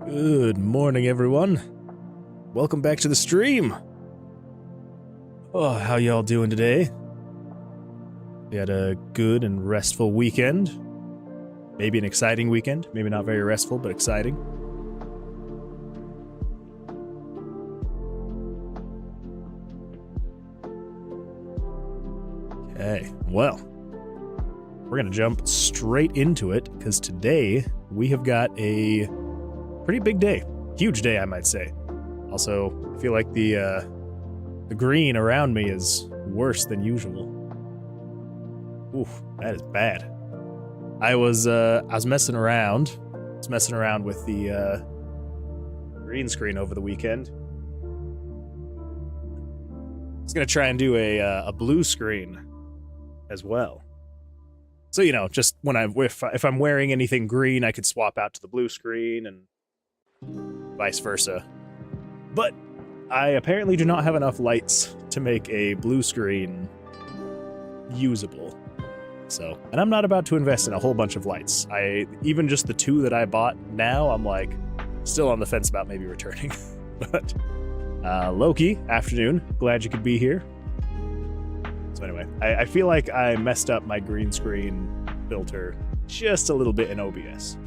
Good morning, everyone. Welcome back to the stream. Oh, how y'all doing today? We had a good and restful weekend. Maybe an exciting weekend. Maybe not very restful, but exciting. Okay, well, we're gonna jump straight into it because today we have got a pretty big day. Huge day, I might say. Also, I feel like the green around me is worse than usual. Oof, that is bad. I was messing around. I was messing around with the green screen over the weekend. I was gonna try and do a blue screen as well. So, you know, just when if I'm wearing anything green, I could swap out to the blue screen and vice versa. But I apparently do not have enough lights to make a blue screen usable. So, and I'm not about to invest in a whole bunch of lights. Even just the two that I bought now, I'm like still on the fence about maybe returning. But Loki, afternoon, glad you could be here. So anyway, I feel like I messed up my green screen filter just a little bit in OBS.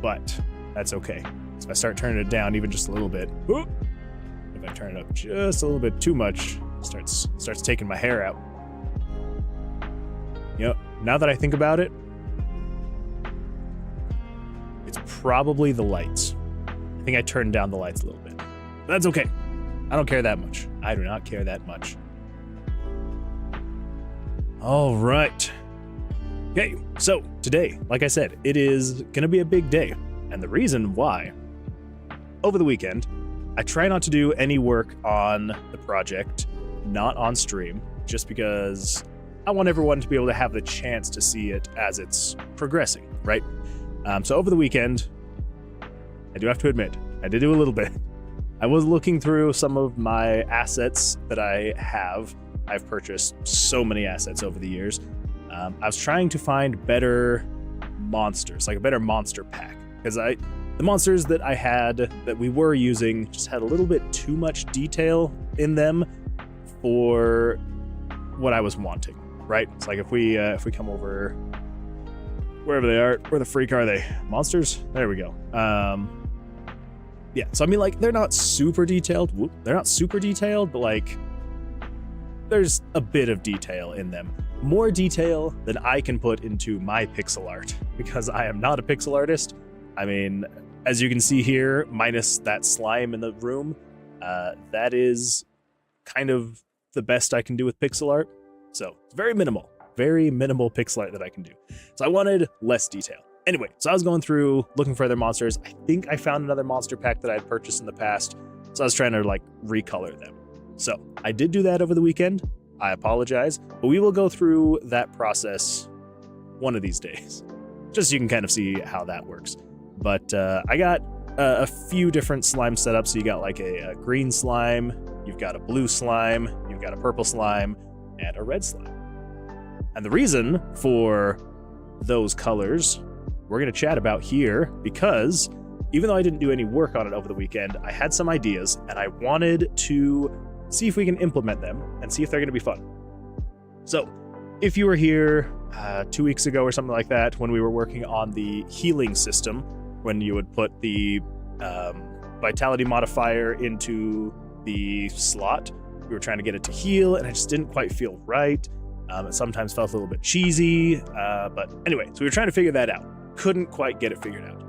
But that's okay. So if I start turning it down even just a little bit, if I turn it up just a little bit too much, it starts taking my hair out. You know, now that I think about it, it's probably the lights. I think I turned down the lights a little bit. But that's okay. I don't care that much. I do not care that much. All right. Okay, so today, like I said, it is gonna be a big day. And the reason why, over the weekend, I try not to do any work on the project, not on stream, just because I want everyone to be able to have the chance to see it as it's progressing, right? So over the weekend, I do have to admit, I did do a little bit. I was looking through some of my assets that I have. I've purchased so many assets over the years. I was trying to find better monsters, like a better monster pack. Because the monsters that I had, that we were using, just had a little bit too much detail in them for what I was wanting, right? It's like if we come over, wherever they are, where the freak are they? Monsters? There we go. Yeah, so I mean, like, they're not super detailed. They're not super detailed, but like, there's a bit of detail in them. More detail than I can put into my pixel art, because I am not a pixel artist. I mean, as you can see here, minus that slime in the room, that is kind of the best I can do with pixel art. So it's very minimal pixel art that I can do. So I wanted less detail. Anyway, so I was going through looking for other monsters. I think I found another monster pack that I had purchased in the past. So I was trying to like recolor them. So I did do that over the weekend. I apologize, but we will go through that process one of these days, just so you can kind of see how that works. But I got a few different slime setups. So you got like a green slime, you've got a blue slime, you've got a purple slime, and a red slime. And the reason for those colors, we're going to chat about here, because even though I didn't do any work on it over the weekend, I had some ideas, and I wanted to see if we can implement them and see if they're going to be fun. So if you were here 2 weeks ago or something like that, when we were working on the healing system, when you would put the vitality modifier into the slot, we were trying to get it to heal, and it just didn't quite feel right. It sometimes felt a little bit cheesy, but anyway, so we were trying to figure that out. Couldn't quite get it figured out.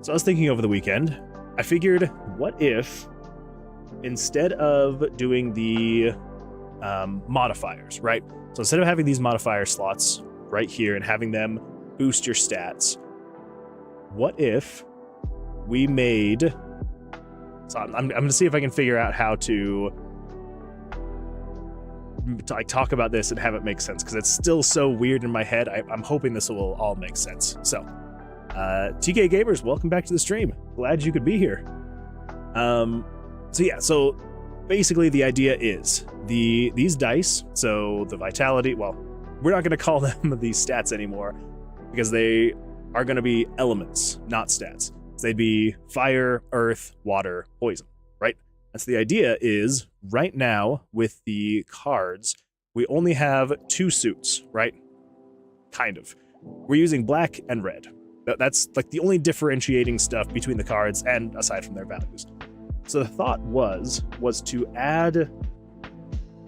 So I was thinking over the weekend, I figured, what if instead of doing the modifiers, right? So instead of having these modifier slots right here and having them boost your stats, what if we made... So I'm going to see if I can figure out how to like talk about this and have it make sense, because it's still so weird in my head. I'm hoping this will all make sense. So, TK Gamers, welcome back to the stream. Glad you could be here. So yeah, so basically the idea is these dice, so the vitality, well, we're not going to call them the stats anymore, because they are going to be elements, not stats. So they'd be fire, earth, water, poison, right? And so the idea is right now with the cards, we only have 2 suits, right? Kind of. We're using black and red. That's like the only differentiating stuff between the cards and aside from their values. So the thought was to add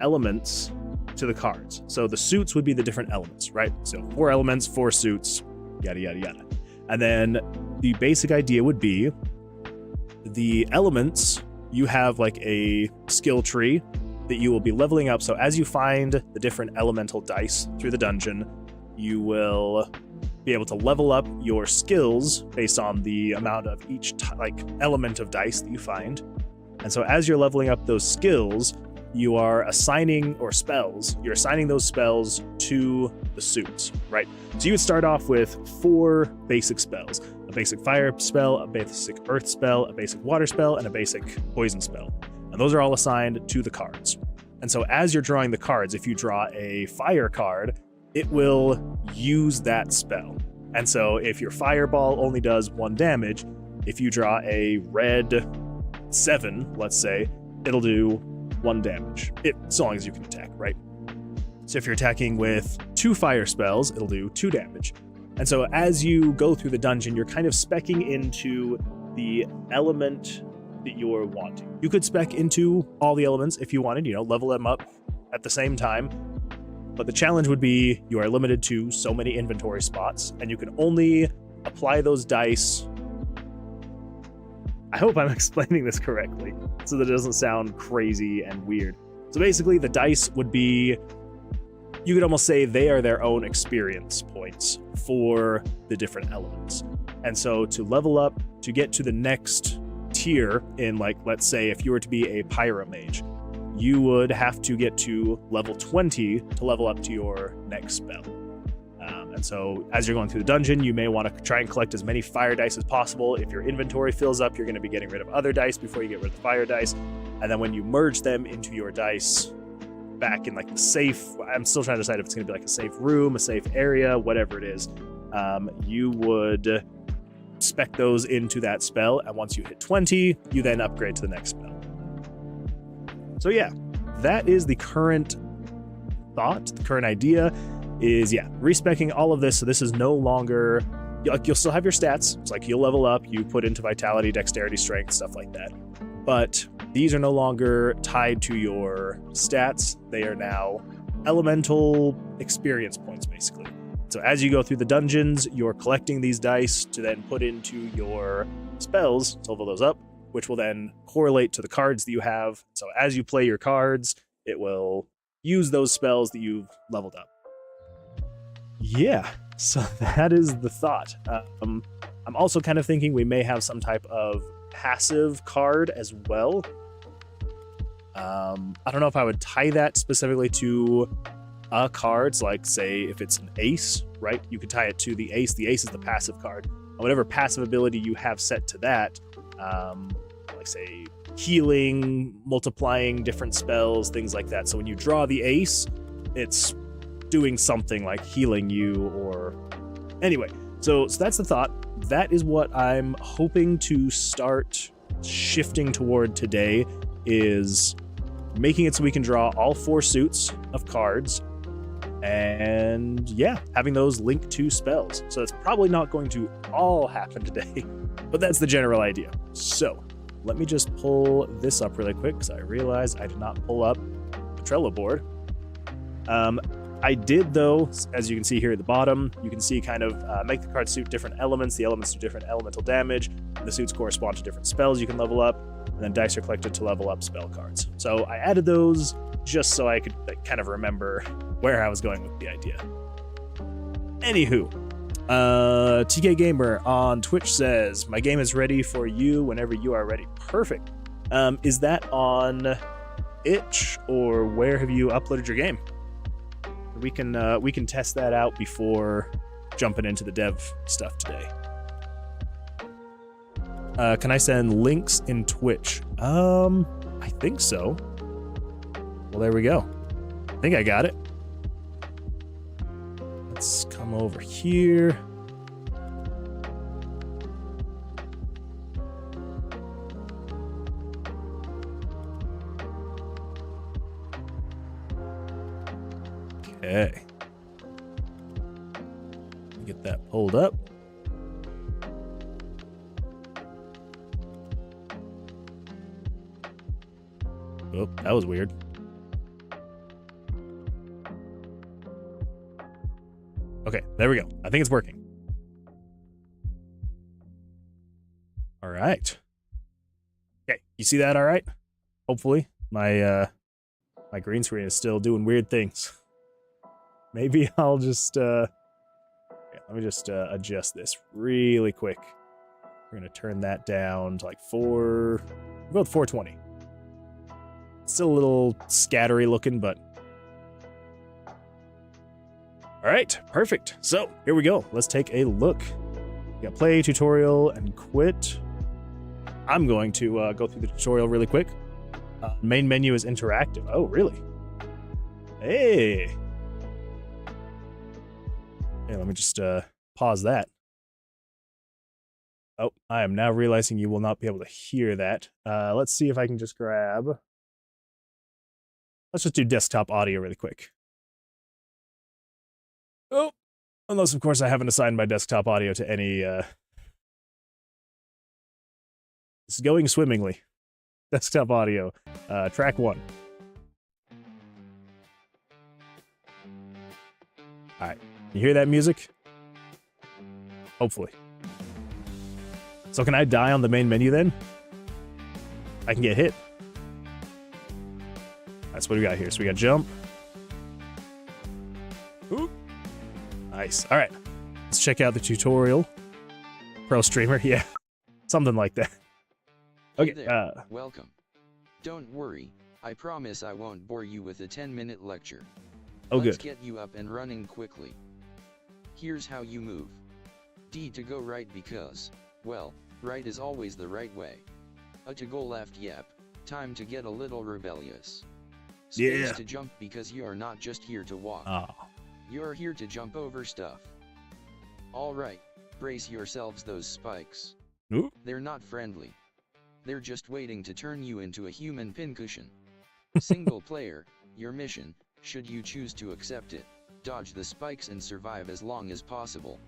elements to the cards. So the suits would be the different elements, right? So 4 elements, 4 suits, yada, yada, yada. And then the basic idea would be the elements, you have like a skill tree that you will be leveling up. So as you find the different elemental dice through the dungeon, you will be able to level up your skills based on the amount of each element of dice that you find. And so as you're leveling up those skills, you are assigning, or spells, you're assigning those spells to the suits, right? So you would start off with 4 basic spells: a basic fire spell, a basic earth spell, a basic water spell, and a basic poison spell. And those are all assigned to the cards. And so as you're drawing the cards, if you draw a fire card, it will use that spell. And so if your fireball only does 1 damage, if you draw a red 7, let's say, it'll do 1 damage, so long as you can attack, right? So if you're attacking with 2 fire spells, it'll do 2 damage. And so as you go through the dungeon, you're kind of speccing into the element that you're wanting. You could spec into all the elements if you wanted, level them up at the same time. But the challenge would be you are limited to so many inventory spots, and you can only apply those dice. I hope I'm explaining this correctly so that it doesn't sound crazy and weird. So basically the dice would be, you could almost say they are their own experience points for the different elements. And so to level up, to get to the next tier in, like, let's say if you were to be a pyromage, you would have to get to level 20 to level up to your next spell. And so as you're going through the dungeon, you may want to try and collect as many fire dice as possible. If your inventory fills up, you're going to be getting rid of other dice before you get rid of the fire dice. And then when you merge them into your dice back in like the safe, I'm still trying to decide if it's going to be like a safe room, a safe area, whatever it is, you would spec those into that spell. And once you hit 20, you then upgrade to the next spell. So yeah, that is the current thought, the current idea is, respecking all of this. So this is no longer, you'll still have your stats. It's like you'll level up, you put into vitality, dexterity, strength, stuff like that. But these are no longer tied to your stats. They are now elemental experience points, basically. So as you go through the dungeons, you're collecting these dice to then put into your spells to level those up, which will then correlate to the cards that you have. So as you play your cards, it will use those spells that you've leveled up. Yeah, so that is the thought. I'm also kind of thinking we may have some type of passive card as well. I don't know if I would tie that specifically to a card. So like, say, if it's an ace, right? You could tie it to the ace. The ace is the passive card. And whatever passive ability you have set to that, like say healing, multiplying different spells, things like that. So when you draw the ace, it's doing something like healing you, or anyway. So that's the thought. That is what I'm hoping to start shifting toward today, is making it so we can draw all 4 suits of cards, and having those linked to spells. So that's probably not going to all happen today, but that's the general idea. So let me just pull this up really quick, because I realized I did not pull up the Trello board. I did, though, as you can see here at the bottom, you can see kind of make the card suit different elements. The elements do different elemental damage. The suits correspond to different spells you can level up, and then dice are collected to level up spell cards. So I added those just so I could kind of remember where I was going with the idea. Anywho, TK Gamer on Twitch says, "My game is ready for you whenever you are ready." Perfect. Is that on itch, or where have you uploaded your game? We can test that out before jumping into the dev stuff today. Can I send links in Twitch? I think so. Well, there we go. I think I got it. Let's come over here. Okay. Get that pulled up. Oh, that was weird. Okay, there we go. I think it's working. All right. Okay, you see that all right? Hopefully. My green screen is still doing weird things. Maybe I'll just yeah, let me just adjust this really quick. We're gonna turn that down to like 4, we'll go with 420. Still a little scattery looking, but all right, perfect. So here we go. Let's take a look. We got play, tutorial, and quit. I'm going to go through the tutorial really quick. Main menu is interactive. Oh, really? Hey. Hey, let me just pause that. Oh, I am now realizing you will not be able to hear that. Let's see if I can just grab... Let's just do desktop audio really quick. Oh, unless, of course, I haven't assigned my desktop audio to any... It's going swimmingly. Desktop audio. Track 1. Alright. You hear that music? Hopefully. So can I die on the main menu then? I can get hit. That's what we got here. So we got jump. Ooh. Nice. Alright. Let's check out the tutorial. Pro streamer, yeah. Something like that. Okay, hey there. Welcome. Don't worry, I promise I won't bore you with a 10-minute lecture. Oh, Let's good. get you up and running quickly. Here's how you move. D to go right because, well, right is always the right way. A to go left, yep, time to get a little rebellious. Space to jump because you are not just here to walk. Oh. You're here to jump over stuff. Alright, brace yourselves those spikes. Ooh. They're not friendly. They're just waiting to turn you into a human pincushion. Single player, your mission, should you choose to accept it, dodge the spikes and survive as long as possible.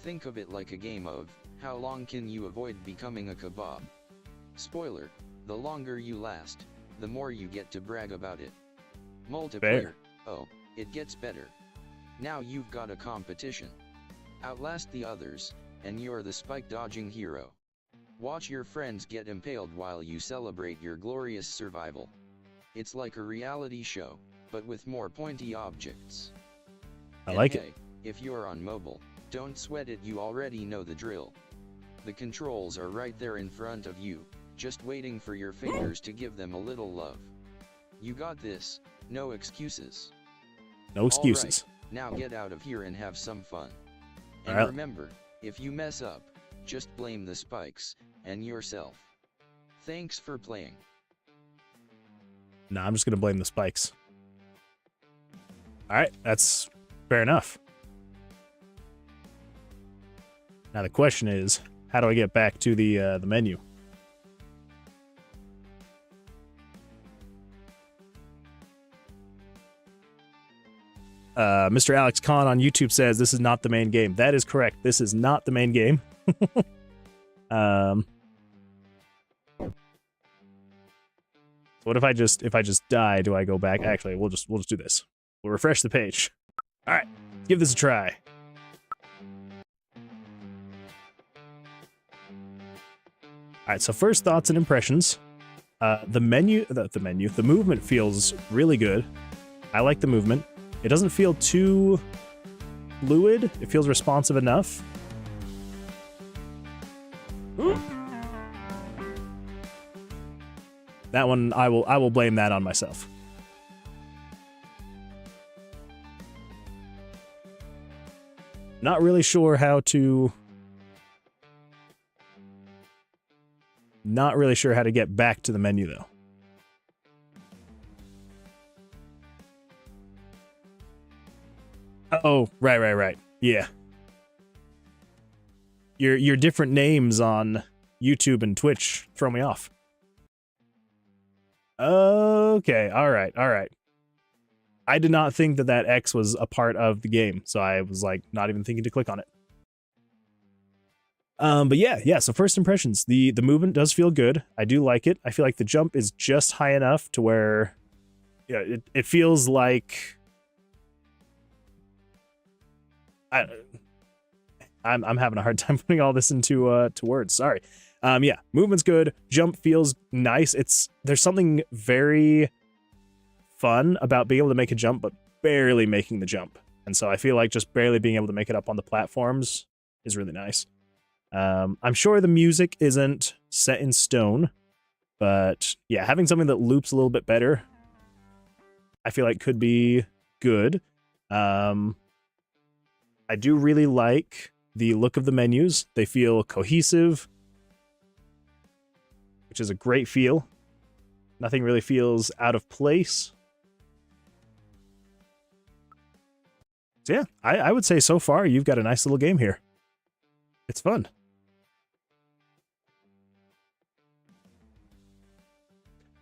Think of it like a game of, how long can you avoid becoming a kebab? Spoiler, the longer you last, the more you get to brag about it. Multiplayer, Fair. Oh, it gets better. Now you've got a competition. Outlast the others, and you're the spike dodging hero. Watch your friends get impaled while you celebrate your glorious survival. It's like a reality show, but with more pointy objects. I like it. Hey, if you're on mobile, don't sweat it, you already know the drill. The controls are right there in front of you, just waiting for your fingers to give them a little love. You got this, no excuses. No excuses. All right, now get out of here and have some fun. And All right. remember, if you mess up, just blame the spikes, and yourself. Thanks for playing. Nah, I'm just gonna blame the spikes. Alright, that's fair enough. Now the question is, how do I get back to the menu? Mr. Alex Khan on YouTube says this is not the main game. That is correct. This is not the main game. So what if I just die? Do I go back? Actually, we'll just do this. We'll refresh the page. All right, give this a try. All right, so first thoughts and impressions. The movement feels really good. I like the movement. It doesn't feel too fluid. It feels responsive enough. Ooh. That one, I will blame that on myself. Not really sure how to... Not really sure how to get back to the menu, though. Oh, right. Yeah. Your different names on YouTube and Twitch throw me off. Okay, all right. I did not think that that X was a part of the game, so I was like not even thinking to click on it. But yeah, so first impressions, the movement does feel good. I do like it. I feel like the jump is just high enough to where it feels like I'm having a hard time putting all this into to words. Sorry. Yeah, movement's good. Jump feels nice. There's something very fun about being able to make a jump, but barely making the jump. And so I feel like just barely being able to make it up on the platforms is really nice. I'm sure the music isn't set in stone, but yeah, having something that loops a little bit better, I feel like could be good. I do really like the look of the menus. They feel cohesive, which is a great feel. Nothing really feels out of place. So yeah, I would say so far you've got a nice little game here. It's fun.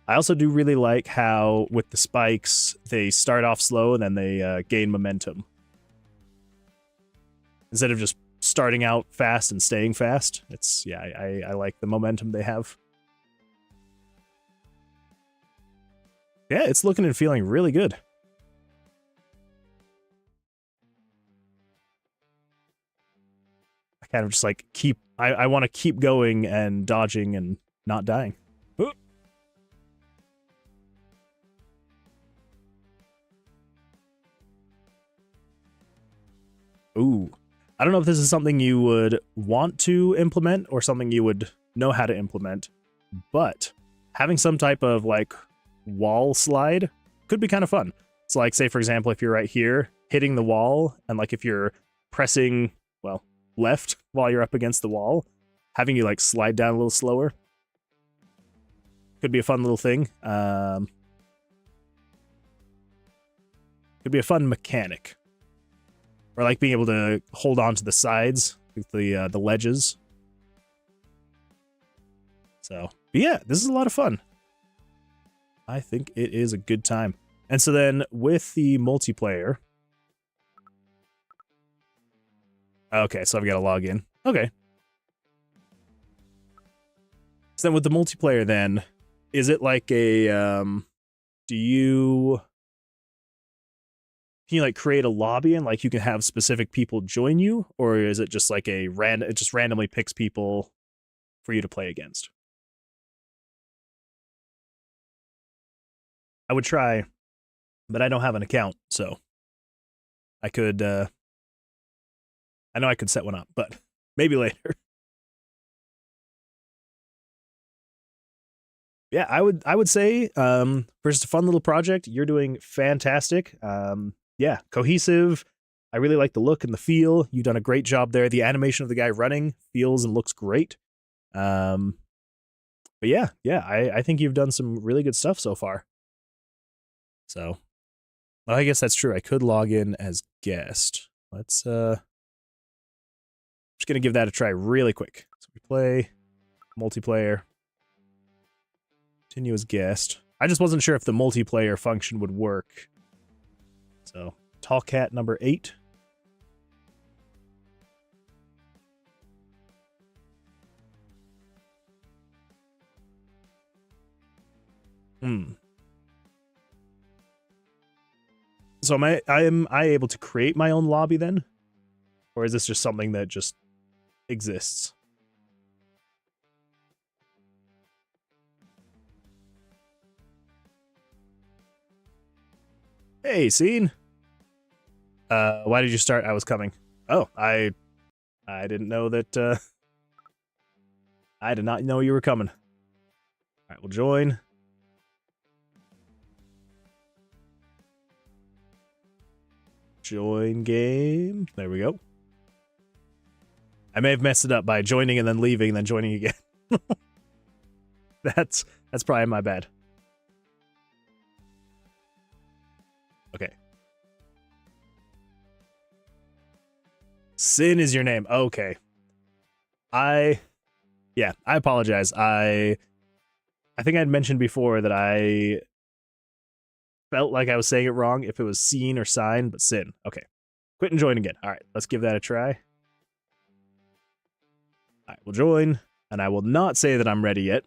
I also do really like how, with the spikes, they start off slow and then they gain momentum. Instead of just starting out fast and staying fast. I like the momentum they have. Yeah, it's looking and feeling really good. I kind of just like I want to keep going and dodging and not dying. Ooh. Ooh. I don't know if this is something you would want to implement or something you would know how to implement, but having some type of like wall slide could be kind of fun. So like, say for example, if you're right here hitting the wall and like if you're pressing, well, left while you're up against the wall, having you like slide down a little slower could be a fun little thing. Could be a fun mechanic. Or like being able to hold on to the sides, with the ledges. So, but yeah, this is a lot of fun. I think it is a good time. And so then with the multiplayer. Okay, so I've got to log in. Okay. So then with the multiplayer then, is it like a, do you... Can you like create a lobby and like you can have specific people join you, or is it just like it just randomly picks people for you to play against? I would try, but I don't have an account, so I could I know I could set one up, but maybe later. Yeah, I would say for just a fun little project, you're doing fantastic. Yeah, cohesive. I really like the look and the feel. You've done a great job there. The animation of the guy running feels and looks great. But yeah, I think you've done some really good stuff so far. So, well, I guess that's true. I could log in as guest. Let's just gonna give that a try really quick. So we play multiplayer. Continue as guest. I just wasn't sure if the multiplayer function would work. So, Tall Cat number 8. So am I able to create my own lobby then? Or is this just something that just exists? Hey, Scene. Why did you start? I was coming. Oh, I didn't know that, I did not know you were coming. Alright, we'll join. Join game. There we go. I may have messed it up by joining and then leaving and then joining again. That's probably my bad. Okay. Sin is your name. Okay. I apologize. I think I'd mentioned before that I felt like I was saying it wrong if it was scene or sign, but sin. Okay. Quit and join again. All right, let's give that a try. All right, we'll join, and I will not say that I'm ready yet.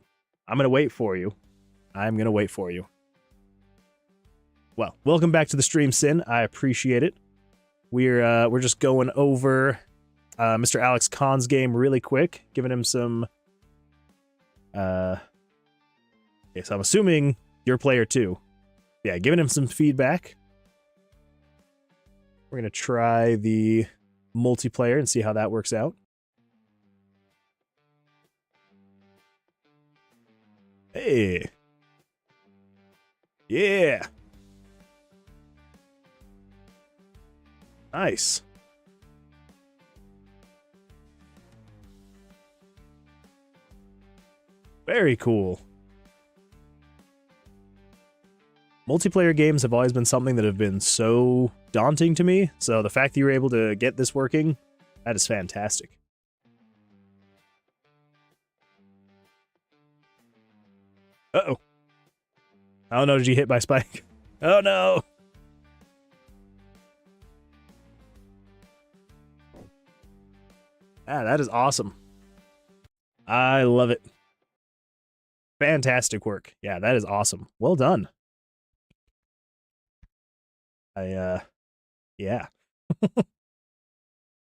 I'm going to wait for you. I'm going to wait for you. Well, welcome back to the stream, Sin. I appreciate it. We're just going over Mr. Alex Khan's game really quick, giving him some... Okay, so I'm assuming you're player 2. Yeah, giving him some feedback. We're going to try the multiplayer and see how that works out. Hey. Yeah. Nice. Very cool. Multiplayer games have always been something that have been so daunting to me, so the fact that you were able to get this working, that is fantastic. Uh-oh. Oh no, did you hit by Spike? Oh no! Ah, that is awesome. I love it. Fantastic work. Yeah, that is awesome. Well done. Yeah.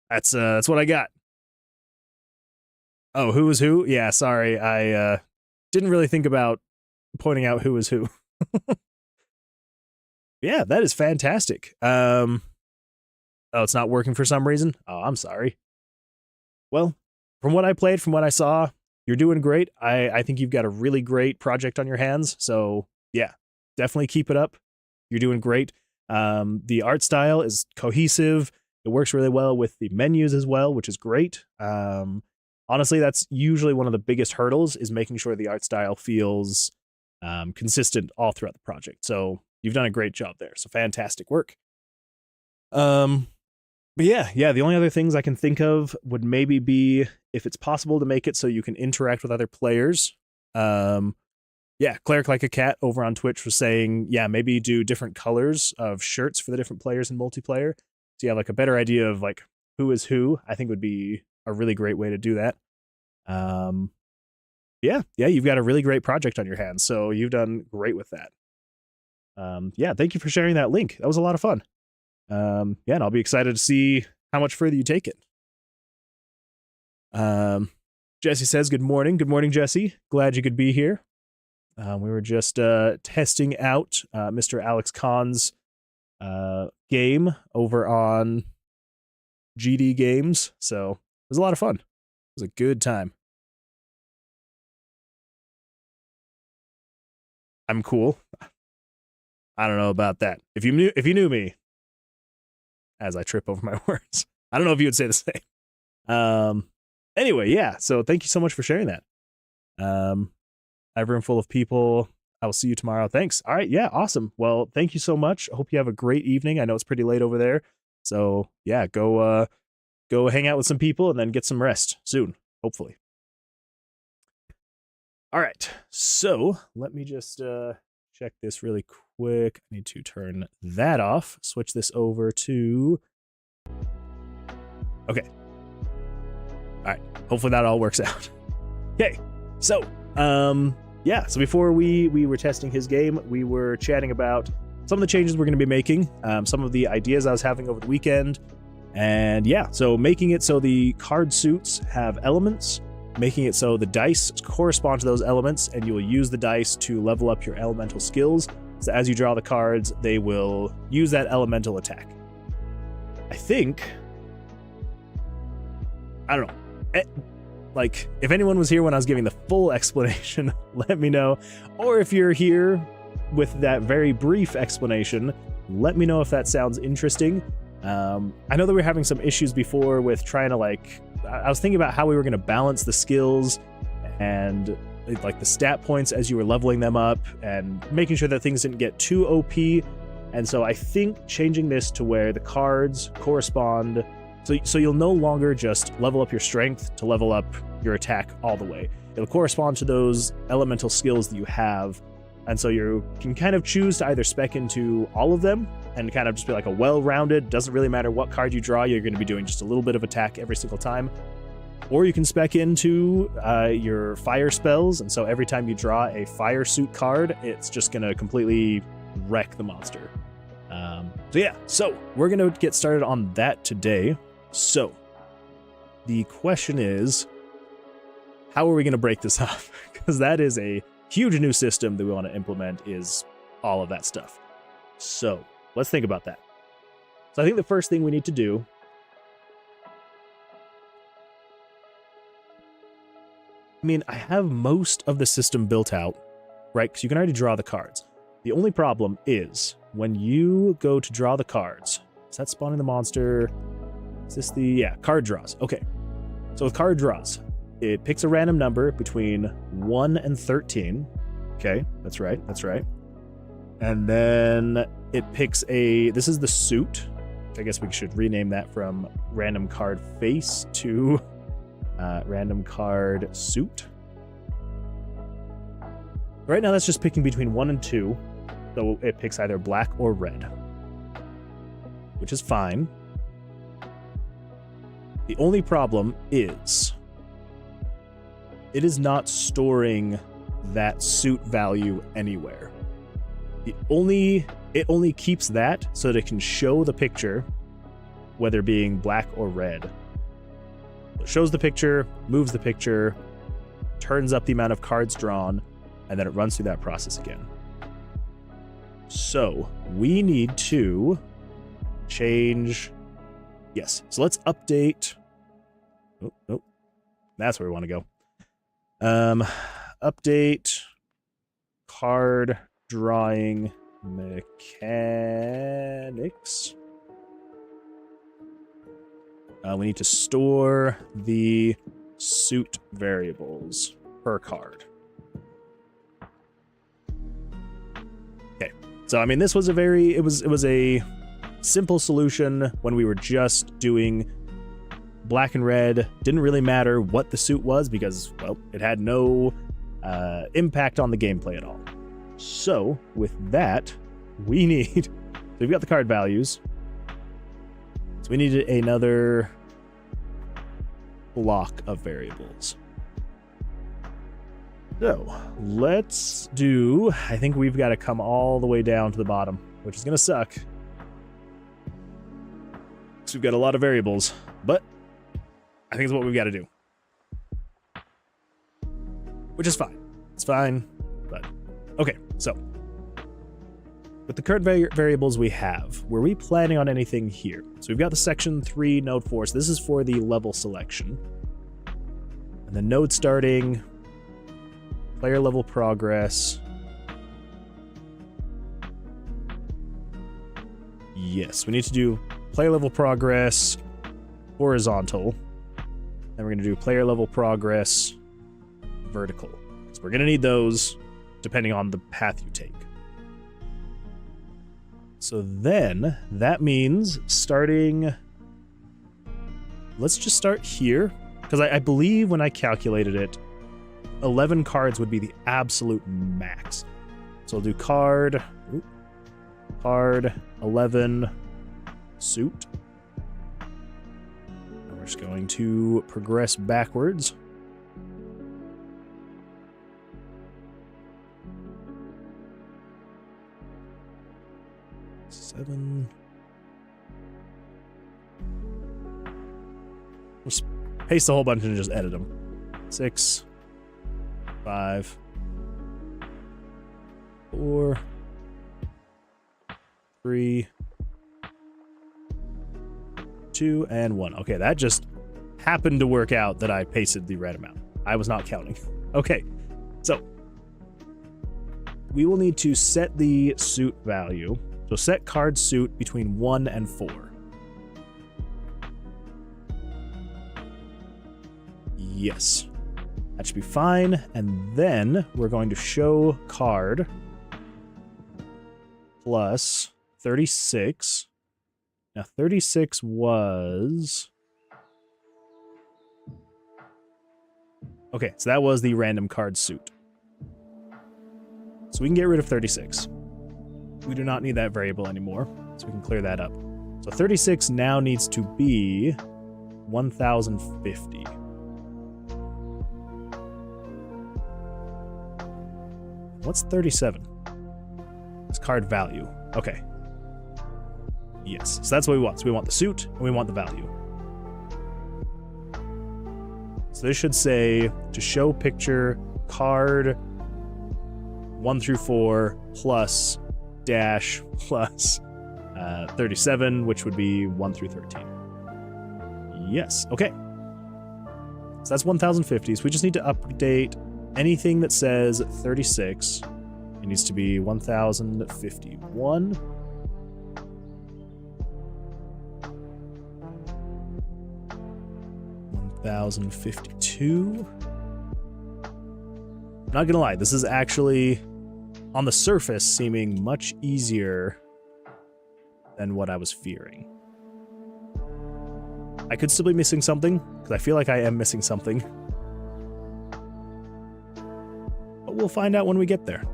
That's what I got. Oh, who was who? Yeah, sorry. I didn't really think about pointing out who was who. Yeah, that is fantastic. Oh, it's not working for some reason? Oh, I'm sorry. Well, from what I played, from what I saw, you're doing great. I think you've got a really great project on your hands. So, yeah, definitely keep it up. You're doing great. The art style is cohesive. It works really well with the menus as well, which is great. Honestly, that's usually one of the biggest hurdles, is making sure the art style feels consistent all throughout the project. So you've done a great job there. So fantastic work. But yeah, the only other things I can think of would maybe be if it's possible to make it so you can interact with other players. Yeah, Cleric Like a Cat over on Twitch was saying, yeah, maybe do different colors of shirts for the different players in multiplayer. So you have like a better idea of like who is who. I think would be a really great way to do that. Yeah, you've got a really great project on your hands, so you've done great with that. Yeah, thank you for sharing that link. That was a lot of fun. Yeah, and I'll be excited to see how much further you take it. Jesse says, good morning. Good morning, Jesse. Glad you could be here. We were just testing out Mr. Alex Khan's game over on GD Games, so it was a lot of fun. It was a good time. I'm cool. I don't know about that. If you knew me, as I trip over my words, I don't know if you would say the same. Anyway, yeah. So thank you so much for sharing that. I have a room full of people. I will see you tomorrow. Thanks. All right. Yeah. Awesome. Well, thank you so much. I hope you have a great evening. I know it's pretty late over there. So yeah, go hang out with some people and then get some rest soon, hopefully. All right. So let me just check this really quick. I need to turn that off. Switch this over to... Okay. All right. Hopefully that all works out. Okay. So, yeah. So before we were testing his game, we were chatting about some of the changes we're going to be making, some of the ideas I was having over the weekend. And yeah, so making it so the card suits have elements, making it so the dice correspond to those elements, and you will use the dice to level up your elemental skills. So as you draw the cards, they will use that elemental attack. I think... I don't know. Like, if anyone was here when I was giving the full explanation, let me know. Or if you're here with that very brief explanation, let me know if that sounds interesting. I know that we were having some issues before with trying to, like... I was thinking about how we were going to balance the skills and like the stat points as you were leveling them up and making sure that things didn't get too OP. And so I think changing this to where the cards correspond, so you'll no longer just level up your strength to level up your attack all the way. It'll correspond to those elemental skills that you have And so you can kind of choose to either spec into all of them and kind of just be like a well-rounded, doesn't really matter what card you draw, you're going to be doing just a little bit of attack every single time. Or you can spec into your fire spells, and so every time you draw a fire suit card, it's just going to completely wreck the monster. So we're going to get started on that today. So the question is, how are we going to break this up? Because that is a huge new system that we want to implement, is all of that stuff. So let's think about that. So I think the first thing we need to do, I mean, I have most of the system built out, right? Because you can already draw the cards. The only problem is when you go to draw the cards, is that spawning the monster? Is this the, yeah, card draws. Okay. So with card draws, it picks a random number between 1 and 13. Okay, that's right, that's right. And then it picks this is the suit. I guess we should rename that from random card face to random card suit. Right now that's just picking between 1 and 2. So it picks either black or red, which is fine. The only problem is it is not storing that suit value anywhere. It only keeps that so that it can show the picture, whether being black or red. It shows the picture, moves the picture, turns up the amount of cards drawn, and then it runs through that process again. So we need to change. Yes. So let's update. Oh, nope. That's where we want to go. Update card drawing mechanics. We need to store the suit variables per card. Okay. So I mean, this was it was a simple solution when we were just doing black and red. Didn't really matter what the suit was because, well, it had no impact on the gameplay at all. So with that, we've got the card values. So we needed another block of variables. So let's do, I think we've got to come all the way down to the bottom, which is going to suck. So we've got a lot of variables, but I think it's what we've got to do. Which is fine. It's fine, but okay, so with the current variables we have, were we planning on anything here? So we've got the section 3 node 4, so this is for the level selection. And the node starting, player level progress. Yes, we need to do player level progress horizontal. Then we're going to do player level progress vertical. So we're going to need those depending on the path you take. So then that means starting, let's just start here, because I believe when I calculated it, 11 cards would be the absolute max. So I'll do card 11 suit. And we're just going to progress backwards. Seven. We'll just paste a whole bunch and just edit them. 6, 5, 4, 3, 2, and 1. Okay, that just happened to work out that I pasted the right amount. I was not counting. Okay, so we will need to set the suit value. So set card suit between 1 and 4. Yes. That should be fine. And then we're going to show card plus 36. Now 36 was... Okay, so that was the random card suit. So we can get rid of 36. We do not need that variable anymore, so we can clear that up. So 36 now needs to be 1050. What's 37? It's card value. Okay. Yes, so that's what we want. So we want the suit and we want the value. So this should say to show picture card 1 through 4 plus dash plus 37, which would be 1 through 13. Yes, okay. So that's 1050. So we just need to update anything that says 36. It needs to be 1051. 1052. Not gonna lie, this is actually, on the surface, seeming much easier than what I was fearing. I could still be missing something, because I feel like I am missing something. But we'll find out when we get there.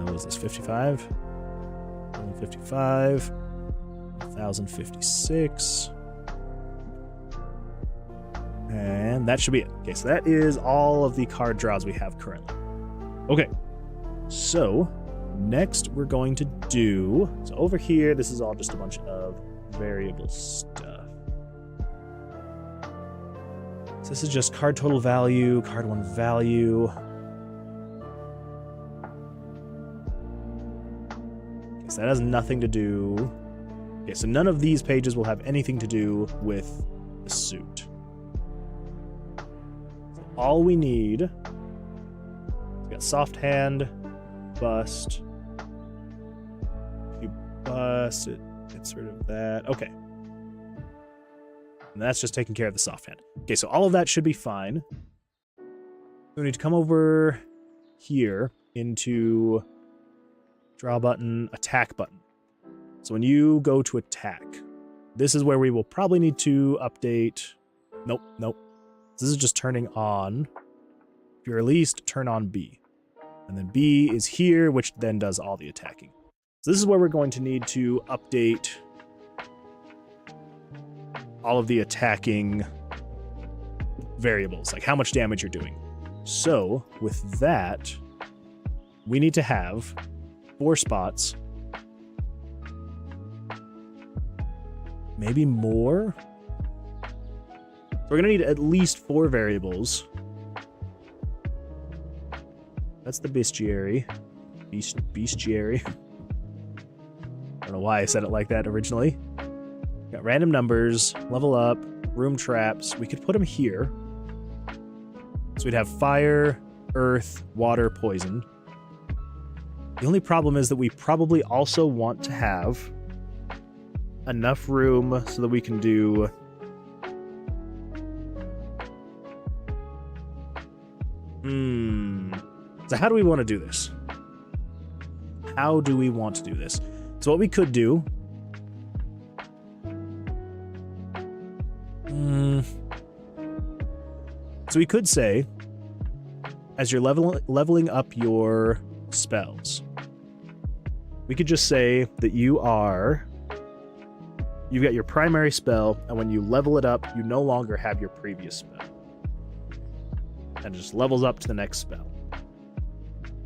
What is this, 55? 1055. 1056. And that should be it. Okay, so that is all of the card draws we have currently. Okay, so next we're going to do, so over here, this is all just a bunch of variable stuff. So this is just card total value, card 1 value. Okay, so that has nothing to do. Okay, so none of these pages will have anything to do with the suit. All we need, we got soft hand, bust. If you bust, it gets rid of that. Okay. And that's just taking care of the soft hand. Okay, so all of that should be fine. We need to come over here into draw button, attack button. So when you go to attack, this is where we will probably need to update. Nope. This is just turning on. If you're released, turn on B. And then B is here, which then does all the attacking. So this is where we're going to need to update all of the attacking variables, like how much damage you're doing. So with that, we need to have 4 spots. Maybe more? We're going to need at least 4 variables. That's the bestiary. Bestiary. I don't know why I said it like that originally. Got random numbers, level up, room traps. We could put them here. So we'd have fire, earth, water, poison. The only problem is that we probably also want to have enough room so that we can do... So how do we want to do this? How do we want to do this? So what we could do... So we could say, as you're leveling up your spells, we could just say that you've got your primary spell, and when you level it up, you no longer have your previous spell. And it just levels up to the next spell.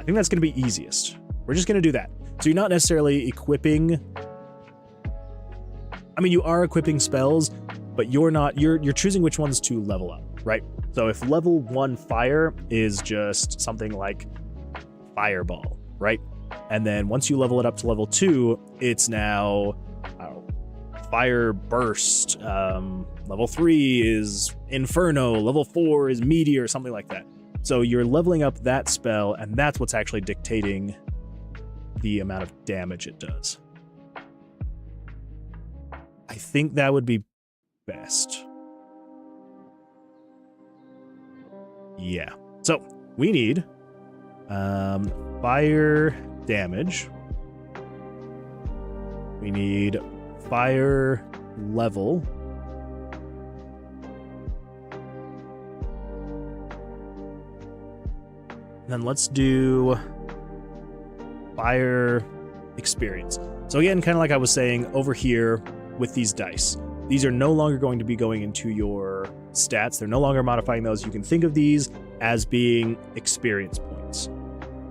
I think that's going to be easiest. We're just going to do that. So you're not necessarily equipping... I mean, you are equipping spells, but you're choosing which ones to level up, right? So if level 1 fire is just something like fireball, right? And then once you level it up to level 2, it's now fire burst. Level 3 is inferno. Level 4 is meteor, something like that. So you're leveling up that spell, and that's what's actually dictating the amount of damage it does. I think that would be best. Yeah. So we need fire damage. We need fire level. And then let's do fire experience. So again, kind of like I was saying over here with these dice, these are no longer going to be going into your stats. They're no longer modifying those. You can think of these as being experience points,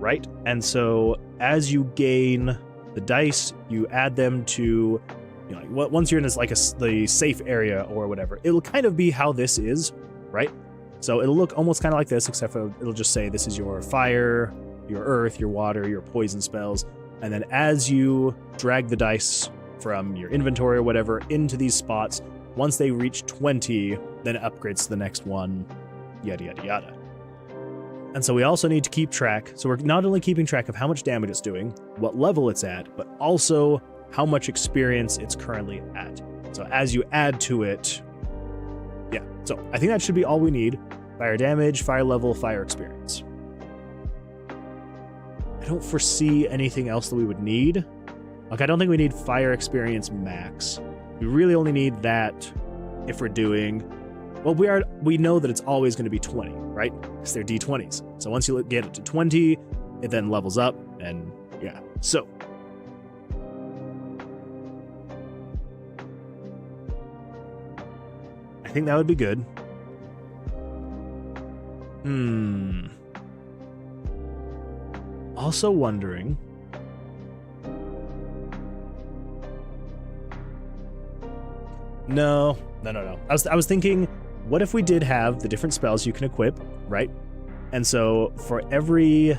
right? And so as you gain the dice, you add them to, you know, like once you're in this like the safe area or whatever, it'll kind of be how this is, right? So it'll look almost kind of like this, except for it'll just say this is your fire, your earth, your water, your poison spells. And then as you drag the dice from your inventory or whatever into these spots, once they reach 20, then it upgrades to the next one, yada, yada, yada. And so we also need to keep track. So we're not only keeping track of how much damage it's doing, what level it's at, but also how much experience it's currently at. So as you add to it, yeah. So I think that should be all we need. Fire damage, fire level, fire experience. I don't foresee anything else that we would need. Like, I don't think we need fire experience max. We really only need that if we're doing... Well, we know that it's always going to be 20, right? Because they're D20s. So once you get it to 20, it then levels up, and yeah. So I think that would be good. Also wondering... No. I was thinking, what if we did have the different spells you can equip, right? And so for every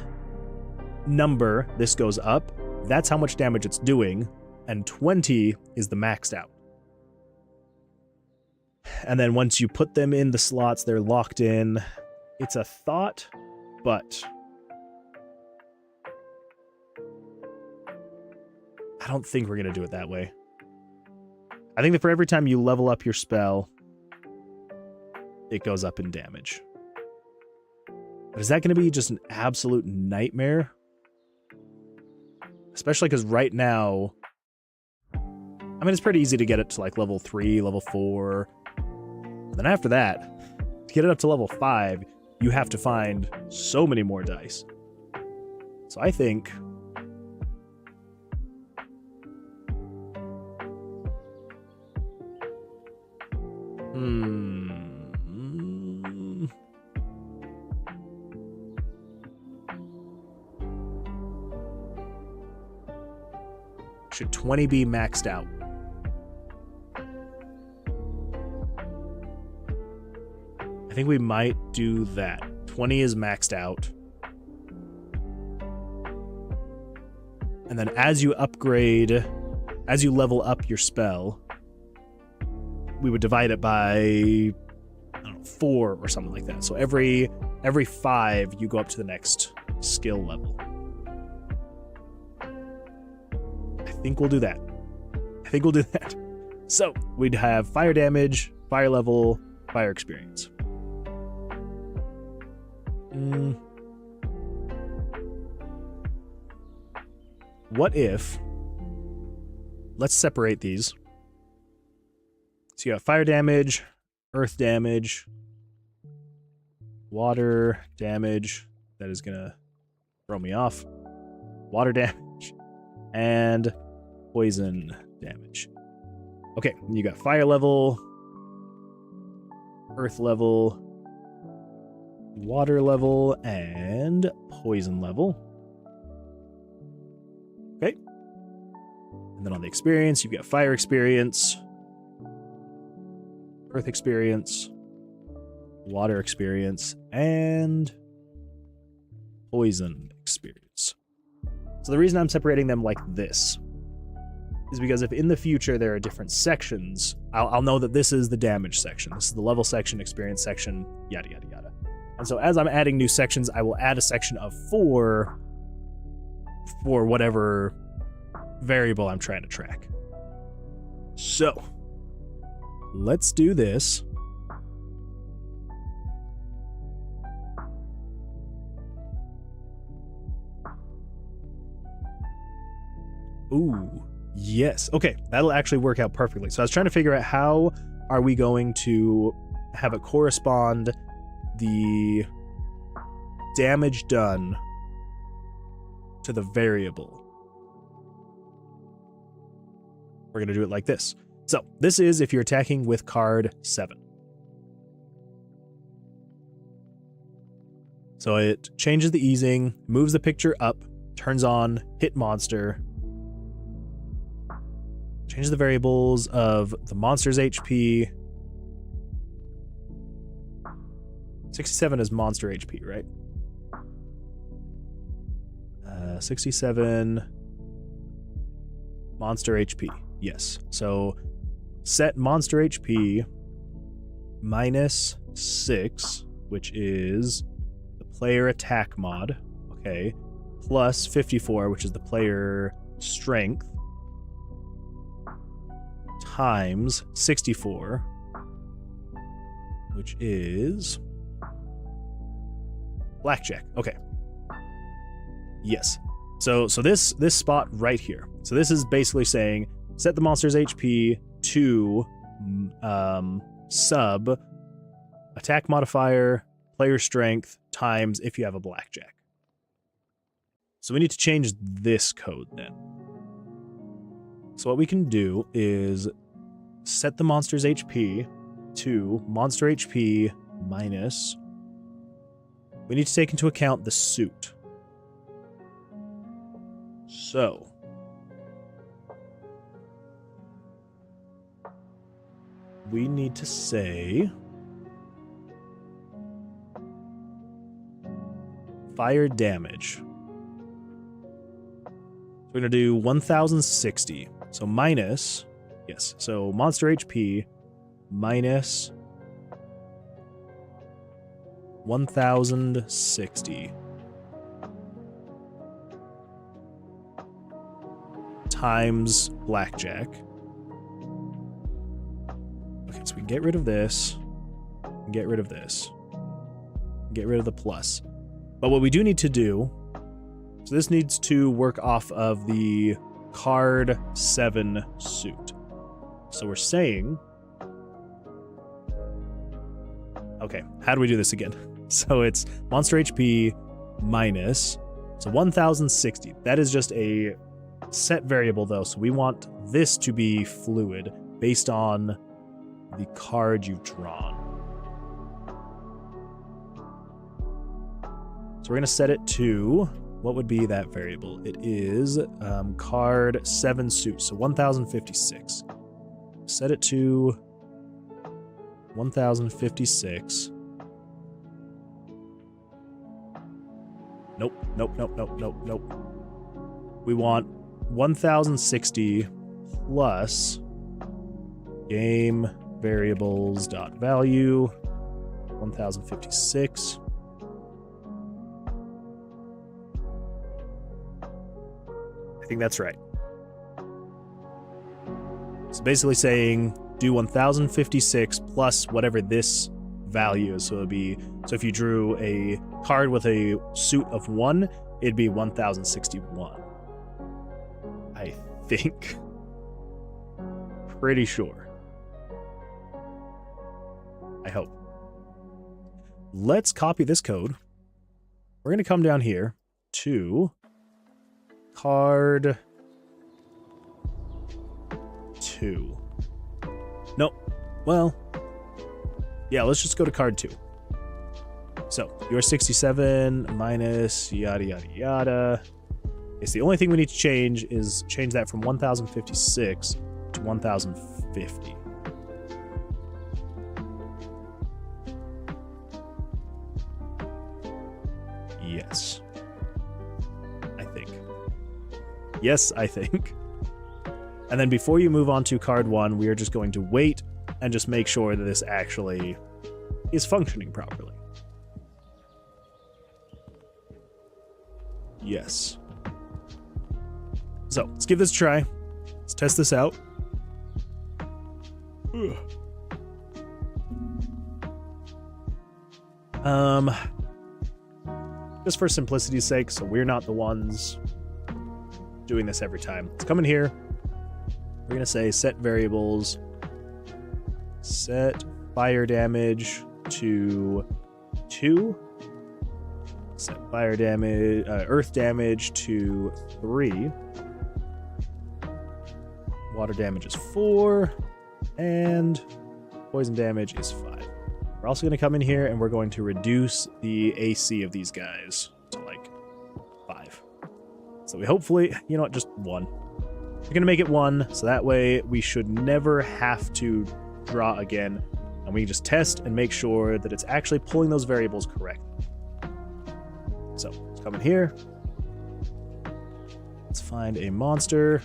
number this goes up, that's how much damage it's doing, and 20 is the maxed out. And then once you put them in the slots, they're locked in. It's a thought, but I don't think we're going to do it that way. I think that for every time you level up your spell, it goes up in damage. But is that going to be just an absolute nightmare? Especially because right now, I mean, it's pretty easy to get it to like level 3, level 4. Then after that, to get it up to level 5, you have to find so many more dice. So I think... Should 20 be maxed out? I think we might do that. 20 is maxed out. And then as you upgrade, as you level up your spell, we would divide it by, I don't know, 4 or something like that. So every 5, you go up to the next skill level. I think we'll do that. So we'd have fire damage, fire level, fire experience. What if... Let's separate these. So you have fire damage, earth damage, water damage. That is going to throw me off. Water damage. And poison damage. Okay, you got fire level, earth level, water level, and poison level. Okay. And then on the experience, you've got fire experience, earth experience, water experience, and poison experience. So the reason I'm separating them like this is because if in the future there are different sections, I'll know that this is the damage section. This is the level section, experience section, yada, yada, yada. And so as I'm adding new sections, I will add a section of 4 for whatever variable I'm trying to track. So let's do this. Ooh, yes. Okay, that'll actually work out perfectly. So I was trying to figure out how are we going to have it correspond the damage done to the variable. We're going to do it like this. So this is if you're attacking with card 7. So it changes the easing, moves the picture up, turns on hit monster, changes the variables of the monster's HP. 67 is monster HP, right? 67 monster HP. Yes. So set monster HP minus 6, which is the player attack mod. Okay. Plus 54, which is the player strength. Times 64, which is Blackjack. Okay. Yes. So this spot right here. So this is basically saying set the monster's HP to sub attack modifier player strength times if you have a Blackjack. So we need to change this code then. So what we can do is set the monster's HP to monster HP minus. We need to take into account the suit. So we need to say fire damage. We're going to do 1060. So minus, yes, so monster HP minus 1060 times Blackjack. Okay, so we can get rid of this, get rid of this, get rid of the plus. But what we do need to do, so this needs to work off of the card 7 suit. So we're saying, okay, how do we do this again? So it's monster HP minus, so 1060. That is just a set variable though, so we want this to be fluid based on the card you've drawn. So we're going to set it to, what would be that variable? It is card 7 suit, so 1056. Set it to 1056. Nope. We want 1060 plus game variables dot value 1056. I think that's right. It's basically saying do 1056 plus whatever this value is. So it'd be, so if you drew a card with a suit of 1, it'd be 1061. I think. Pretty sure. I hope. Let's copy this code. We're going to come down here to card 2. Nope. Well, yeah, let's just go to card 2. So, your 67 minus yada yada yada. It's the only thing we need to change is change that from 1056 to 1050. Yes. I think. Yes, I think. And then before you move on to card 1, we are just going to wait and just make sure that this actually is functioning properly. Yes. So, let's give this a try. Let's test this out. Just for simplicity's sake, so we're not the ones doing this every time. Let's come in here. We're going to say set variables. Set fire damage to 2. Set fire damage, earth damage to 3. Water damage is 4. And poison damage is 5. We're also going to come in here and we're going to reduce the AC of these guys to like 5. So we hopefully, you know what, just 1. We're going to make it 1, so that way we should never have to draw again. And we can just test and make sure that it's actually pulling those variables correctly. So let's come in here. Let's find a monster.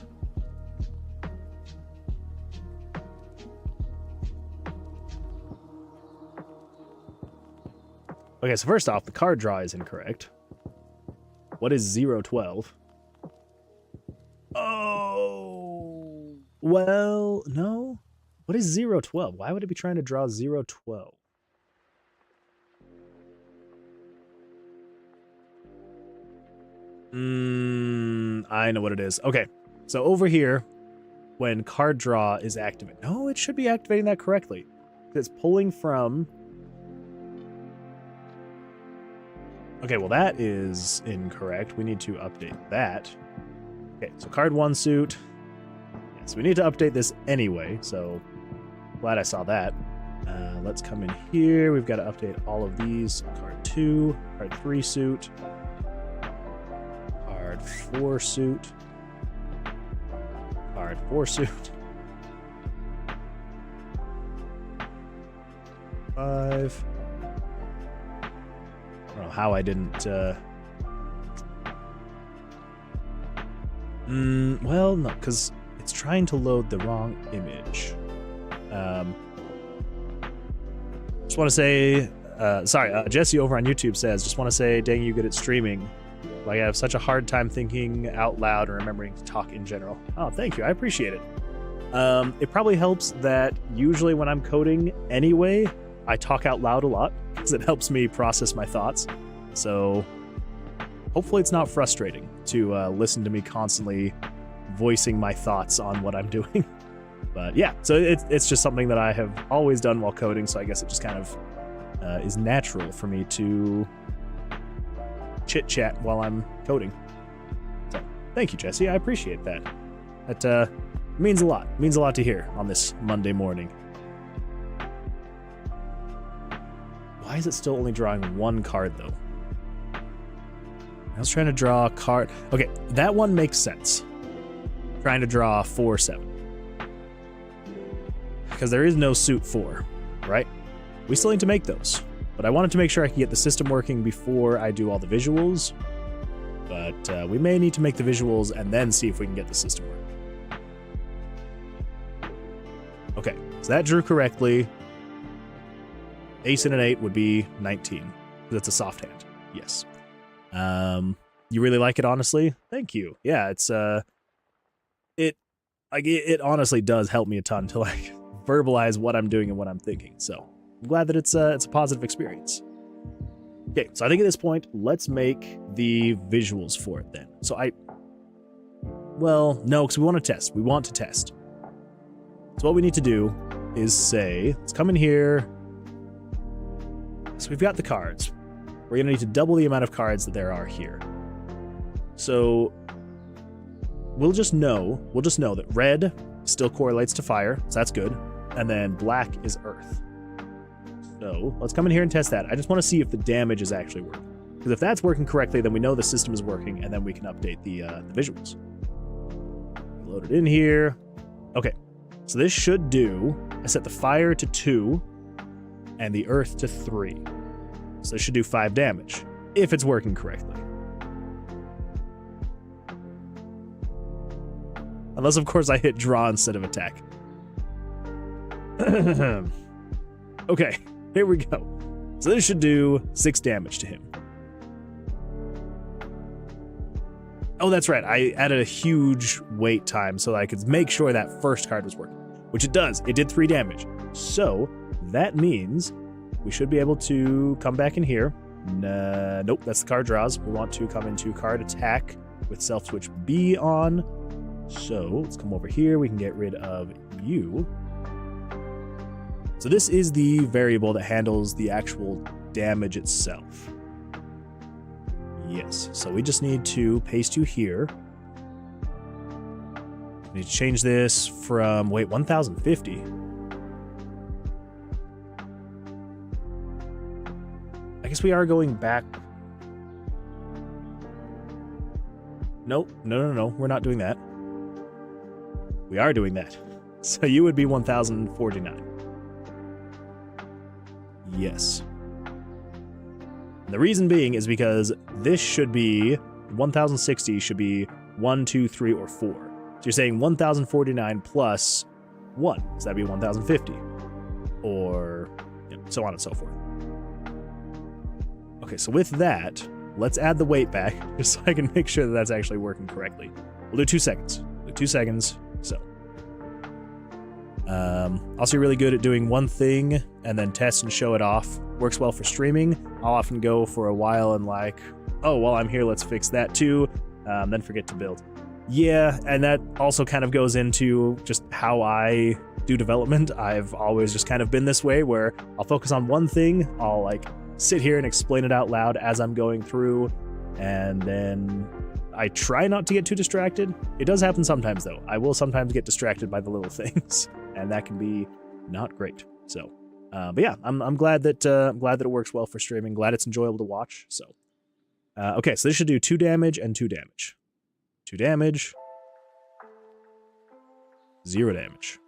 Okay, so first off, the card draw is incorrect. What is 012? Oh, well, no. What is 012? Why would it be trying to draw 012? I know what it is. Okay, so over here, when card draw is activated. No, it should be activating that correctly. It's pulling from... Okay, well that is incorrect. We need to update that. Okay, so card 1 suit. Yeah, so we need to update this anyway, so glad I saw that. Let's come in here. We've got to update all of these. Card 2, card 3 suit, card 4 suit, card 4 suit, 5. I don't know how I didn't, well, no, because it's trying to load the wrong image. Just want to say, Jesse over on YouTube says, just want to say, dang, you good at streaming. Like, I have such a hard time thinking out loud and remembering to talk in general. Oh, thank you. I appreciate it. It probably helps that usually when I'm coding anyway, I talk out loud a lot because it helps me process my thoughts. So hopefully it's not frustrating to listen to me constantly voicing my thoughts on what I'm doing. But yeah, so it's just something that I have always done while coding, so I guess it just kind of is natural for me to chit-chat while I'm coding. So thank you, Jesse. I appreciate that. That means a lot. It means a lot to hear on this Monday morning. Why is it still only drawing 1 card, though? I was trying to draw a card. Okay, that one makes sense. Trying to draw 4/7. Because there is no suit 4, right? We still need to make those. But I wanted to make sure I could get the system working before I do all the visuals. But we may need to make the visuals and then see if we can get the system working. Okay, so that drew correctly. Ace and an 8 would be 19. That's a soft hand. Yes. You really like it, honestly? Thank you. Yeah, it's it honestly does help me a ton to like verbalize what I'm doing and what I'm thinking. So I'm glad that it's a positive experience. Okay, so I think at this point, let's make the visuals for it then. So well, no, because we want to test. We want to test. So what we need to do is say, let's come in here. So we've got the cards. We're going to need to double the amount of cards that there are here. So we'll just know that red still correlates to fire, so that's good. And then black is earth. So let's come in here and test that. I just want to see if the damage is actually working. Because if that's working correctly, then we know the system is working, and then we can update the visuals. Load it in here. Okay, so this should do, I set the fire to 2 and the earth to 3. So this should do 5 damage, if it's working correctly. Unless, of course, I hit draw instead of attack. Okay, here we go. So this should do 6 damage to him. Oh, that's right. I added a huge wait time so that I could make sure that first card was working, which it does. It did 3 damage. So that means we should be able to come back in here. Nope, that's the card draws. We want to come into card attack with self-switch B on. So let's come over here. We can get rid of you. So this is the variable that handles the actual damage itself. Yes. So we just need to paste you here. We need to change this from, wait, 1050. I guess we are going back. Nope. No. We're not doing that. We are doing that. So you would be 1049. Yes. And the reason being is because this should be 1060 should be 1, 2, 3, or 4. So you're saying 1049 plus 1. So that'd be 1050. Or so on and so forth. Okay, so with that, let's add the weight back just so I can make sure that that's actually working correctly. We'll do 2 seconds. 2 seconds. So. Also really good at doing one thing and then test and show it off. Works well for streaming. I'll often go for a while and like, oh, while I'm here, let's fix that too. Then forget to build. Yeah, and that also kind of goes into just how I do development. I've always just kind of been this way where I'll focus on one thing. I'll like sit here and explain it out loud as I'm going through. And then I try not to get too distracted. It does happen sometimes though. I will sometimes get distracted by the little things. And that can be not great. So, but yeah, I'm glad that it works well for streaming. Glad it's enjoyable to watch. So, okay, so this should do 2 damage and 2 damage. 2 damage, 0 damage.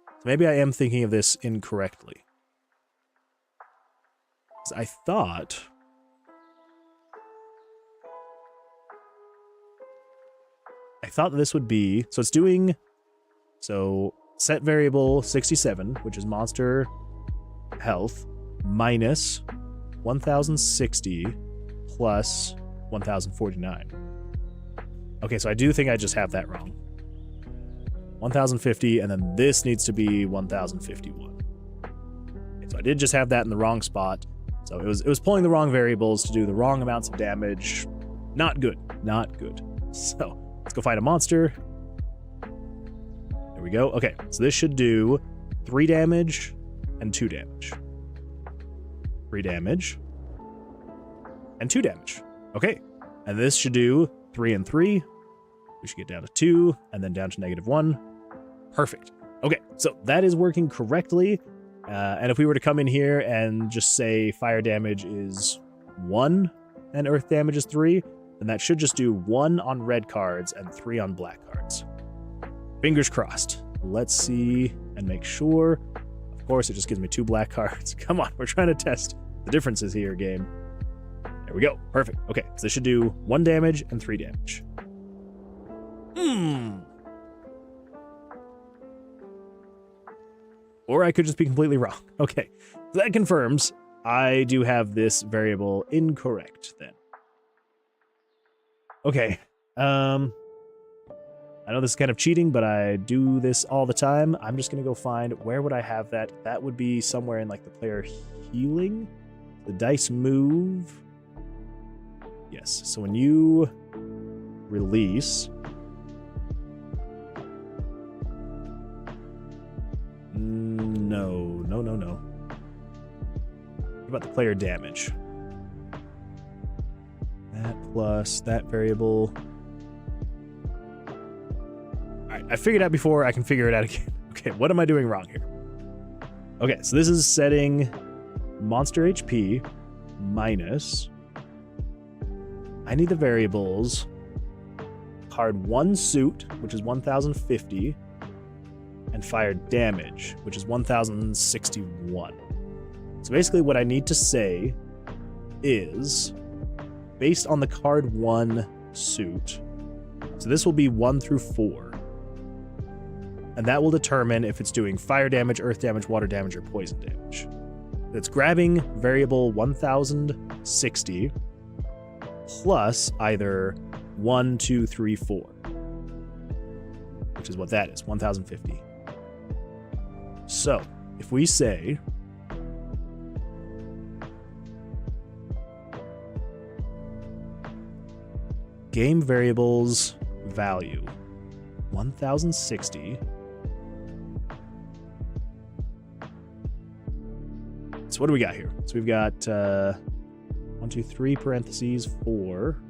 So maybe I am thinking of this incorrectly. 'Cause I thought that this would be, so it's doing, so set variable 67, which is monster health, minus 1060 plus 1049. Okay, so I do think I just have that wrong. 1050, and then this needs to be 1051. Okay, so I did just have that in the wrong spot. So it was pulling the wrong variables to do the wrong amounts of damage. Not good. Not good. So let's go find a monster. There we go. Okay, so this should do 3 damage and 2 damage. 3 damage and 2 damage. Okay, and this should do 3 and 3. We should get down to 2 and then down to -1. Perfect. Okay, so that is working correctly. And if we were to come in here and just say fire damage is 1 and earth damage is 3, then that should just do 1 on red cards and 3 on black cards. Fingers crossed. Let's see and make sure. Of course, it just gives me 2 black cards. Come on, we're trying to test the differences here, game. There we go. Perfect. Okay, so this should do 1 damage and 3 damage. Or I could just be completely wrong. Okay, so that confirms I do have this variable incorrect then. Okay, I know this is kind of cheating, but I do this all the time. I'm just gonna go find, where would I have that? That would be somewhere in like the player healing. The dice move. Yes, so when you release, no. What about the player damage? That plus that variable. All right, I figured it out before. I can figure it out again. Okay, what am I doing wrong here? Okay, so this is setting monster HP minus. I need the variables. Card 1 suit, which is 1050. And fire damage, which is 1061. So basically what I need to say is, based on the card 1 suit, so this will be 1 through 4. And that will determine if it's doing fire damage, earth damage, water damage, or poison damage. It's grabbing variable 1060 plus either 1, 2, 3, 4, which is what that is, 1050. So, if we say game variables value 1060, so what do we got here? So we've got 1, 2, 3 parentheses, 4.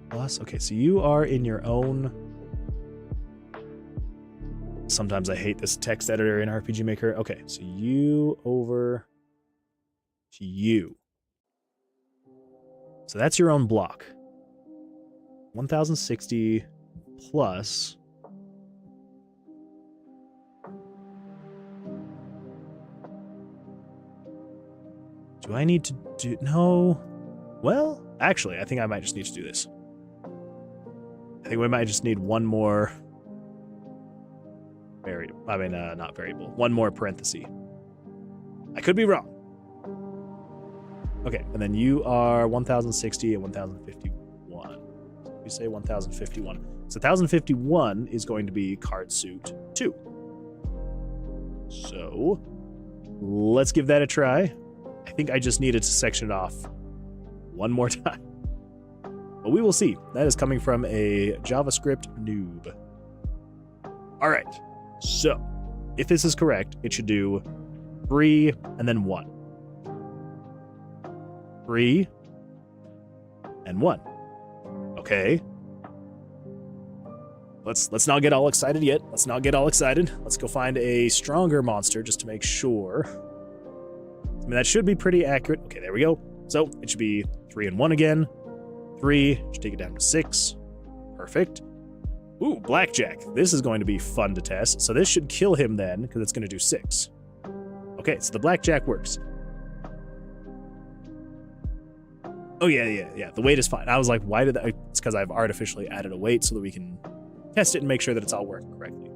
Plus, okay, so you are in your own. Sometimes I hate this text editor in RPG Maker. Okay, so you over to you. So that's your own block. 1060 plus. Do I need to do... No. Well, actually, I think I might just need to do this. I think we might just need one more variable. I mean, not variable. One more parenthesis. I could be wrong. Okay, and then you are 1060 and 1051. We say 1051. So 1051 is going to be card suit 2. So let's give that a try. I think I just needed to section it off one more time. But we will see. That is coming from a JavaScript noob. All right. So if this is correct, it should do 3 and then 1. 3 and 1. Okay. Let's not get all excited yet. Let's not get all excited. Let's go find a stronger monster just to make sure. I mean, that should be pretty accurate. Okay, there we go. So it should be 3 and 1 again. 3, should take it down to 6. Perfect. Ooh, Blackjack. This is going to be fun to test. So this should kill him then, because it's going to do 6. Okay, so the Blackjack works. Oh, yeah. The weight is fine. I was like, why did that? It's because I've artificially added a weight so that we can test it and make sure that it's all working correctly.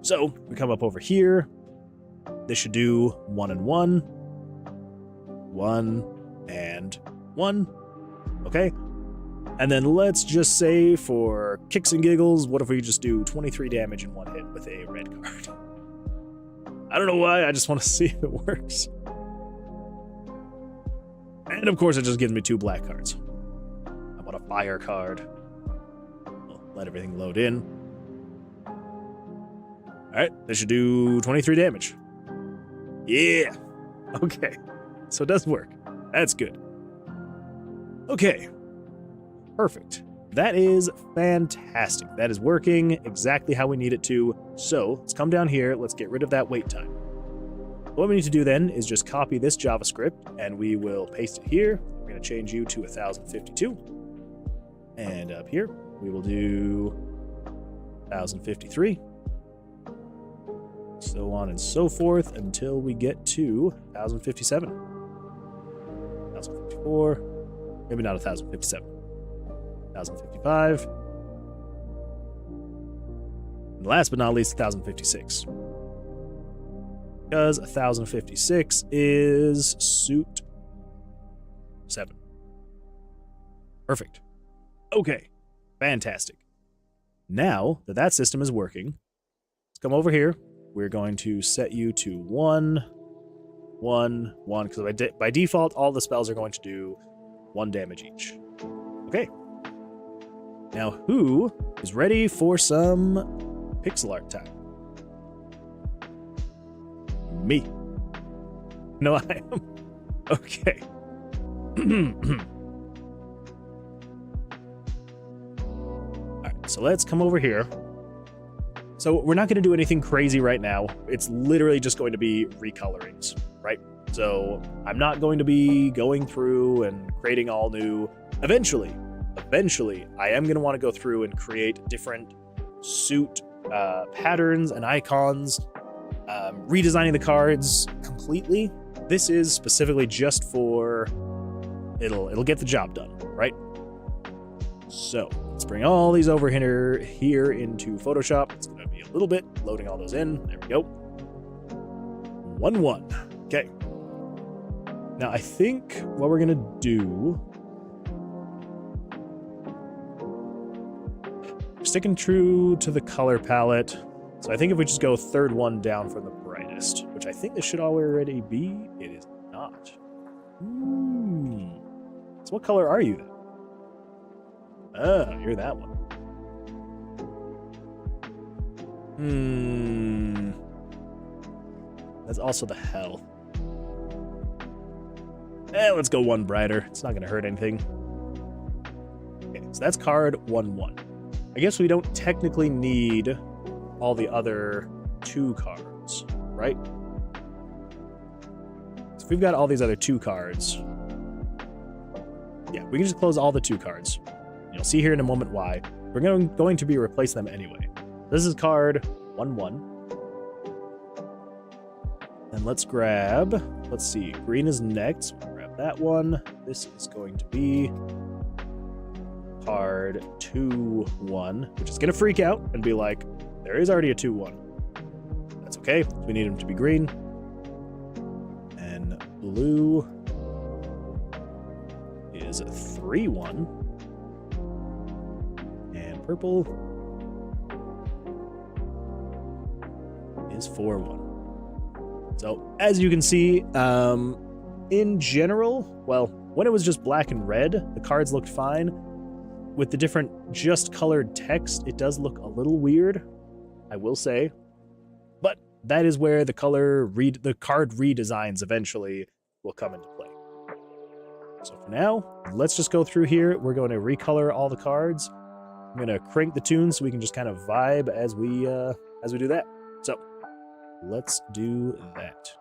So we come up over here. This should do 1 and 1. 1 and 1. Okay. And then let's just say for kicks and giggles, what if we just do 23 damage in 1 hit with a red card? I don't know why, I just want to see if it works. And of course it just gives me 2 black cards. I want a fire card. We'll let everything load in. Alright, this should do 23 damage. Yeah! Okay, so it does work. That's good. Okay. Perfect. That is fantastic. That is working exactly how we need it to. So let's come down here. Let's get rid of that wait time. What we need to do then is just copy this JavaScript and we will paste it here. We're going to change you to 1052. And up here, we will do 1053. So on and so forth until we get to 1057. 1054. Maybe not 1057. 1055. And last but not least, 1056. Because 1056 is suit 7. Perfect. Okay. Fantastic. Now that that system is working, let's come over here. We're going to set you to 1, 1, 1, because by default, all the spells are going to do 1 damage each. Okay. Now, who is ready for some pixel art time? Me. No, I am. Okay. Alright, so let's come over here. So we're not going to do anything crazy right now. It's literally just going to be recolorings, right? So I'm not going to be going through and creating all new. Eventually, I am going to want to go through and create different suit patterns and icons, redesigning the cards completely. This is specifically just for it'll get the job done, right? So let's bring all these over here into Photoshop. It's going to be a little bit loading all those in. There we go. 1, 1. Okay. Now I think what we're going to do, we're sticking true to the color palette. So I think if we just go third one down from the brightest, which I think this should already be, it is not. So what color are you then? You're that one. That's also the health. Let's go one brighter. It's not going to hurt anything. Okay, so that's card 1/1. I guess we don't technically need all the other 2 cards, right? So if we've got all these other 2 cards, yeah, we can just close all the 2 cards. You'll see here in a moment why. We're going to be replacing them anyway. This is card 1/1. And let's grab, let's see, green is next. We'll grab that one. This is going to be card 2/1, which is going to freak out and be like, there is already a 2/1. That's okay. We need him to be green. And blue is 3/1. And purple is 4/1. So as you can see, in general, well, when it was just black and red, the cards looked fine. With the different just colored text, it does look a little weird, I will say. But that is where the card redesigns eventually will come into play. So for now, let's just go through here. We're going to recolor all the cards. I'm going to crank the tune so we can just kind of vibe as we do that. So let's do that.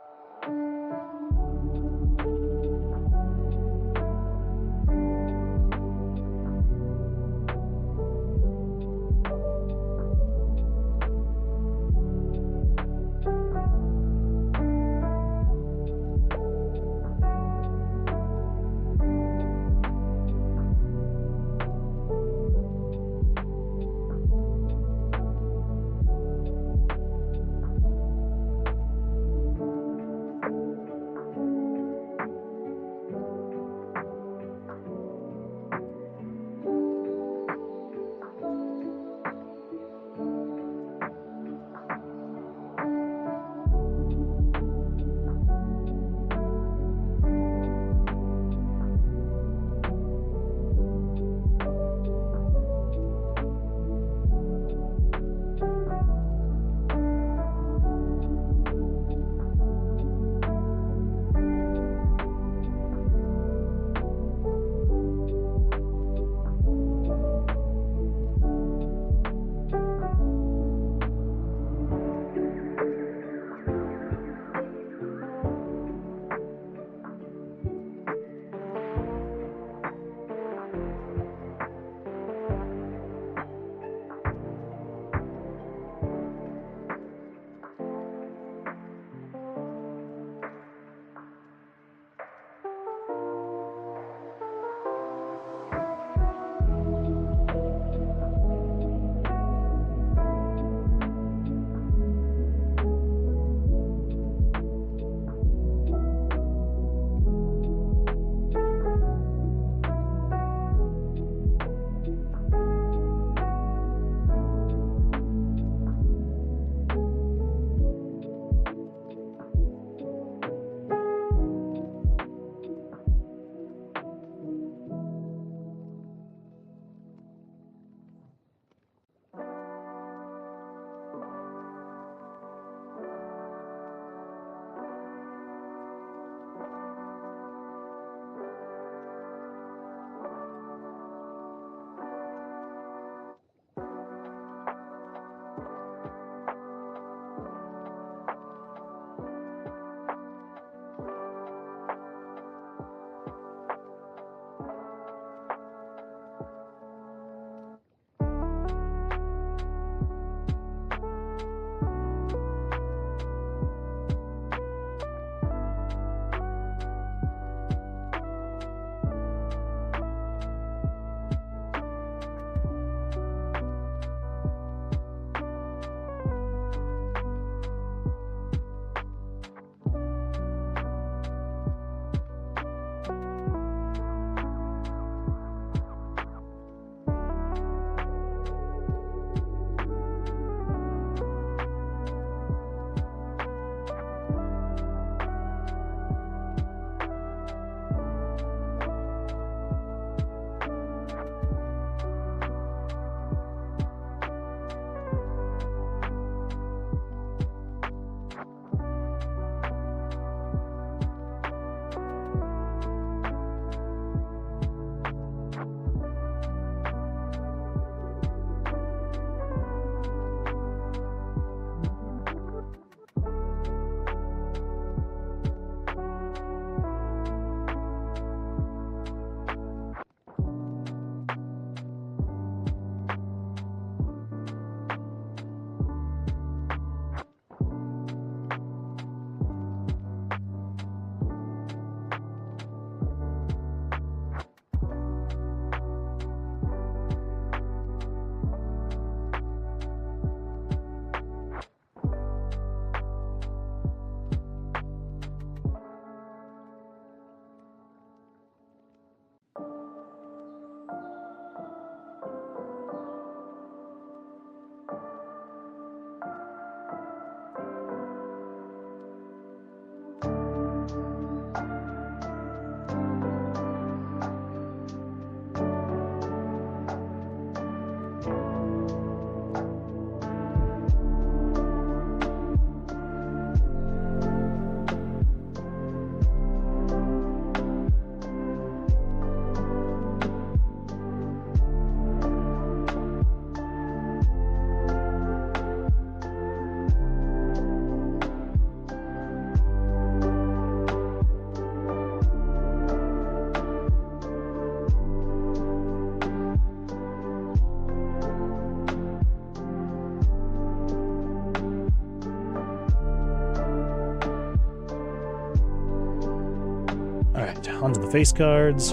onto the face cards.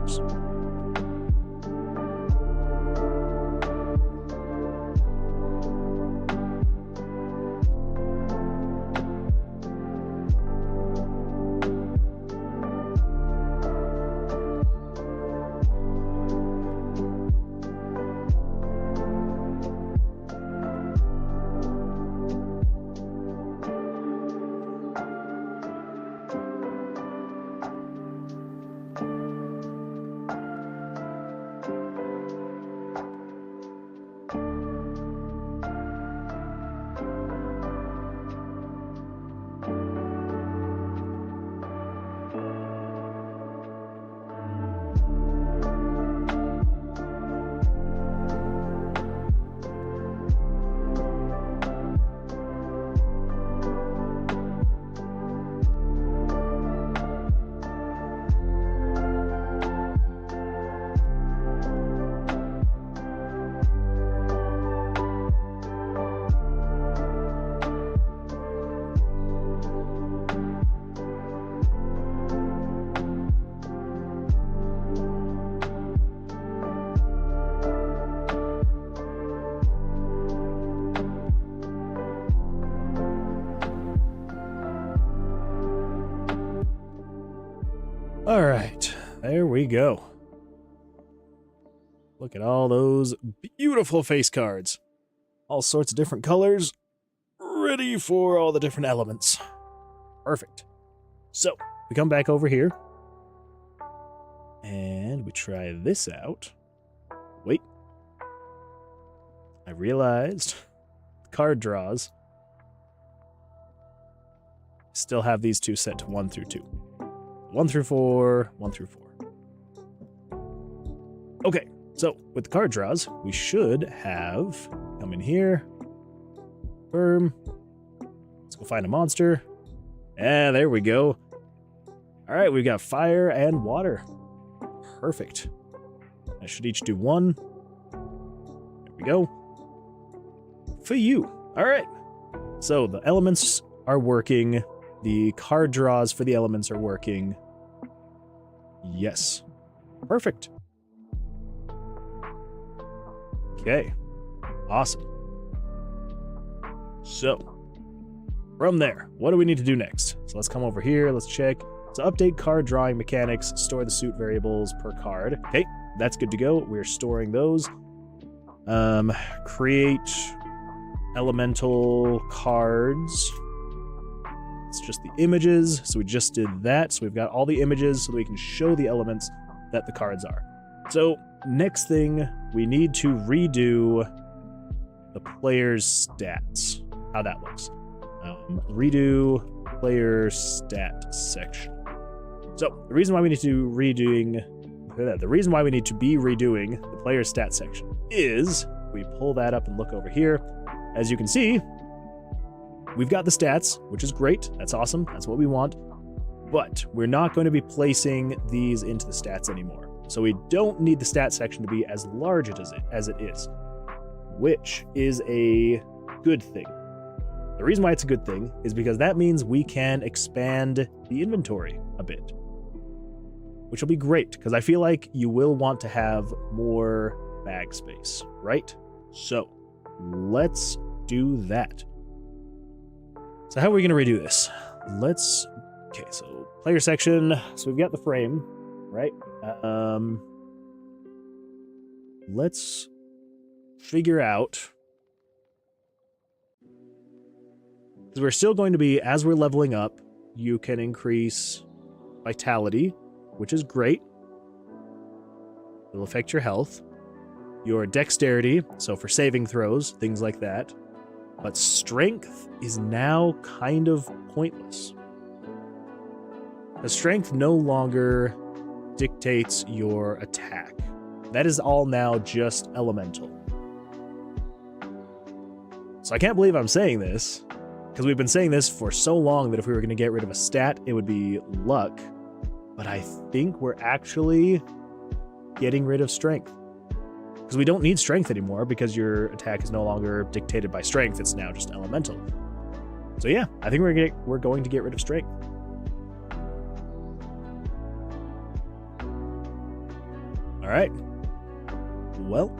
Oops. All right, there we go. Look at all those beautiful face cards. All sorts of different colors, ready for all the different elements. Perfect. So, we come back over here, and we try this out. Wait. I realized card draws still have these two set to 1 through 2. 1 through 4, 1 through 4. Okay, so with the card draws, we should have come in here. Boom. Let's go find a monster. And there we go. All right, we've got fire and water. Perfect. I should each do 1. There we go. For you. All right. So the elements are working. The card draws for the elements are working. Yes. Perfect. Okay. Awesome. So, from there, what do we need to do next? So let's come over here. Let's check. So update card drawing mechanics. Store the suit variables per card. Okay, that's good to go. We're storing those. Create elemental cards. It's just the images, so we just did that. So we've got all the images so that we can show the elements that the cards are. So next thing, we need to redo the player's stats, how that looks. Redo player stat section. So the reason why we need to be redoing the player stat section is we pull that up and look over here. As you can see, we've got the stats, which is great. That's awesome. That's what we want. But we're not going to be placing these into the stats anymore. So we don't need the stat section to be as large as it is, which is a good thing. The reason why it's a good thing is because that means we can expand the inventory a bit, which will be great because I feel like you will want to have more bag space, right? So let's do that. So how are we going to redo this? Okay, so player section. So we've got the frame, right? Let's figure out, because we're still going to be, as we're leveling up, you can increase vitality, which is great. It'll affect your health, your dexterity, so for saving throws, things like that. But strength is now kind of pointless. The strength no longer dictates your attack. That is all now just elemental. So I can't believe I'm saying this, because we've been saying this for so long that if we were going to get rid of a stat, it would be luck. But I think we're actually getting rid of strength. Because we don't need strength anymore, because your attack is no longer dictated by strength, it's now just elemental. So yeah, I think we're going to get rid of strength. right. Well,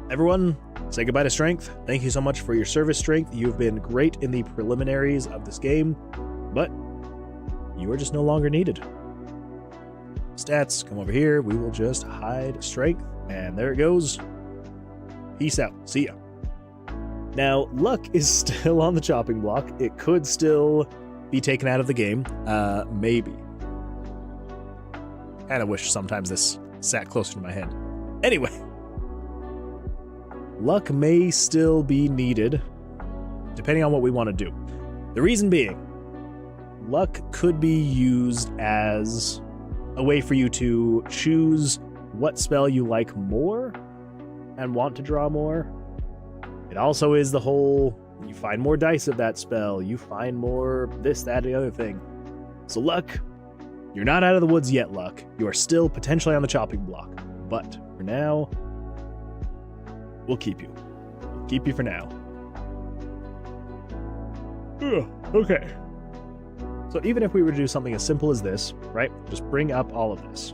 everyone, say goodbye to Strength. Thank you so much for your service, Strength. You've been great in the preliminaries of this game, but you are just no longer needed. Stats, come over here. We will just hide Strength, and there it goes. Peace out. See ya. Now, Luck is still on the chopping block. It could still be taken out of the game. Maybe. Kind of wish sometimes this sat closer to my head. Anyway. Luck may still be needed, depending on what we want to do. The reason being, Luck could be used as a way for you to choose what spell you like more and want to draw more. It also is the whole, you find more dice of that spell, you find more this, that, and the other thing. So Luck, you're not out of the woods yet, Luck. You are still potentially on the chopping block. But for now, we'll keep you. We'll keep you for now. Okay. So even if we were to do something as simple as this, right? Just bring up all of this.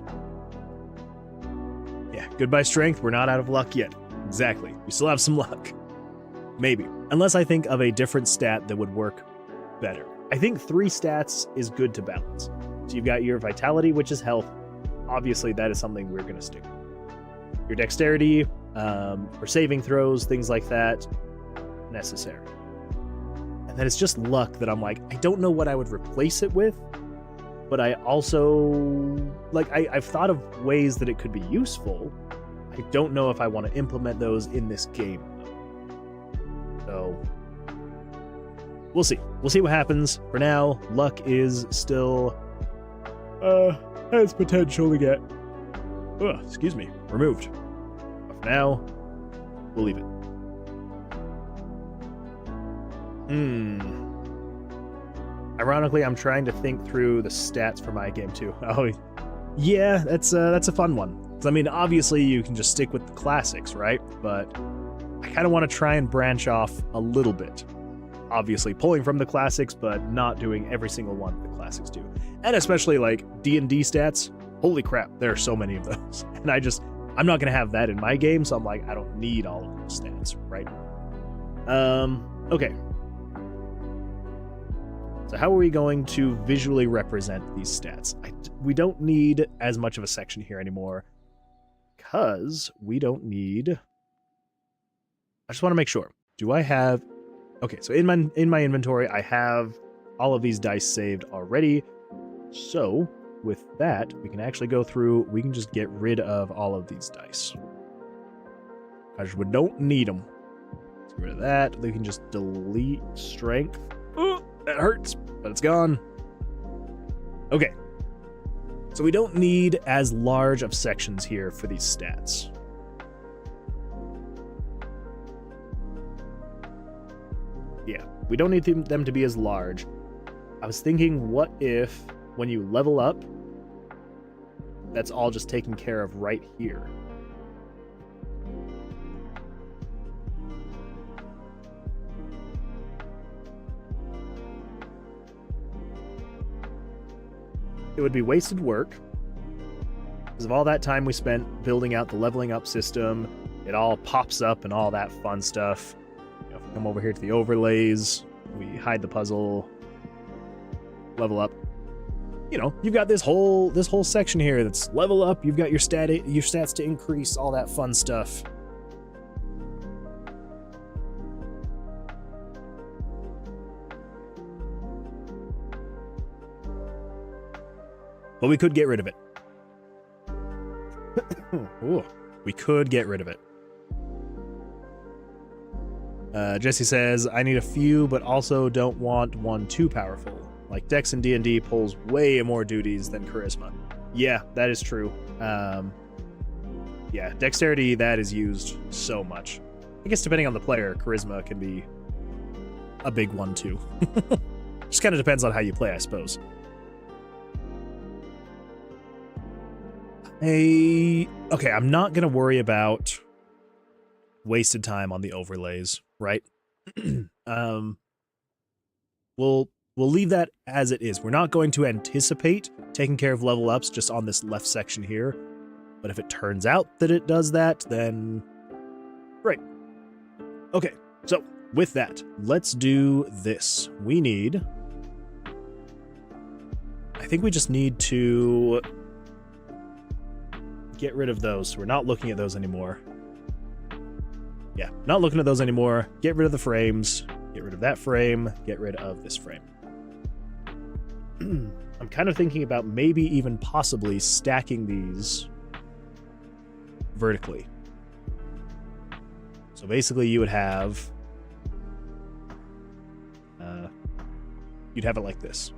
Yeah, goodbye Strength. We're not out of luck yet. Exactly. We still have some luck. Maybe. Unless I think of a different stat that would work better. I think 3 stats is good to balance. So you've got your Vitality, which is health. Obviously, that is something we're going to stick with. Your Dexterity, for saving throws, things like that, necessary. And then it's just luck that I'm like, I don't know what I would replace it with, but I also, like, I've thought of ways that it could be useful. I don't know if I want to implement those in this game. So, we'll see. We'll see what happens. For now, luck is still, has potential to get, excuse me, removed. But for now, we'll leave it. Ironically, I'm trying to think through the stats for my game too. Oh, yeah, that's a fun one. 'Cause, I mean, obviously you can just stick with the classics, right? But I kind of want to try and branch off a little bit. Obviously pulling from the classics, but not doing every single one the classics do. And especially like D&D stats. Holy crap, there are so many of those. And I'm not going to have that in my game, so I'm like, I don't need all of those stats, right? Okay. So how are we going to visually represent these stats? We don't need as much of a section here anymore, because we don't need... I just want to make sure. Do I have... Okay, so in my inventory, I have all of these dice saved already. So with that, we can actually go through, we can just get rid of all of these dice. We don't need them. Let's get rid of that. We can just delete strength. Oh, that hurts, but it's gone. Okay. So we don't need as large of sections here for these stats. Yeah, we don't need them to be as large. I was thinking, what if when you level up, that's all just taken care of right here? It would be wasted work because of all that time we spent building out the leveling up system. It all pops up and all that fun stuff. You know, if we come over here to the overlays, we hide the puzzle, level up. You know, you've got this whole section here that's level up. You've got your stats to increase, all that fun stuff. But we could get rid of it. Ooh, we could get rid of it. Jesse says, I need a few, but also don't want one too powerful. Like Dex in D&D pulls way more duties than Charisma. Yeah, that is true. Yeah, Dexterity, that is used so much. I guess depending on the player, Charisma can be a big one too. Just kind of depends on how you play, I suppose. Okay, I'm not going to worry about wasted time on the overlays, right? We'll leave that as it is. We're not going to anticipate taking care of level ups just on this left section here. But if it turns out that it does that, then great. Okay, so with that, let's do this. We need... I think we just need to get rid of those. So we're not looking at those anymore. Yeah, not looking at those anymore. Get rid of the frames. Get rid of that frame. Get rid of this frame. I'm kind of thinking about maybe even possibly stacking these vertically. So basically you would have... you'd have it like this.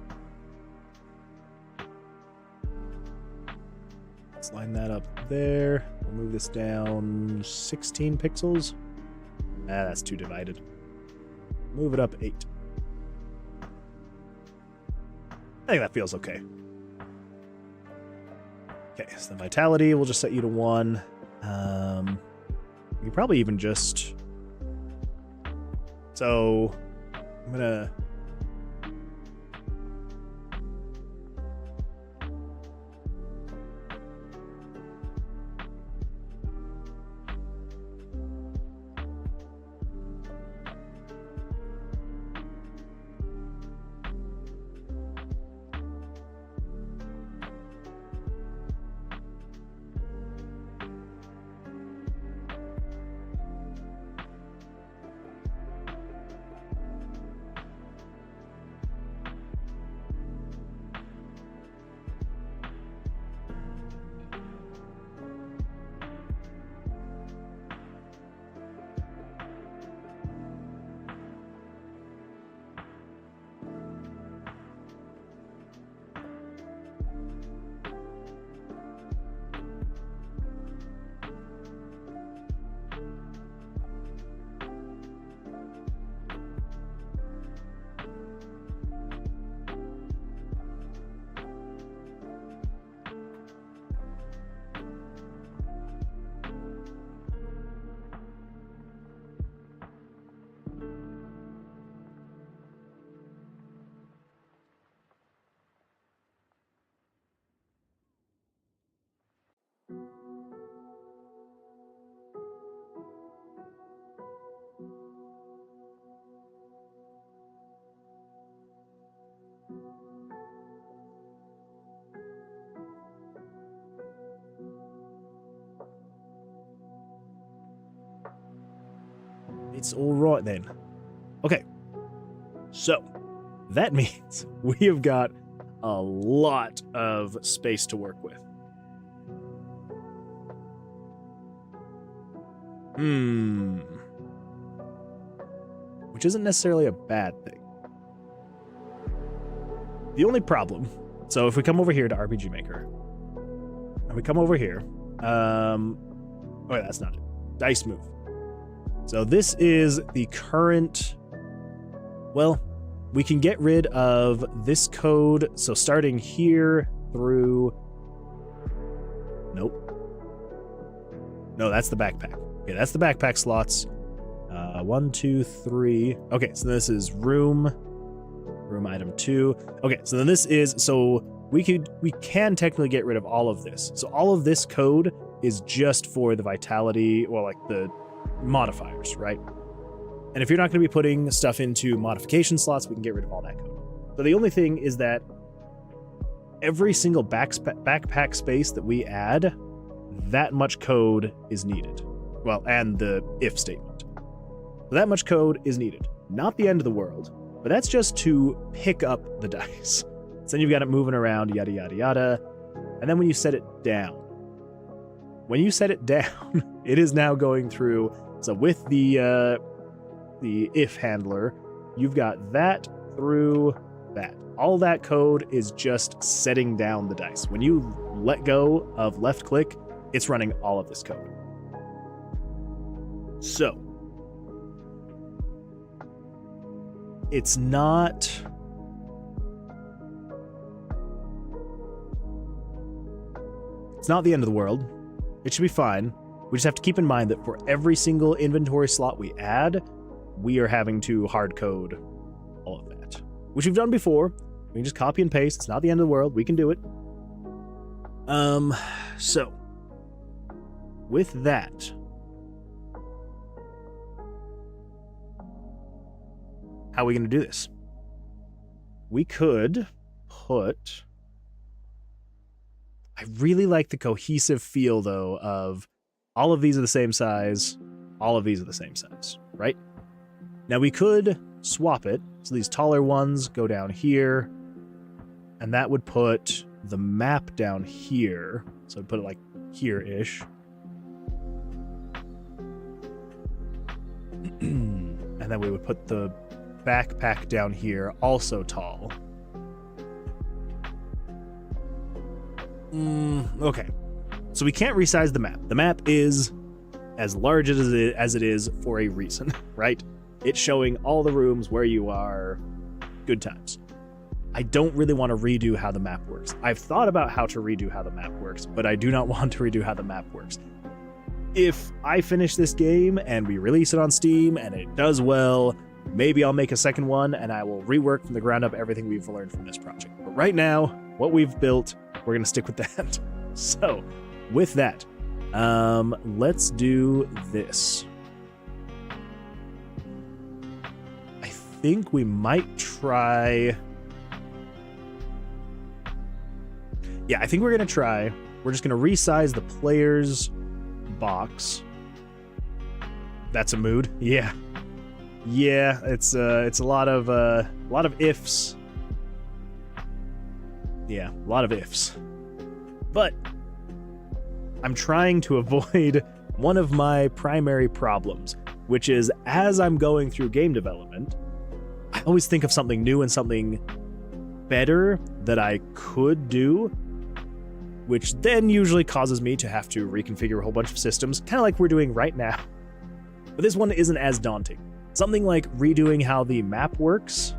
Let's line that up there. We'll move this down 16 pixels. That's too divided. Move it up 8. I think that feels okay. Okay, so the vitality, we'll just set you to 1. You can probably even just... So, I'm gonna... It's all right then. Okay. So, that means we have got a lot of space to work with. Which isn't necessarily a bad thing. The only problem, so if we come over here to RPG Maker, and we come over here, oh wait, that's not it. Dice move. So this is the current, well, we can get rid of this code. So starting here through, nope. No, that's the backpack. Okay, that's the backpack slots. 1, 2, 3. Okay, so this is room item 2. Okay, so then this is, so we can technically get rid of all of this. So all of this code is just for the vitality, or like the modifiers, right? And if you're not going to be putting stuff into modification slots, we can get rid of all that code. So the only thing is that every single backpack space that we add, that much code is needed. Well, and the if statement. So that much code is needed. Not the end of the world, but that's just to pick up the dice. So then you've got it moving around, yada, yada, yada. And then when you set it down, it is now going through. So with the if handler, you've got that through that. All that code is just setting down the dice. When you let go of left click, it's running all of this code. So it's not the end of the world. It should be fine. We just have to keep in mind that for every single inventory slot we add, we are having to hard code all of that, which we've done before. We can just copy and paste. It's not the end of the world. We can do it. So with that, how are we going to do this? We could put... I really like the cohesive feel, though, of all of these are the same size, all of these are the same size, right? Now, we could swap it, so these taller ones go down here, and that would put the map down here, so I'd put it like here-ish. And then we would put the backpack down here, also tall. Okay. So we can't resize the map. The map is as large as it is for a reason, right? It's showing all the rooms where you are. Good times. I don't really want to redo how the map works. I've thought about how to redo how the map works, but I do not want to redo how the map works. If I finish this game and we release it on Steam and it does well, maybe I'll make a second one and I will rework from the ground up everything we've learned from this project. But right now, what we've built, we're going to stick with that. So, with that, let's do this. I think we might try... Yeah, I think we're going to try... We're just going to resize the player's box. That's a mood. Yeah. Yeah, it's a lot of ifs. Yeah, a lot of ifs. But I'm trying to avoid one of my primary problems, which is as I'm going through game development, I always think of something new and something better that I could do, which then usually causes me to have to reconfigure a whole bunch of systems, kind of like we're doing right now. But this one isn't as daunting. Something like redoing how the map works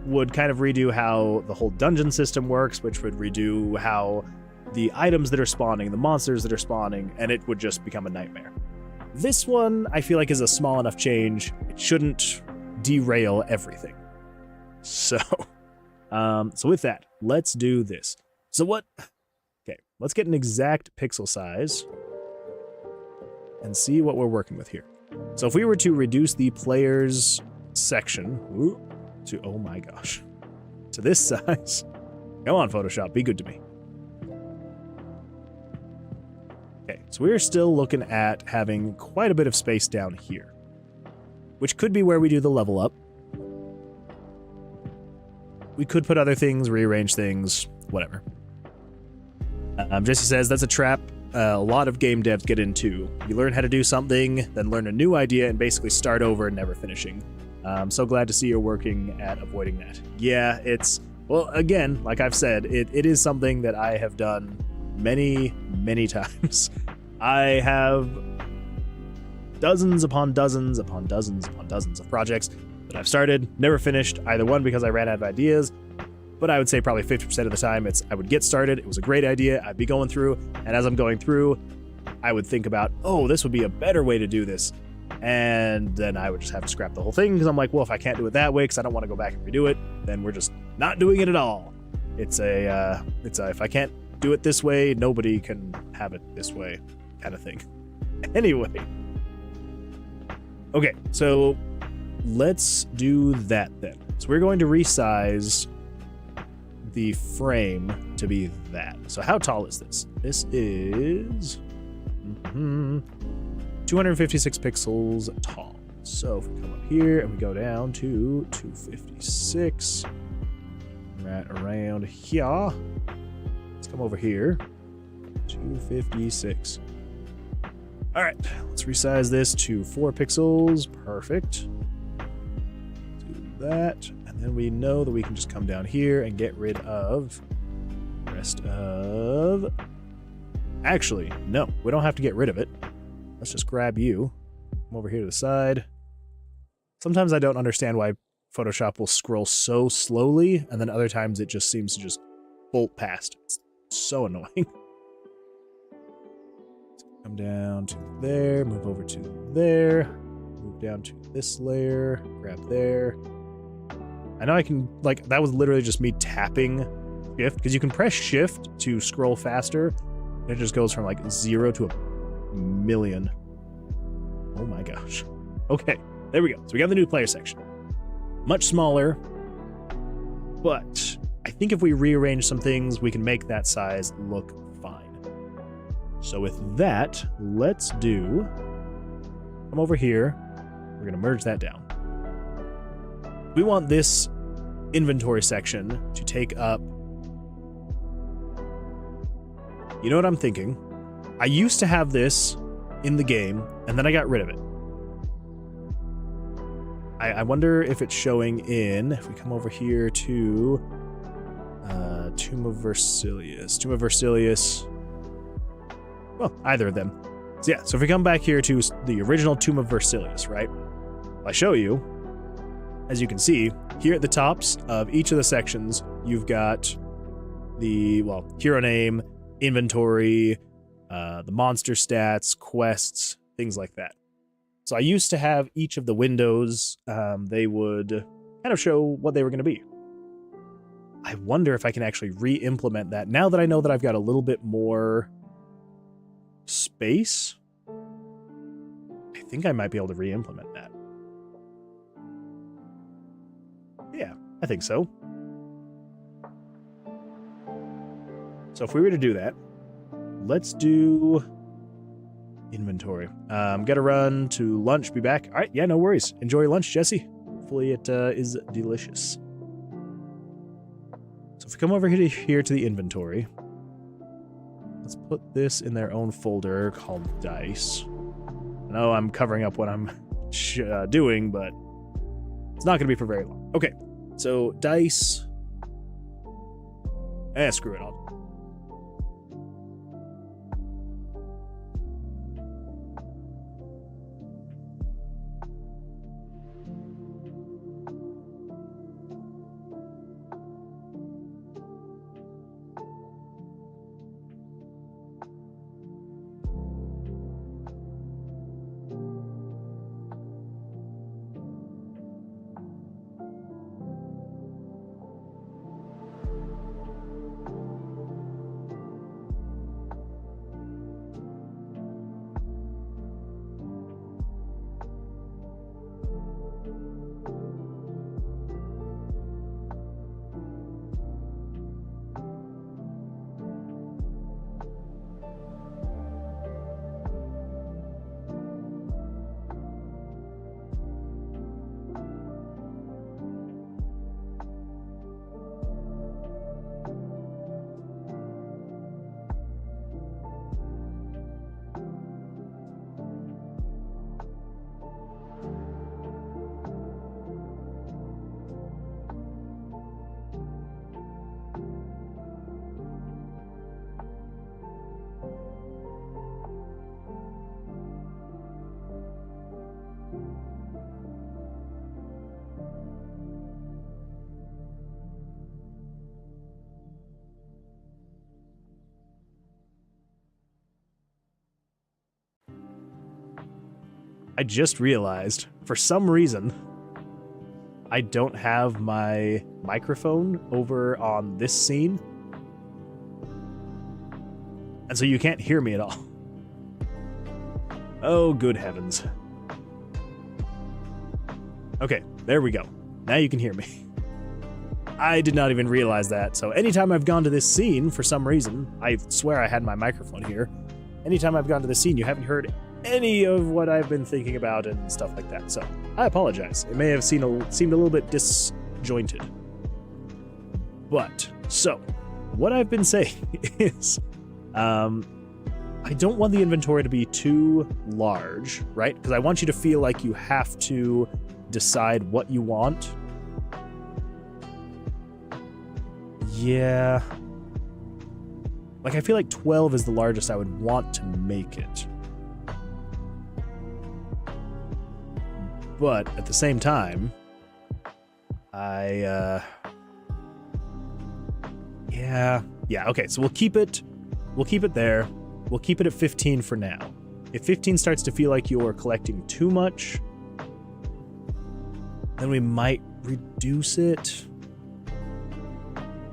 would kind of redo how the whole dungeon system works, which would redo how the items that are spawning, the monsters that are spawning, and it would just become a nightmare. This one, I feel like, is a small enough change. It shouldn't derail everything. So with that, let's do this. So okay, let's get an exact pixel size and see what we're working with here. So if we were to reduce the player's section to, oh my gosh, to this size. Go on, Photoshop, be good to me. Okay, so we're still looking at having quite a bit of space down here, which could be where we do the level up. We could put other things, rearrange things, whatever. Jesse says, that's a trap a lot of game devs get into. You learn how to do something, then learn a new idea, and basically start over and never finishing. I'm so glad to see you're working at avoiding that. Yeah, well, again, like I've said, it is something that I have done many, many times. I have dozens upon dozens upon dozens upon dozens of projects that I've started, never finished, either one because I ran out of ideas, but I would say probably 50% of the time I would get started, it was a great idea, I'd be going through, and as I'm going through, I would think about, oh, this would be a better way to do this. And then I would just have to scrap the whole thing because I'm like, well, if I can't do it that way because I don't want to go back and redo it, then we're just not doing it at all. It's a if I can't do it this way, nobody can have it this way kind of thing. Anyway. Okay, so let's do that then. So we're going to resize the frame to be that. So how tall is this? This is 256 pixels tall. So if we come up here and we go down to 256, right around here. Let's come over here. 256. All right, let's resize this to 4 pixels. Perfect. Do that. And then we know that we can just come down here and get rid of the rest of... Actually, no, we don't have to get rid of it. Let's just grab you. Come over here to the side. Sometimes I don't understand why Photoshop will scroll so slowly, and then other times it just seems to just bolt past. It's so annoying. Come down to there, move over to there, move down to this layer, grab there. I know I can, like, that was literally just me tapping shift, because you can press shift to scroll faster, It just goes from like 0 to a million. Oh my gosh. Okay, there we go. So we got the new player section. Much smaller, but I think if we rearrange some things, we can make that size look fine. So with that, let's come over here. We're going to merge that down. We want this inventory section to take up. You know what I'm thinking? I used to have this in the game, and then I got rid of it. I wonder if it's showing in, if we come over here to Tomb of Versilius. Tomb of Versilius. Well, either of them. So yeah, so if we come back here to the original Tomb of Versilius, right? I show you, as you can see, here at the tops of each of the sections, you've got the, well, hero name, inventory, the monster stats, quests, things like that. So I used to have each of the windows, they would kind of show what they were going to be. I wonder if I can actually re-implement that now that I know that I've got a little bit more space. I think I might be able to re-implement that. Yeah, I think so. So if we were to do that, let's do inventory. Gotta run to lunch, be back. All right, yeah, no worries. Enjoy your lunch, Jesse. Hopefully it is delicious. So if we come over here to the inventory, let's put this in their own folder called Dice. I know I'm covering up what I'm doing, but it's not going to be for very long. Okay, so Dice. Screw it. I just realized, for some reason, I don't have my microphone over on this scene. And so you can't hear me at all. Oh, good heavens. Okay, there we go. Now you can hear me. I did not even realize that. So anytime I've gone to this scene, for some reason, I swear I had my microphone here. Anytime I've gone to the scene, you haven't heard any of what I've been thinking about and stuff like that. So I apologize. It may have seemed a little bit disjointed. But, so, what I've been saying is, I don't want the inventory to be too large, right? Because I want you to feel like you have to decide what you want. Yeah. Like, I feel like 12 is the largest I would want to make it. But at the same time, yeah, okay, so we'll keep it there. We'll keep it at 15 for now. If 15 starts to feel like you're collecting too much, then we might reduce it.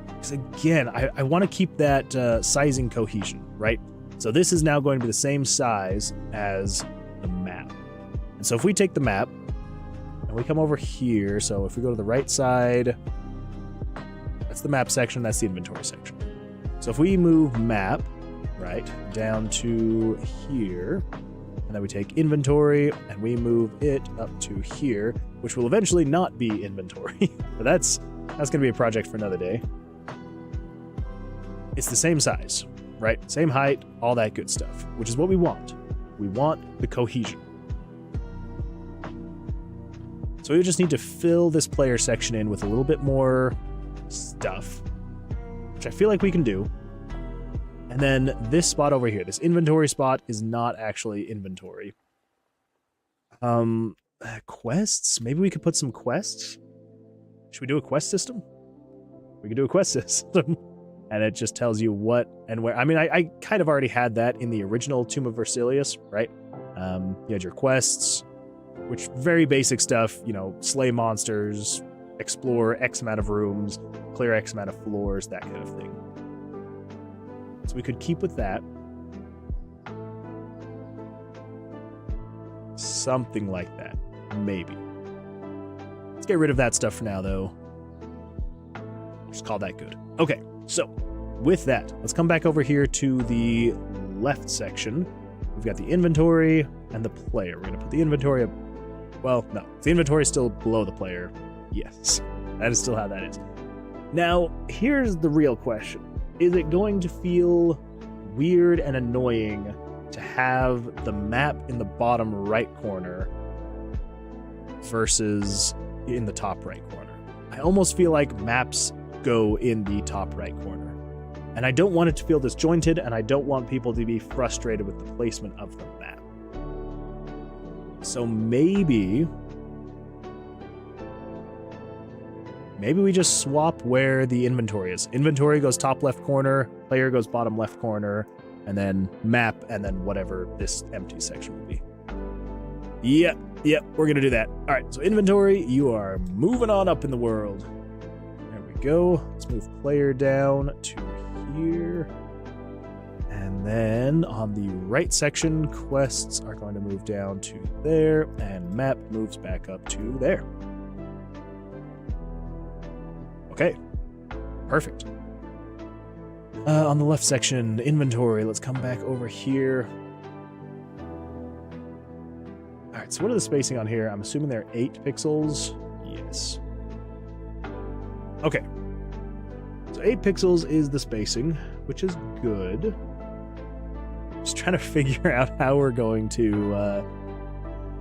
Because again, I want to keep that sizing cohesion, right? So this is now going to be the same size as the map. And so if we take the map and we come over here, so if we go to the right side, that's the map section, that's the inventory section. So if we move map, right, down to here, and then we take inventory and we move it up to here, which will eventually not be inventory. But that's going to be a project for another day. It's the same size, right? Same height, all that good stuff, which is what we want. We want the cohesion. So we just need to fill this player section in with a little bit more stuff, which I feel like we can do. And then this spot over here, this inventory spot, is not actually inventory. Quests? Maybe we could put some quests? Should we do a quest system? We could do a quest system. And it just tells you what and where. I mean, I kind of already had that in the original Tomb of Versilius, right? You had your quests, which very basic stuff, you know, slay monsters, explore X amount of rooms, clear X amount of floors, that kind of thing. So we could keep with that. Something like that. Maybe. Let's get rid of that stuff for now, though. Just call that good. Okay, so with that, let's come back over here to the left section. We've got the inventory and the player. We're going to put the inventory up. Well, no. The inventory is still below the player. Yes. That is still how that is. Now, here's the real question. Is it going to feel weird and annoying to have the map in the bottom right corner versus in the top right corner? I almost feel like maps go in the top right corner. And I don't want it to feel disjointed, and I don't want people to be frustrated with the placement of the map. So maybe we just swap where the inventory is. Inventory goes top left corner, player goes bottom left corner, and then map, and then whatever this empty section will be. Yep, we're gonna do that. All right, so inventory, you are moving on up in the world. There we go. Let's move player down to here. And then on the right section, quests are going to move down to there, and map moves back up to there. Okay, perfect. On the left section, inventory, let's come back over here. All right, so what are the spacing on here? I'm assuming they're 8 pixels. Yes. Okay. So 8 pixels is the spacing, which is good. Just trying to figure out how we're going to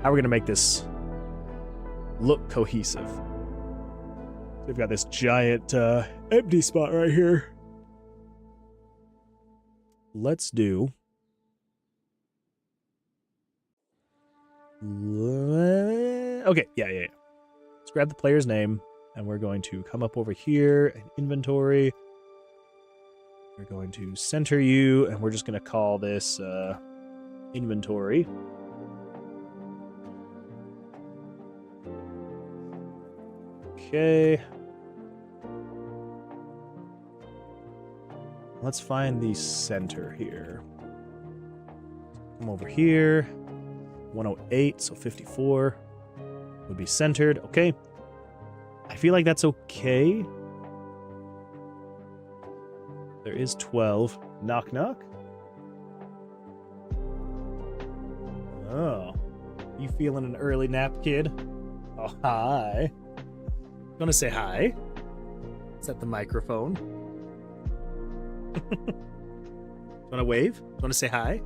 make this look cohesive. We've got this giant empty spot right here. Let's do... Okay, yeah. Let's grab the player's name, and we're going to come up over here and inventory. We're going to center you, and we're just going to call this inventory. Okay. Let's find the center here. Come over here. 108, so 54 would be centered. Okay. I feel like that's okay. There is 12. Knock, knock. Oh. You feeling an early nap, kid? Oh, hi. You want to say hi? Is that the microphone? You want to wave? You want to say hi?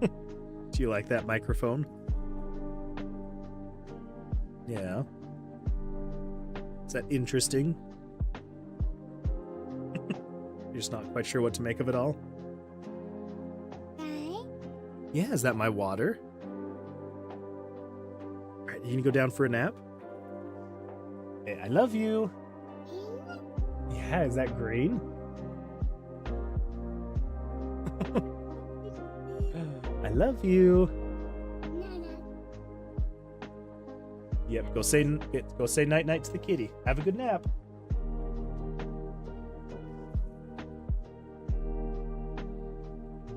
Do you like that microphone? Yeah. Is that interesting? You're just not quite sure what to make of it all? Hi. Yeah, is that my water? Alright, you gonna go down for a nap? Hey, I love you. Yeah, is that green? I love you. Yep, go say night night to the kitty. Have a good nap.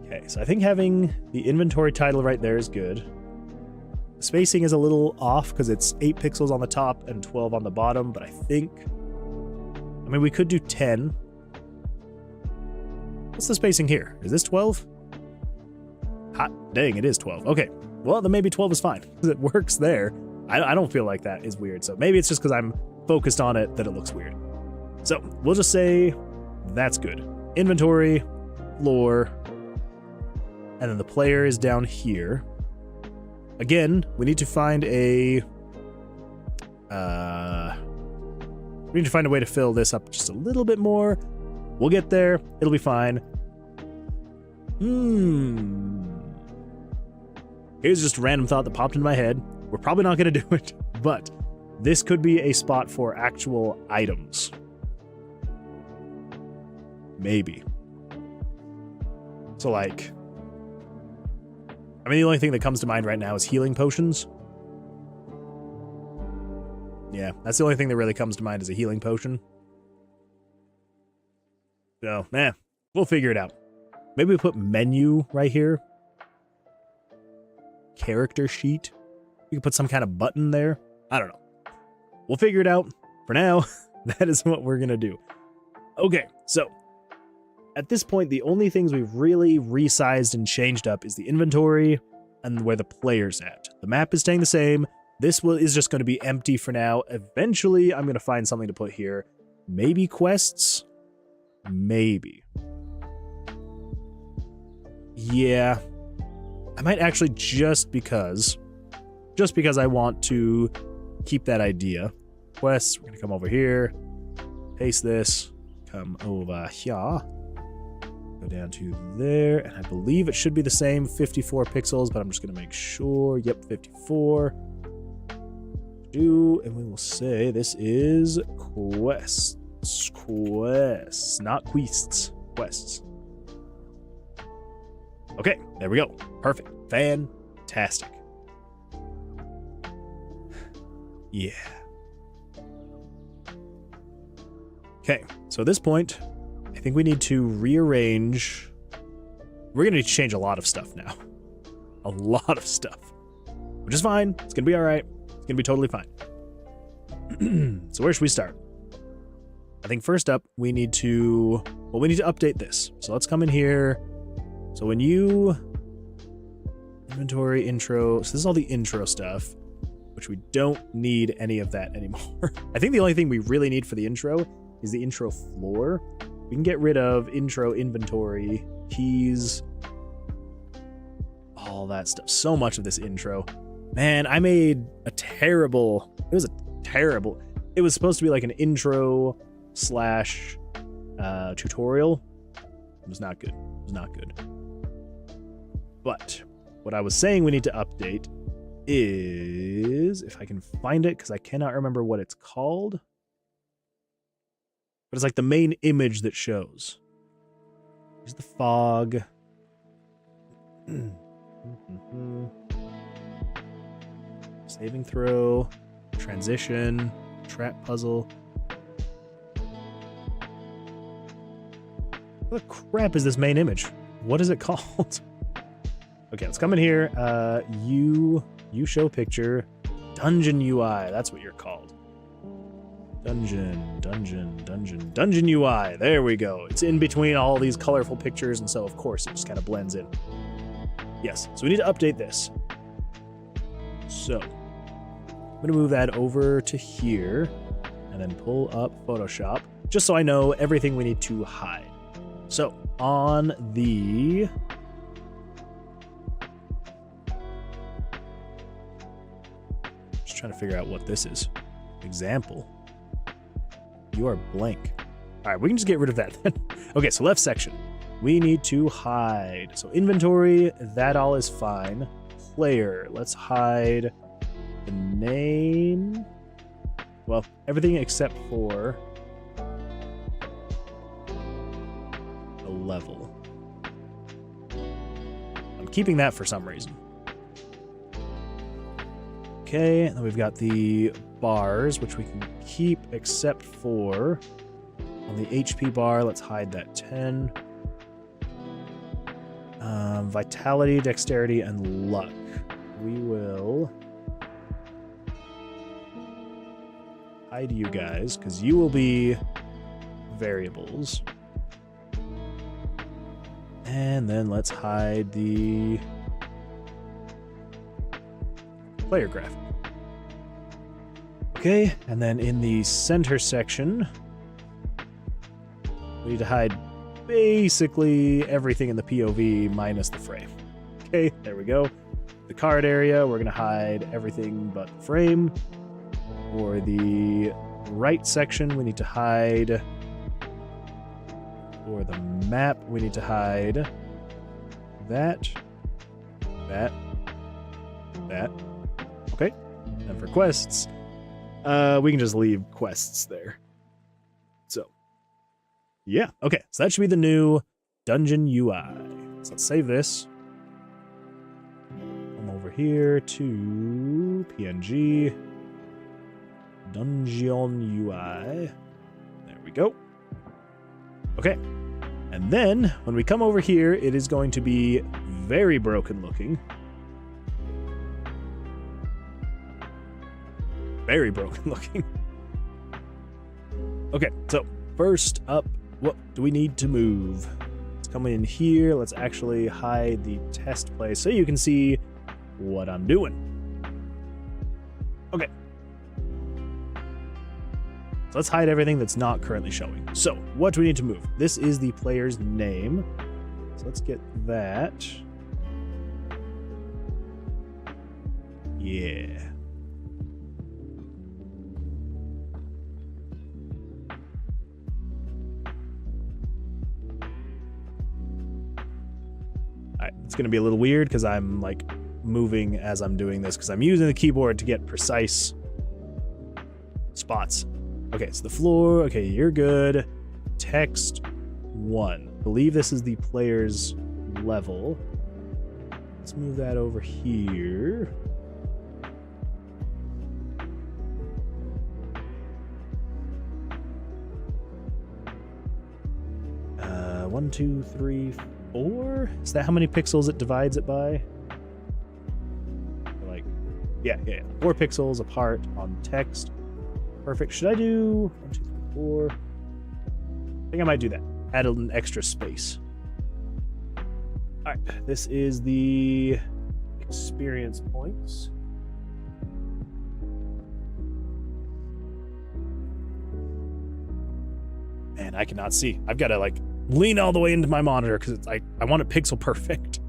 Okay, so I think having the inventory title right there is good. The spacing is a little off because it's 8 pixels on the top and 12 on the bottom, but I mean, we could do 10. What's the spacing here? Is this 12? Hot dang, it is 12. Okay, well, then maybe 12 is fine because it works there. I don't feel like that is weird, so maybe it's just because I'm focused on it that it looks weird. So we'll just say that's good. Inventory, floor, and then the player is down here. Again, we need to find a way to fill this up just a little bit more. We'll get there. It'll be fine. Here's just a random thought that popped into my head. We're probably not going to do it, but this could be a spot for actual items. Maybe. So, like, I mean, the only thing that comes to mind right now is healing potions. Yeah, that's the only thing that really comes to mind is a healing potion. So, we'll figure it out. Maybe we put menu right here. Character sheet. We could put some kind of button there. I don't know. We'll figure it out. For now, that is what we're going to do. Okay, so at this point, the only things we've really resized and changed up is the inventory and where the player's at. The map is staying the same. This is just going to be empty for now. Eventually, I'm going to find something to put here. Maybe quests? Maybe. Yeah. I might actually just because I want to keep that idea. Quests, we're going to come over here. Paste this. Come over here. Go down to there, and I believe it should be the same 54 pixels, but I'm just going to make sure. Yep, 54. And we will say this is quests. Quests, not quests. Quests. Okay, there we go. Perfect. Fantastic. Yeah. Okay, so at this point, I think we need to rearrange. We're going to need to change a lot of stuff now. A lot of stuff. Which is fine. It's going to be all right. It's going to be totally fine. So where should we start? I think first up, we need to update this. So let's come in here. So when you... Inventory, intro. So this is all the intro stuff, which we don't need any of that anymore. I think the only thing we really need for the intro is the intro floor. We can get rid of intro inventory, keys, all that stuff. So much of this intro. Man, I made a terrible... It was supposed to be like an intro / tutorial. It was not good. It was not good. But what I was saying we need to update is, if I can find it, because I cannot remember what it's called. But it's like the main image that shows. Here's the fog. Saving throw. Transition. Trap puzzle. What the crap is this main image? What is it called? Okay, let's come in here. You show picture. Dungeon UI. That's what you're called. Dungeon UI. There we go. It's in between all these colorful pictures, and so of course it just kind of blends in. Yes, so we need to update this. So I'm gonna move that over to here and then pull up Photoshop, just so I know everything we need to hide. So on the... Just trying to figure out what this is. Example. You are blank. All right, we can just get rid of that then. Okay, so left section. We need to hide. So inventory, that all is fine. Player, let's hide the name. Well, everything except for the level. I'm keeping that for some reason. Okay, and then we've got the bars, which we can keep except for on the HP bar. Let's hide that 10. Vitality, dexterity, and luck. We will hide you guys, because you will be variables. And then let's hide the player graph. Okay, and then in the center section, we need to hide basically everything in the POV minus the frame. Okay, there we go. The card area, we're going to hide everything but the frame. For the right section, we need to hide. For the map, we need to hide that. Okay. And for quests, we can just leave quests there. So, yeah. Okay, so that should be the new dungeon UI. So let's save this. Come over here to PNG. Dungeon UI. There we go. Okay. And then, when we come over here, it is going to be very broken looking. Very broken looking. Okay, so first up, what do we need to move? Let's come in here. Let's actually hide the test place so you can see what I'm doing. Okay. So let's hide everything that's not currently showing. So what do we need to move? This is the player's name. So let's get that. Yeah. Alright, it's going to be a little weird because I'm like moving as I'm doing this because I'm using the keyboard to get precise spots. Okay, so the floor, okay, you're good. Text 1. I believe this is the player's level. Let's move that over here. One, two, three, 4? Is that how many pixels it divides it by? Like, yeah. 4 pixels apart on text. Perfect. Should I do 1, 2, 3, 4? I think I might do that. Add an extra space. All right. This is the experience points. Man, I cannot see. I've got to like lean all the way into my monitor because it's like I want it pixel perfect.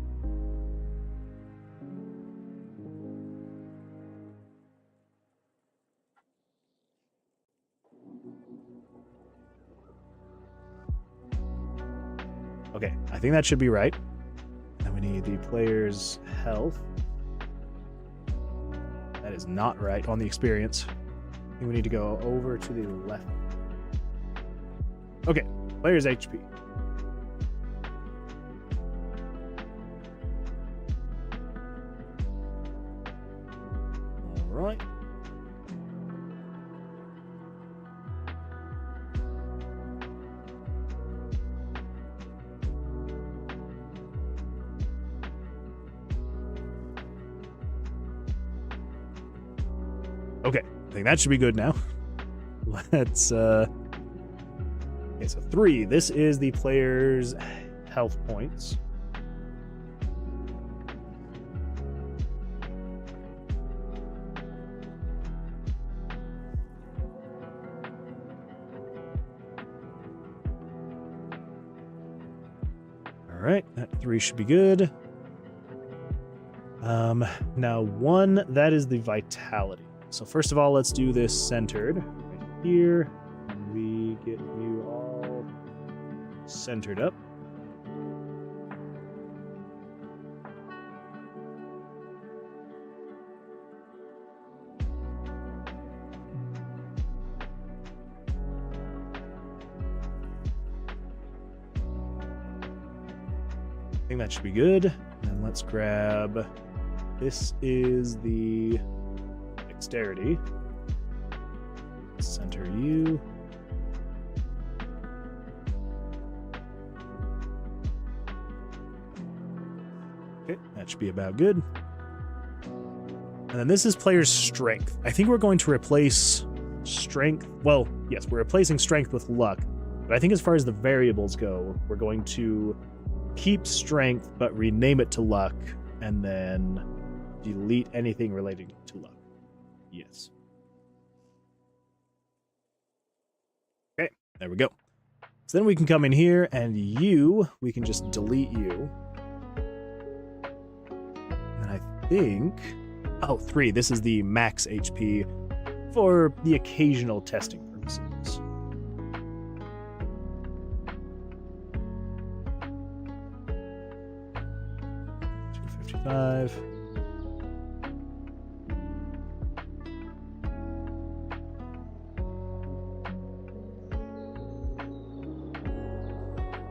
Okay, I think that should be right. Then we need the player's health. That is not right on the experience. I think we need to go over to the left. Okay, player's HP. All right. Okay, I think that should be good now. Let's, okay, so 3. This is the player's health points. All right, that 3 should be good. Now 1, that is the vitality. So first of all, let's do this centered right here. We get you all centered up. I think that should be good. And let's grab, this is the dexterity. Center you. Okay, that should be about good. And then this is player's strength. I think we're going to replace strength. Well, yes, we're replacing strength with luck. But I think as far as the variables go, we're going to keep strength, but rename it to luck, and then delete anything relating to luck. Yes. Okay, there we go. So then we can come in here, and we can just delete you. And I think... Oh, 3. This is the max HP for the occasional testing purposes. $255.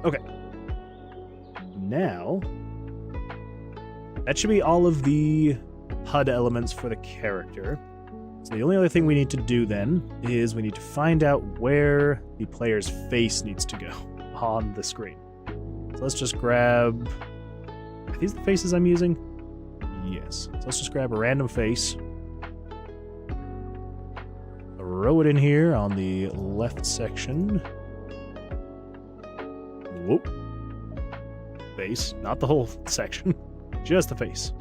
Okay. Now, that should be all of the HUD elements for the character. So the only other thing we need to do then is we need to find out where the player's face needs to go on the screen. So let's just grab... Are these the faces I'm using? Yes. So let's just grab a random face. Throw it in here on the left section. Whoop. Face. Not the whole section. Just the face.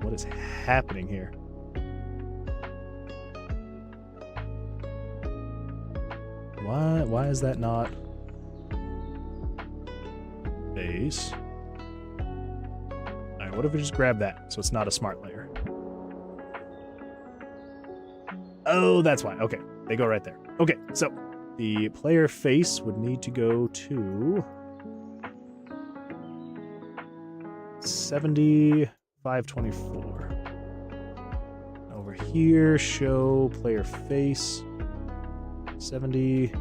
What is happening here? Why is that not face? Alright, what if we just grab that so it's not a smart layer? Oh, that's why. Okay, they go right there. Okay, so the player face would need to go to 7524. Over here, show player face 70,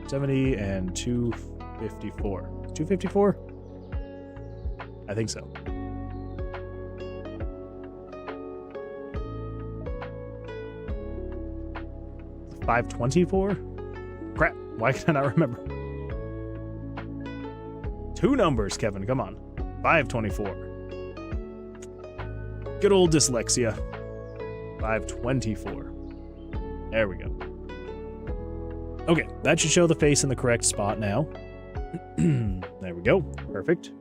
70 and 254. 254? I think so. $524? Crap, why can I not remember? 2 numbers, Kevin, come on. 524. Good old dyslexia. 524. There we go. Okay, that should show the face in the correct spot now. There we go. Perfect.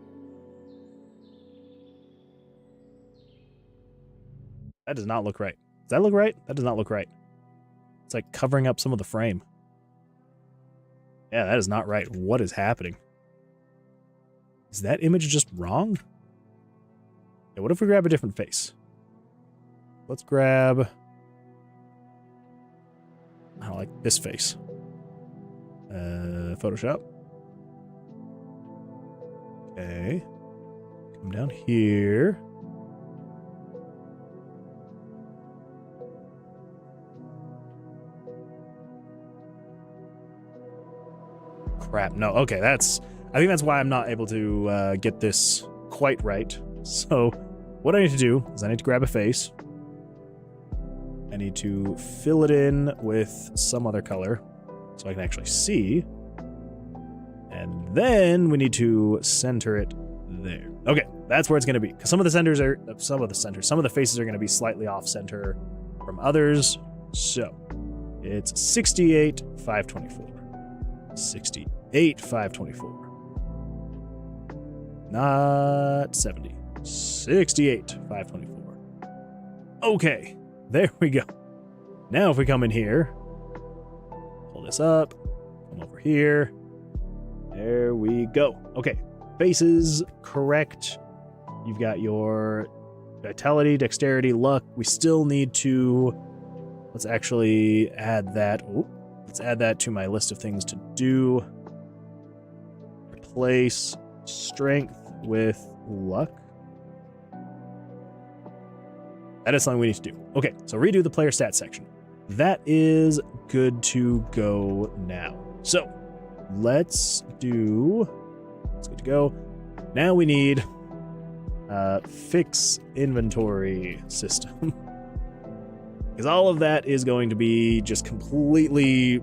That does not look right. Does that look right? That does not look right. It's like covering up some of the frame. Yeah, that is not right. What is happening? Is that image just wrong? Yeah, what if we grab a different face? Let's grab... I don't like this face. Photoshop. Okay. Come down here. Crap. No, okay, that's... I think that's why I'm not able to get this quite right. So, what I need to do is I need to grab a face. I need to fill it in with some other color so I can actually see. And then we need to center it there. Okay, that's where it's going to be. Because some of the faces are going to be slightly off center from others. So, it's 68, 524. 68, 524. Not 70. 68, 524. Okay, there we go. Now if we come in here, pull this up, come over here. There we go. Okay, faces, correct. You've got your vitality, dexterity, luck. We still need to... Let's actually add that. Ooh, let's add that to my list of things to do. Replace strength with luck. That is something we need to do. Okay, so redo the player stats section. That is good to go now. So, let's do... It's good to go. Now we need fix inventory system. Because all of that is going to be just completely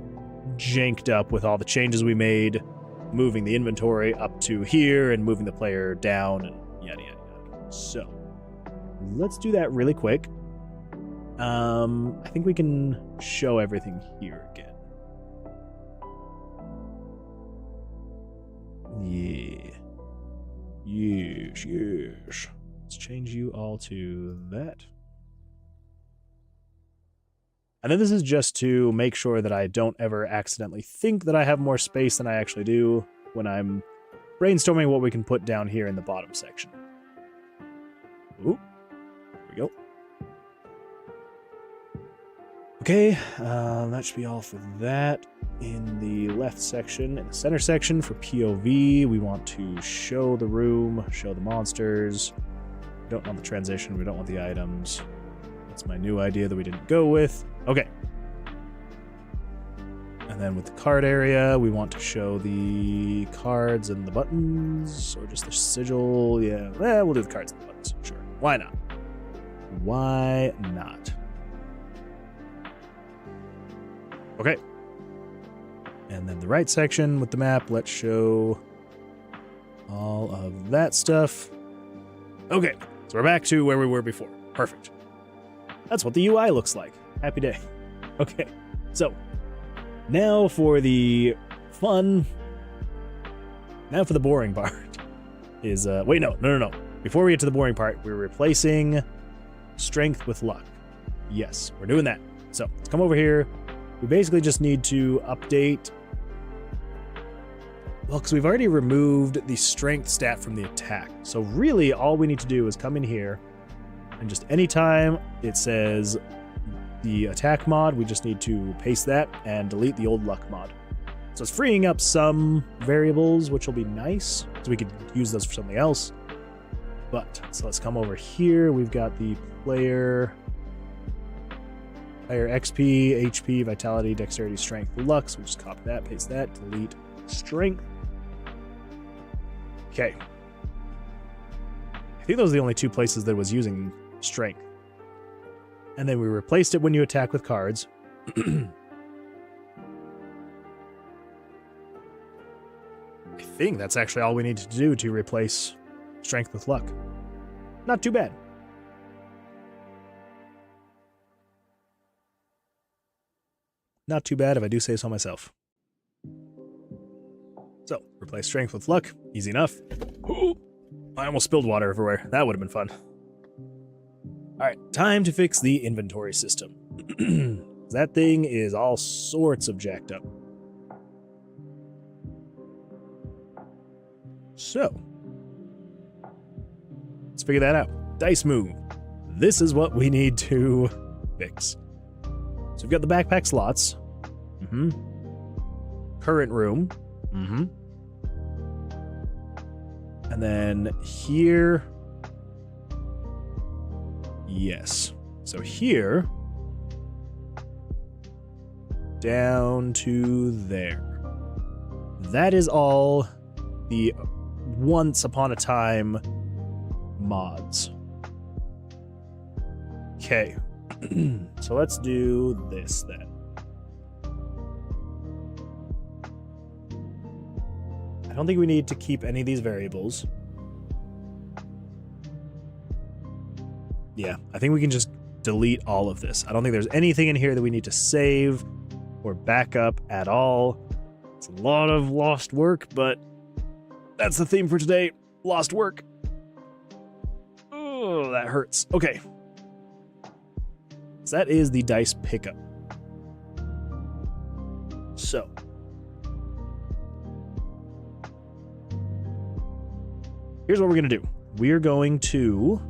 janked up with all the changes we made moving the inventory up to here and moving the player down and yada yada yada. So let's do that really quick. I think we can show everything here again. Yeah. Yes. Let's change you all to that. And then this is just to make sure that I don't ever accidentally think that I have more space than I actually do when I'm brainstorming what we can put down here in the bottom section. Ooh, there we go. Okay, that should be all for that. In the left section, in the center section for POV, we want to show the room, show the monsters. We don't want the transition, we don't want the items. That's my new idea that we didn't go with. Okay. And then with the card area, we want to show the cards and the buttons, or just the sigil. Yeah, we'll do the cards and the buttons. Sure. Why not? Why not? Okay. And then the right section with the map, let's show all of that stuff. Okay, so we're back to where we were before. Perfect. That's what the UI looks like. Happy day. Okay, so now for the fun. Now for the boring part is, wait, no. Before we get to the boring part, we're replacing strength with luck. Yes, we're doing that. So let's come over here. We basically just need to update. Well, because we've already removed the strength stat from the attack. So really all we need to do is come in here and just anytime it says the attack mod, we just need to paste that and delete the old luck mod. So it's freeing up some variables, which will be nice. So we could use those for something else. But, so let's come over here. We've got the player XP, HP, vitality, dexterity, strength, luck. So we just copy that, paste that, delete strength. Okay. I think those are the only two places that it was using strength. And then we replaced it when you attack with cards. I think that's actually all we need to do to replace strength with luck. Not too bad. Not too bad if I do say so myself. So, replace strength with luck. Easy enough. Ooh, I almost spilled water everywhere. That would have been fun. Alright, time to fix the inventory system. That thing is all sorts of jacked up. So, let's figure that out. Dice move. This is what we need to fix. So we've got the backpack slots. Current room. And then here. Yes. So here. Down to there. That is all the once upon a time mods. Okay. So let's do this then. I don't think we need to keep any of these variables. Yeah, I think we can just delete all of this. I don't think there's anything in here that we need to save or back up at all. It's a lot of lost work, but that's the theme for today. Lost work. Oh, that hurts. Okay. So that is the dice pickup. So. Here's what we're going to do. We're going to...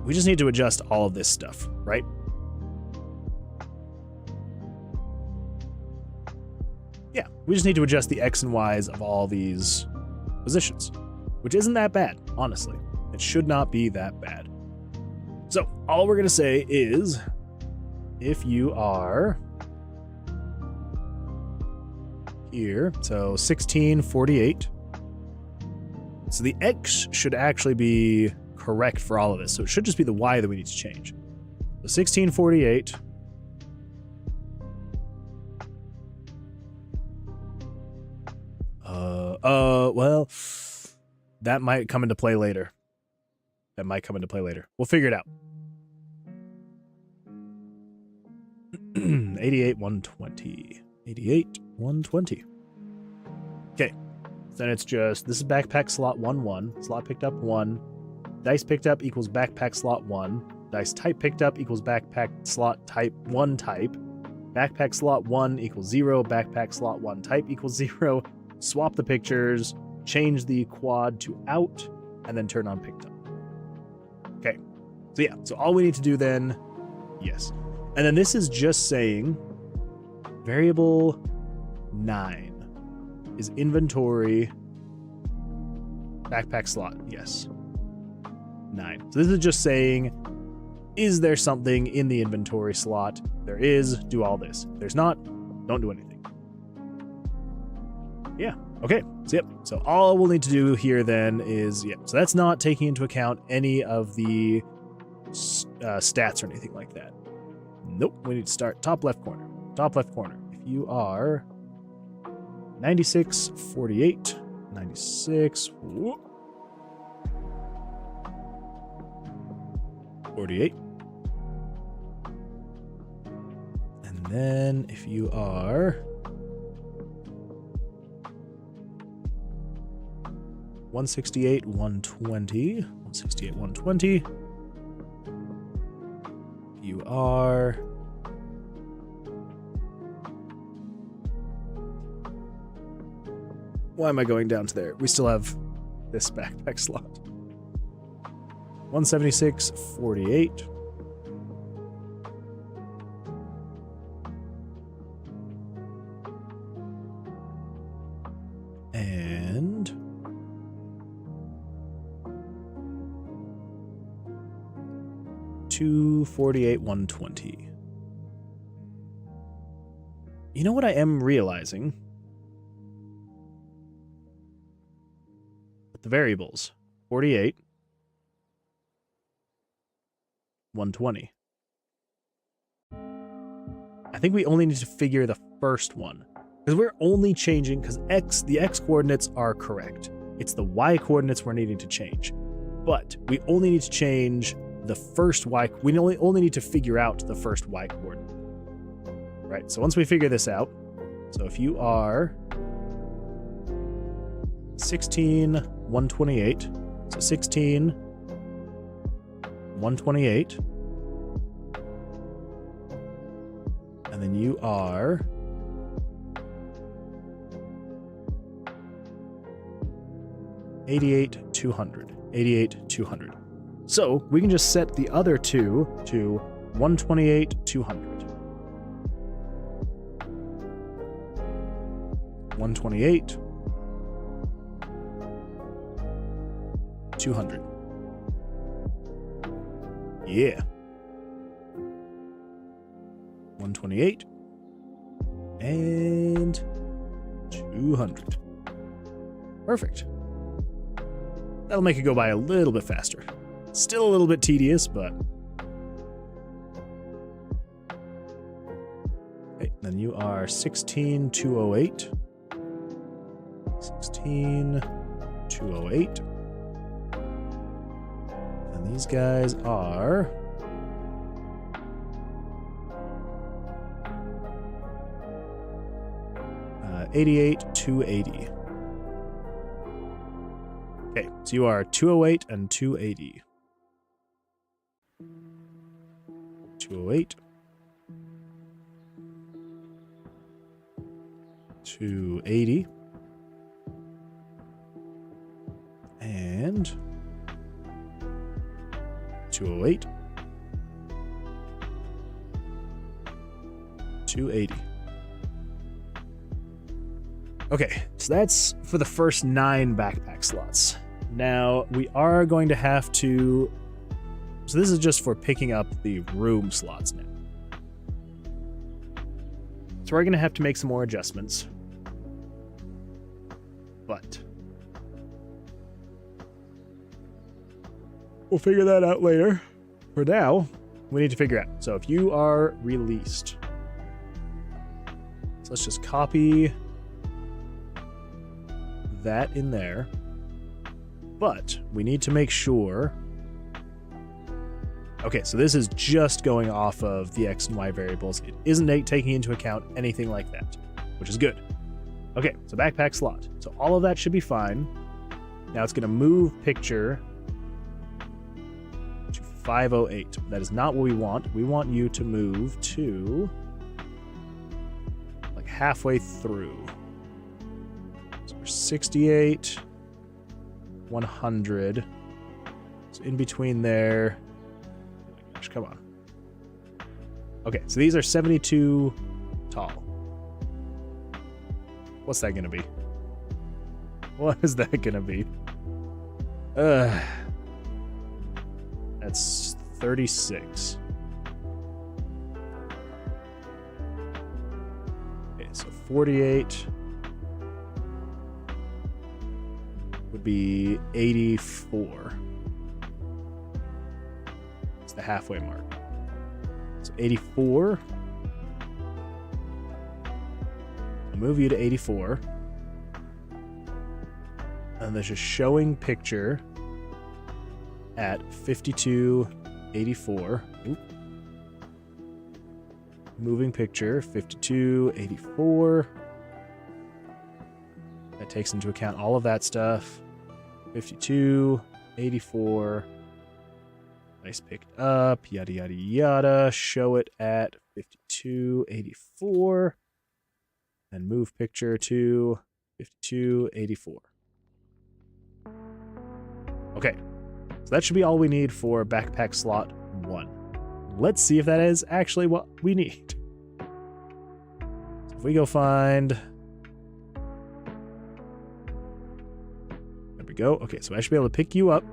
We just need to adjust all of this stuff, right? Yeah, we just need to adjust the X and Y's of all these positions, which isn't that bad, honestly. It should not be that bad. So, all we're going to say is, if you are here, so 1648, so the X should actually be correct for all of this, so it should just be the Y that we need to change. So 1648 Well, that might come into play later. We'll figure it out. 88, 120. 88, 120. Okay. Then it's just, this is backpack slot 1, 1. Slot picked up 1. Dice picked up equals backpack slot 1. Dice type picked up equals backpack slot type 1 type. Backpack slot 1 equals 0. Backpack slot 1 type equals 0. Swap the pictures. Change the quad to out. And then turn on picked up. Okay. So yeah. So all we need to do then, yes. And then this is just saying variable 9 is inventory backpack slot. Yes. 9. So this is just saying, is there something in the inventory slot? There is, do all this. If there's not, don't do anything. Yeah. Okay. So yep. So all we'll need to do here then is, yeah. So that's not taking into account any of the stats or anything like that. Nope. We need to start top left corner. Top left corner. If you are 96, 48, 96, whoop, 48. And then if you are 168, 120, 168, 120. You are why am I going down to there? We still have this backpack slot. 176, 48. And 248, 120. You know what I am realizing? The variables 48, 120. I think we only need to figure the first one because we're only changing because the x coordinates are correct. It's the y coordinates we're needing to change, but we only need to change the first y. We only need to figure out the first y coordinate, right? So once we figure this out, so if you are 16, 128, so 16, 128, and then you are 88, 200, 88, 200. So we can just set the other two to 128, 200. 128, 200. Yeah. 128 and 200. Perfect. That'll make it go by a little bit faster. Still a little bit tedious, but okay, then you are 16, 208. 16, 208. These guys are 88, 280. Okay, so you are 208 and 280. 208. 280. And 208. 280. Okay, so that's for the first 9 backpack slots. Now, we are going to have to... So this is just for picking up the room slots now. So we're going to have to make some more adjustments. But we'll figure that out later. For now, we need to figure out. So if you are released... So let's just copy that in there. But we need to make sure... Okay, so this is just going off of the X and Y variables. It isn't taking into account anything like that, which is good. Okay, so backpack slot. So all of that should be fine. Now it's going to move picture to 508. That is not what we want. We want you to move to like halfway through. So we're 68, 100. So in between there. Come on. Okay, so these are 72 tall. What's that gonna be? What is that gonna be? That's 36. Okay, so 48 would be 84. The halfway mark. So 84. I'll move you to 84. And there's a showing picture at 52, 84. Oop. Moving picture, 52, 84. That takes into account all of that stuff. 52, 84. Nice picked up, yada, yada, yada. Show it at 52, 84. And move picture to 52, 84. Okay, so that should be all we need for backpack slot 1. Let's see if that is actually what we need. So if we go find... There we go. Okay, so I should be able to pick you up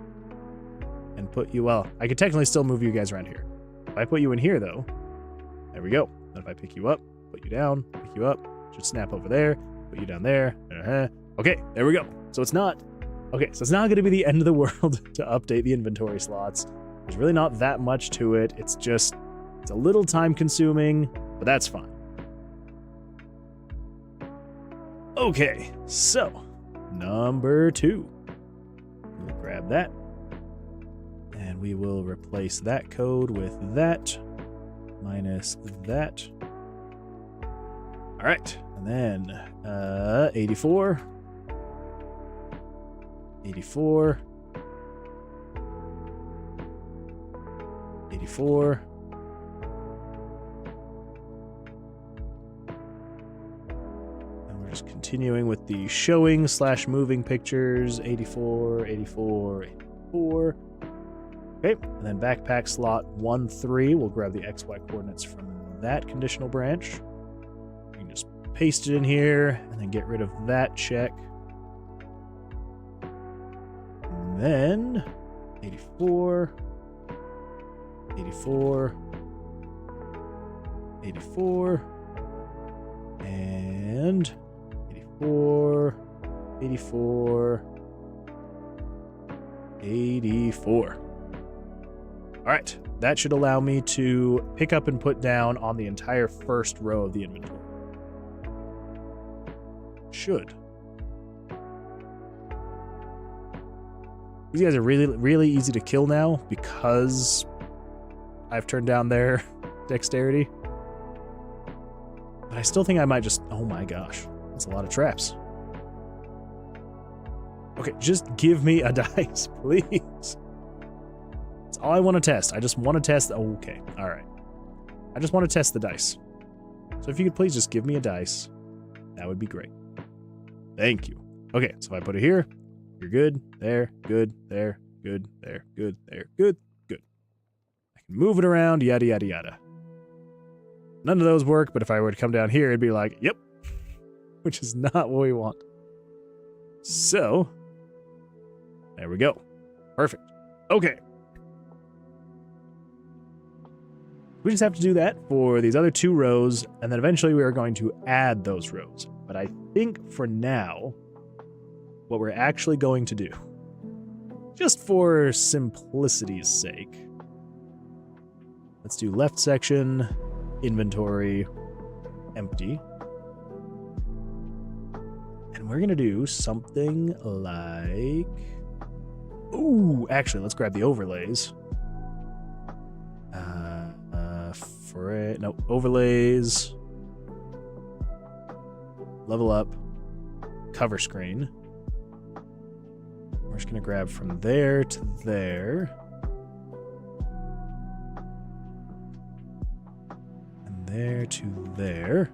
and put you, well, I could technically still move you guys around here. If I put you in here, though, there we go. And if I pick you up, put you down, pick you up, should snap over there, put you down there. Okay, there we go. So it's not, okay, so it's not going to be the end of the world to update the inventory slots. There's really not that much to it. It's just, it's a little time consuming, but that's fine. Okay, so number 2. We'll grab that. And we will replace that code with that minus that. All right, and then 84, 84, 84, and we're just continuing with the showing / moving pictures. 84, 84, 84. Okay, and then backpack slot 1-3, we'll grab the XY coordinates from that conditional branch. We can just paste it in here and then get rid of that check. And then 84, 84, 84, and 84, 84, 84. All right, that should allow me to pick up and put down on the entire first row of the inventory. Should. These guys are really, really easy to kill now because I've turned down their dexterity. But I still think I might just, oh my gosh, that's a lot of traps. Okay, just give me a dice, please. That's all I want to test. I just want to test. Oh, okay. All right. I just want to test the dice. So if you could please just give me a dice, that would be great. Thank you. Okay, so if I put it here, you're good. There, good. There, good. There, good. There, good. Good. I can move it around, yada, yada, yada. None of those work, but if I were to come down here, it'd be like, yep. Which is not what we want. So, there we go. Perfect. Okay. We just have to do that for these other 2 rows, and then eventually we are going to add those rows. But I think for now, what we're actually going to do, just for simplicity's sake, let's do left section, inventory, empty. And we're going to do something like... Ooh, actually, let's grab the overlays. No, overlays. Level up. Cover screen. We're just going to grab from there to there. And there to there.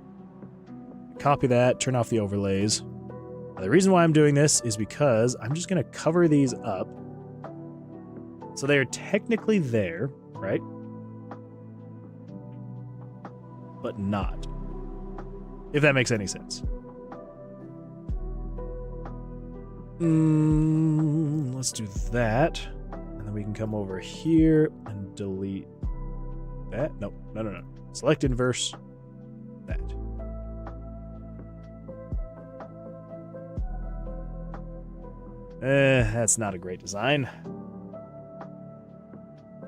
Copy that, turn off the overlays. Now, the reason why I'm doing this is because I'm just going to cover these up. So they are technically there, right? But not. If that makes any sense. Let's do that. And then we can come over here and delete that. No. Select inverse that. That's not a great design.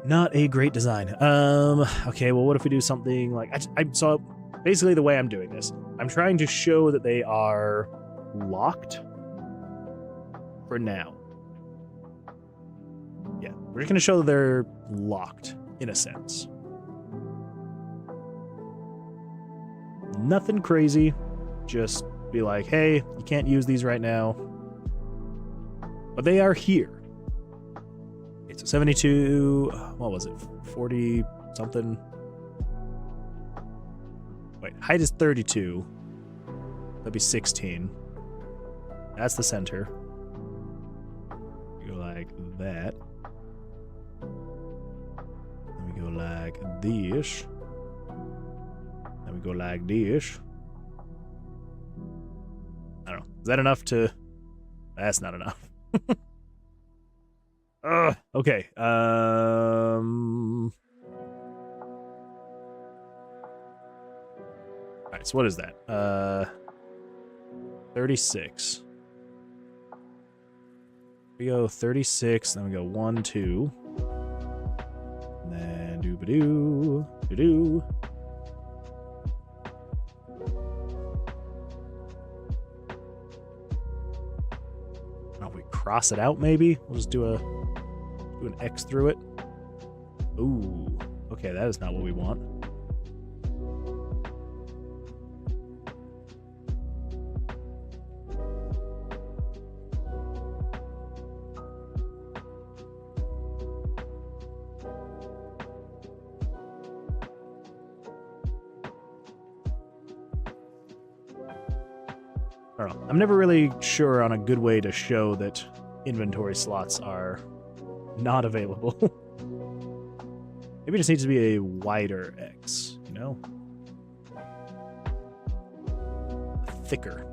Not a great design. Okay, well, what if we do something like... So basically the way I'm doing this, I'm trying to show that they are locked for now. Yeah, we're just going to show that they're locked, in a sense. Nothing crazy. Just be like, hey, you can't use these right now. But they are here. Okay, so 72, what was it? 40 something? Wait, height is 32. That'd be 16. That's the center. You go like that. Then we go like this. Then we go like this. I don't know. Is that enough to... That's not enough. Okay. All right, so what is that? 36. We go 36, then we go 1, 2. And then doo-ba-doo, doo-doo. Oh, we cross it out, maybe? We'll just do an X through it. Ooh. Okay, that is not what we want. I don't know. I'm never really sure on a good way to show that inventory slots are not available. Maybe it just needs to be a wider X, you know? Thicker.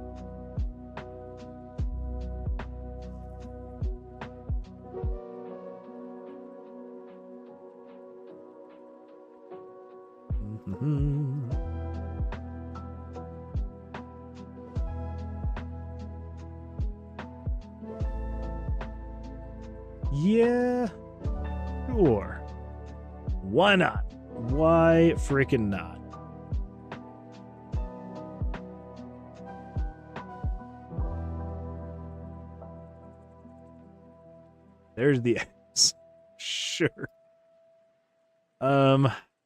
Yeah, sure. Why not? Why freaking not? There's the X. Sure.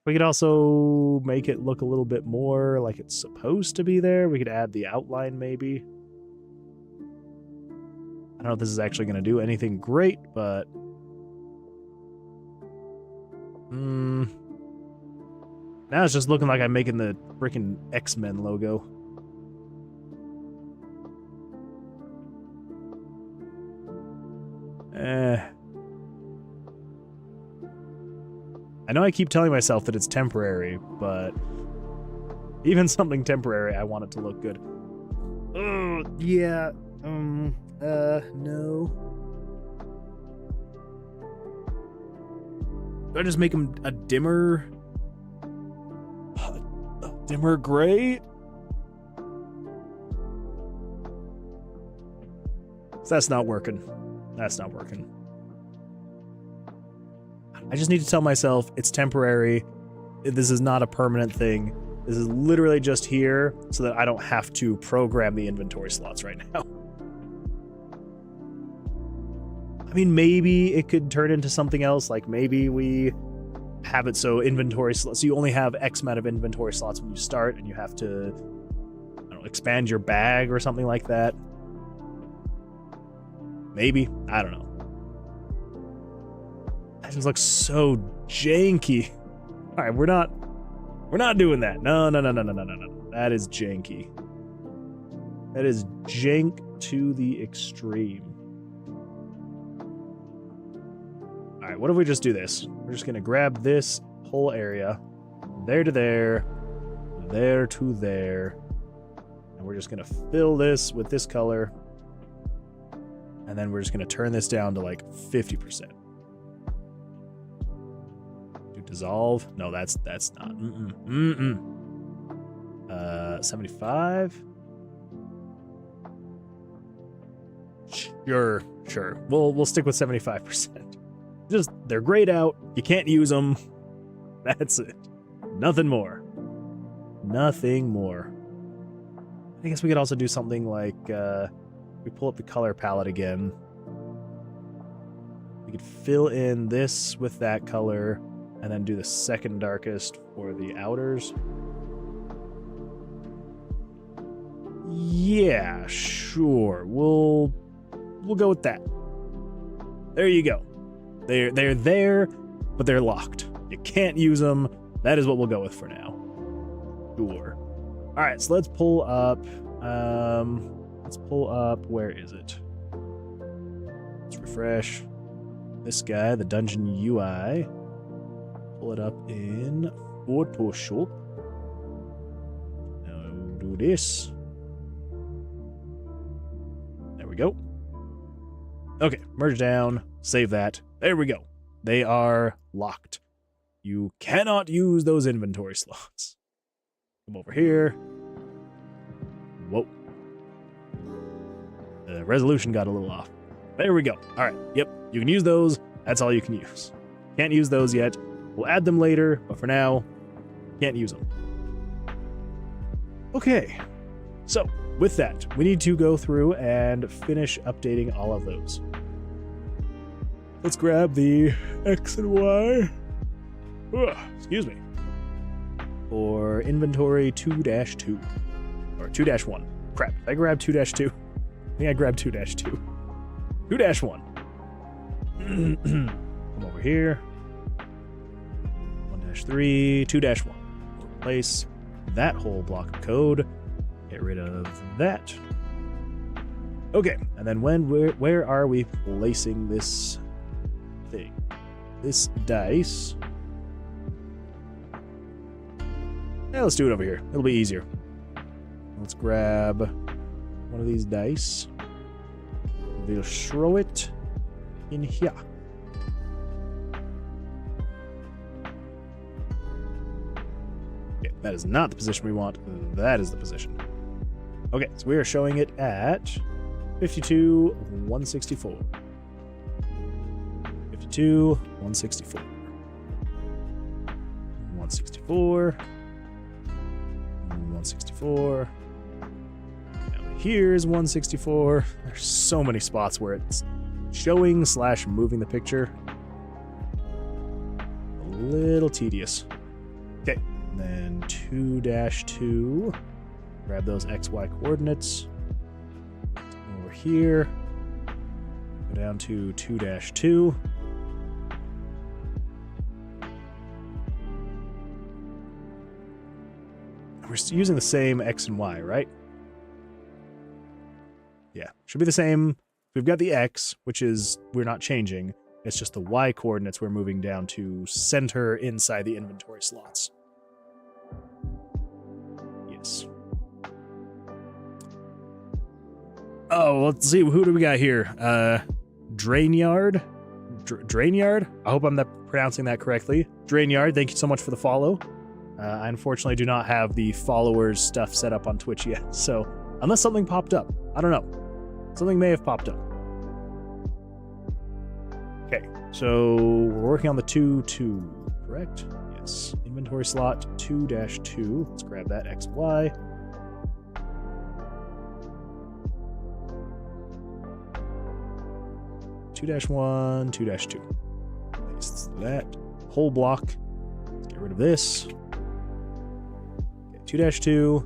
We could also make it look a little bit more like it's supposed to be there. We could add the outline maybe. I don't know if this is actually going to do anything great, but... Now it's just looking like I'm making the freaking X-Men logo. I know I keep telling myself that it's temporary, but even something temporary, I want it to look good. Oh, yeah. No. Do I just make him a dimmer gray? That's not working. That's not working. I just need to tell myself it's temporary. This is not a permanent thing. This is literally just here so that I don't have to program the inventory slots right now. I mean, maybe it could turn into something else. Like maybe we have it so inventory slots, so you only have X amount of inventory slots when you start and you have to, I don't know, expand your bag or something like that. Maybe. I don't know. That just looks so janky. All right, we're not doing that. No. That is janky. That is jank to the extreme. All right, what if we just do this? We're just gonna grab this whole area, there to there, there to there, and we're just gonna fill this with this color, and then we're just gonna turn this down to like 50%. Do dissolve? No, that's not. 75. Sure. We'll stick with 75%. Just, they're grayed out. You can't use them. That's it. Nothing more. Nothing more. I guess we could also do something like, we pull up the color palette again. We could fill in this with that color, and then do the second darkest for the outers. Yeah, sure. We'll go with that. There you go. They're there, but they're locked. You can't use them. That is what we'll go with for now. Sure. All right, so let's pull up. Where is it? Let's refresh this guy, the dungeon UI. Pull it up in Photoshop. Now do this. There we go. Okay, merge down. Save that. There we go. They are locked. You cannot use those inventory slots. Come over here. Whoa. The resolution got a little off. There we go. All right. Yep. You can use those. That's all you can use. Can't use those yet. We'll add them later, but for now, can't use them. Okay. So, with that, we need to go through and finish updating all of those. Let's grab the X and Y. Ugh, excuse me. For inventory 2-2. Or 2-1. Crap. Did I grab 2-2? I think I grabbed 2-2. 2-1. Come over here. 1-3, 2-1. Replace that whole block of code. Get rid of that. Okay, and then where are we placing this thing? This dice. Yeah, let's do it over here. It'll be easier. Let's grab one of these dice. We'll throw it in here. Okay, that is not the position we want. That is the position. Okay, so we are showing it at 52, 164. 52, 164. 164. 164. Now here's 164. There's so many spots where it's showing / moving the picture. A little tedious. Okay, and then 2-2. Grab those XY coordinates. Over here. Go down to 2-2. We're using the same X and Y, right? Yeah, should be the same. We've got the X, which is we're not changing. It's just the Y coordinates we're moving down to center inside the inventory slots. Yes. Oh, let's see. Who do we got here? Drainyard? Drainyard? I hope I'm not pronouncing that correctly. Drainyard, thank you so much for the follow. I unfortunately do not have the followers stuff set up on Twitch yet, so unless something popped up. I don't know. Something may have popped up. Okay, so we're working on the 2-2, correct? Yes. Inventory slot 2-2. Let's grab that X, Y. Two -1, 2-2. Paste that whole block. Let's get rid of this. Okay, 2-2.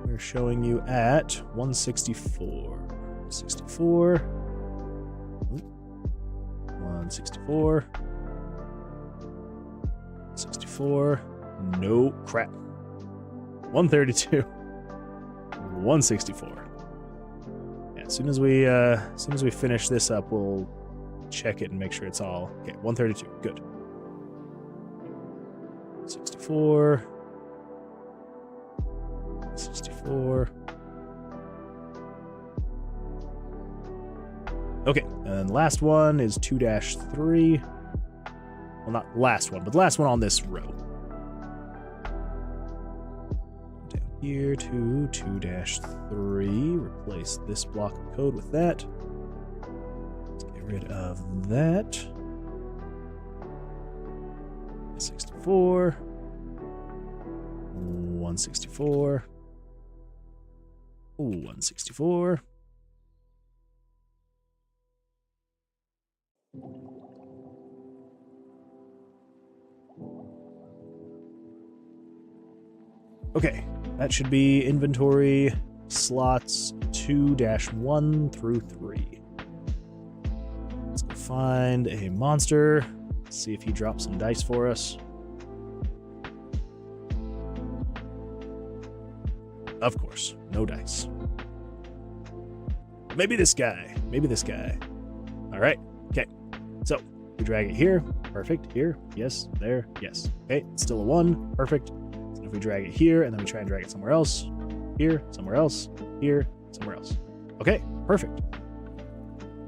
We're showing you at 164. 164. 164. 64. No crap. 132. 164. Yeah, as soon as we finish this up, we'll check it and make sure it's all okay. 132. Good. 64. 64. Okay, and last one is 2-3. Well, not last one, but the last one on this row. Down here to 2-3. Replace this block of code with that. Let's get rid of that. 64. 164. 164. Okay, that should be inventory slots 2-1 through 3. Let's go find a monster. See if he drops some dice for us. Of course, no dice. Maybe this guy. Maybe this guy. All right. Okay. So we drag it here. Perfect. Here. Yes. There. Yes. Okay. It's still a 1. Perfect. So if we drag it here and then we try and drag it somewhere else. Here. Somewhere else. Here. Somewhere else. Okay. Perfect.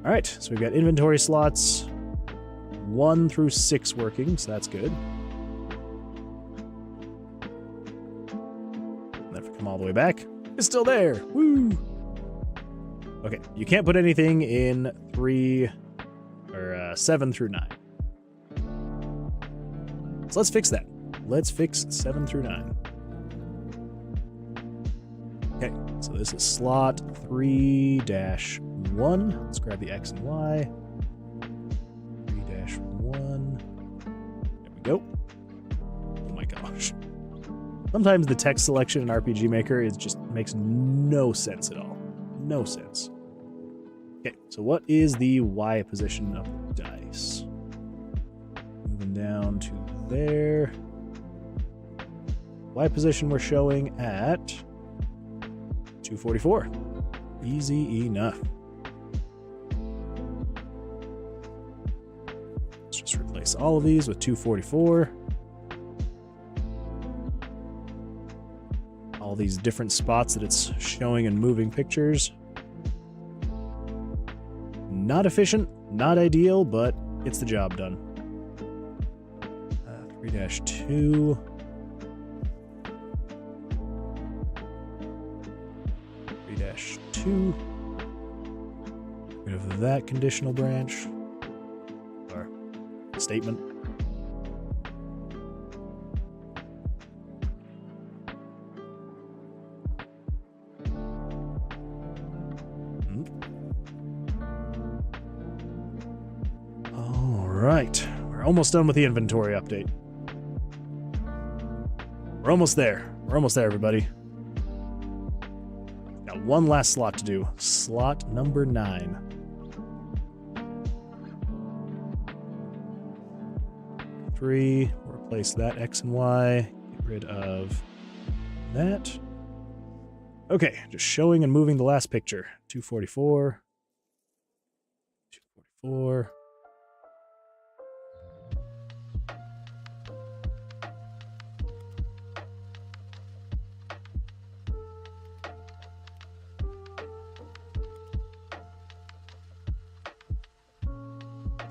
All right. So we've got inventory slots 1 through 6 working. So that's good. And then if we come all the way back, it's still there. Woo! Okay, you can't put anything in 7 through 9. So let's fix that. Let's fix 7 through 9. Okay, so this is slot 3-1. Let's grab the X and Y. 3-1. There we go. Oh my gosh. Sometimes the text selection in RPG Maker makes no sense at all. No sense. Okay, so what is the Y position of the dice? Moving down to there. Y position we're showing at 244. Easy enough. Let's just replace all of these with 244. All these different spots that it's showing and moving pictures. Not efficient, not ideal, but it's the job done. 3-2. 3-2. Get rid of that conditional branch. Or statement. Right, we're almost done with the inventory update. We're almost there. We're almost there, everybody. Got one last slot to do. Slot number 9. Three. Replace that X and Y. Get rid of that. Okay, just showing and moving the last picture. 244. 244.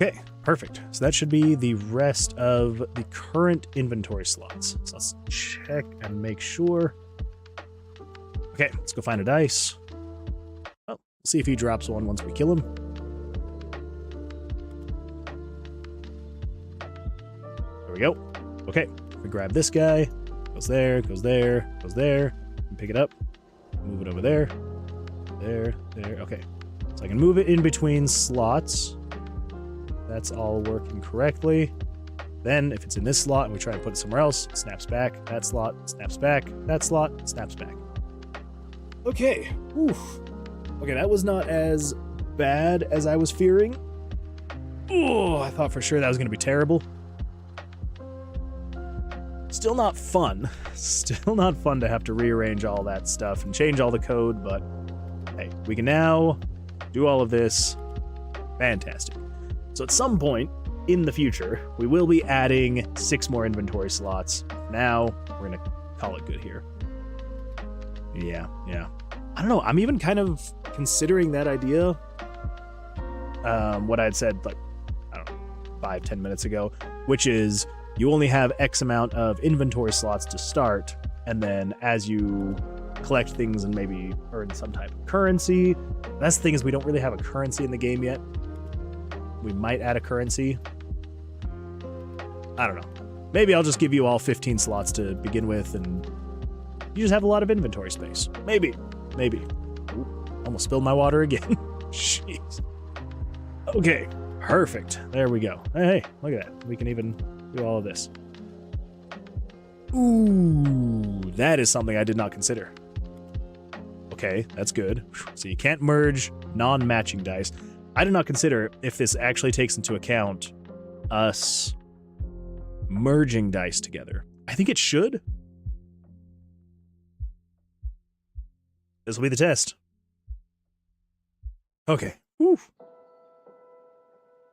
Okay, perfect. So that should be the rest of the current inventory slots. So let's check and make sure. Okay, let's go find a dice. Well, we'll see if he drops one once we kill him. There we go. Okay, we grab this guy, goes there, goes there, goes there, and pick it up, move it over there, there, there, okay. So I can move it in between slots. That's all working correctly. Then if it's in this slot and we try to put it somewhere else, it snaps back, that slot, snaps back, that slot, snaps back. Okay, oof. Okay, that was not as bad as I was fearing. Oh, I thought for sure that was going to be terrible. Still not fun. Still not fun to have to rearrange all that stuff and change all the code, but hey, we can now do all of this. Fantastic. So at some point in the future, we will be adding 6 more inventory slots. Now, we're going to call it good here. Yeah. I don't know, I'm even kind of considering that idea. What I had said, like, I don't know, 5-10 minutes ago, which is you only have X amount of inventory slots to start, and then as you collect things and maybe earn some type of currency. That's the thing, is we don't really have a currency in the game yet. We might add a currency. I don't know. Maybe I'll just give you all 15 slots to begin with, and you just have a lot of inventory space. Maybe. Ooh, almost spilled my water again. Jeez. Okay, perfect. There we go. Hey, look at that. We can even do all of this. Ooh, that is something I did not consider. Okay, that's good. So you can't merge non-matching dice. I did not consider if this actually takes into account us merging dice together. I think it should. This will be the test. Okay. Whew.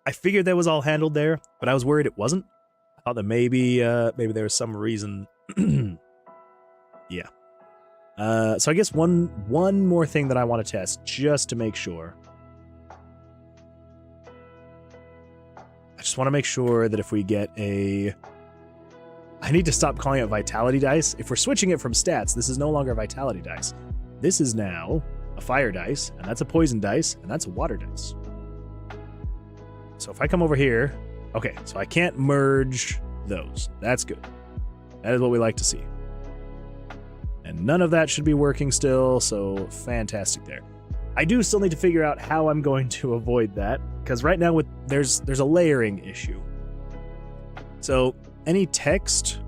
I figured that was all handled there, but I was worried it wasn't. I thought that maybe there was some reason. Yeah. So I guess one more thing that I want to test, just to make sure. I just want to make sure that if we get a... I need to stop calling it vitality dice. If we're switching it from stats, this is no longer a vitality dice. This is now a fire dice, and that's a poison dice, and that's a water dice. So if I come over here... Okay, so I can't merge those. That's good. That is what we like to see. And none of that should be working still, so fantastic there. I do still need to figure out how I'm going to avoid that, because right now there's a layering issue. So any text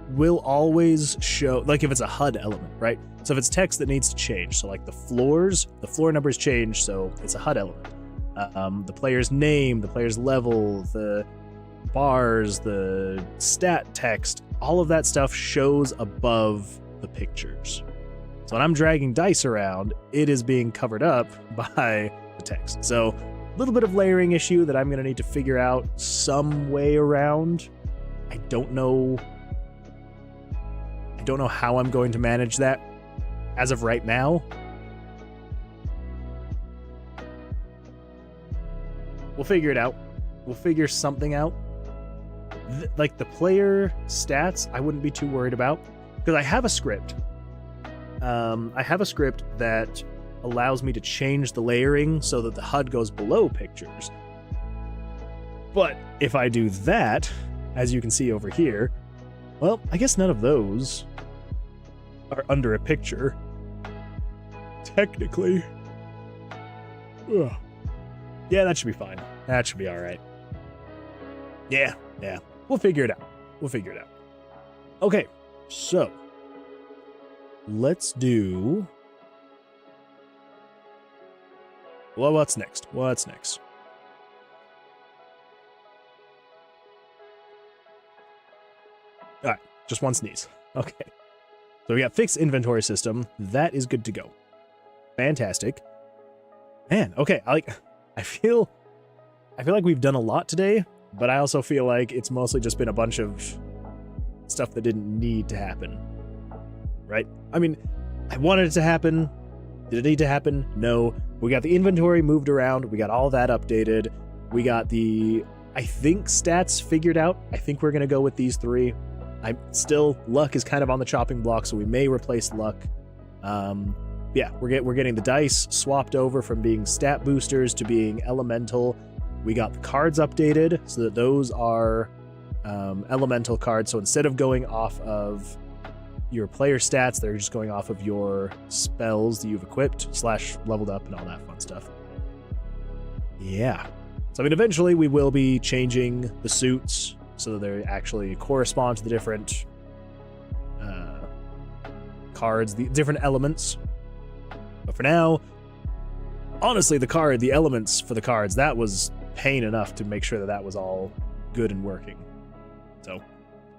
will always show, like if it's a HUD element, right? So if it's text that needs to change, so like the floor numbers change, so it's a HUD element. The player's name, the player's level, the bars, the stat text, all of that stuff shows above the pictures. So when I'm dragging dice around, it is being covered up by the text. So a little bit of layering issue that I'm going to need to figure out some way around. I don't know how I'm going to manage that as of right now. We'll figure it out. We'll figure something out. Like the player stats, I wouldn't be too worried about, because I have a script. I have a script that allows me to change the layering so that the HUD goes below pictures. But if I do that, as you can see over here, well, I guess none of those are under a picture. Technically. Ugh. Yeah, that should be fine. That should be all right. Yeah. We'll figure it out. Okay, so let's do... Well, what's next? All right, just one sneeze. Okay. So we got fixed inventory system. That is good to go. Fantastic. Man, okay, I feel like we've done a lot today, but I also feel like it's mostly just been a bunch of stuff that didn't need to happen. Right? I mean, I wanted it to happen. Did it need to happen? No. We got the inventory moved around. We got all that updated. We got the, I think, stats figured out. I think we're going to go with these 3. Luck is kind of on the chopping block, so we may replace luck. Yeah, we're getting the dice swapped over from being stat boosters to being elemental. We got the cards updated so that those are elemental cards. So instead of going off of your player stats, they're just going off of your spells that you've equipped / leveled up and all that fun stuff. Yeah. So I mean, eventually we will be changing the suits so that they actually correspond to the different cards, the different elements. But for now, honestly, the elements for the cards, that was pain enough to make sure that that was all good and working. So,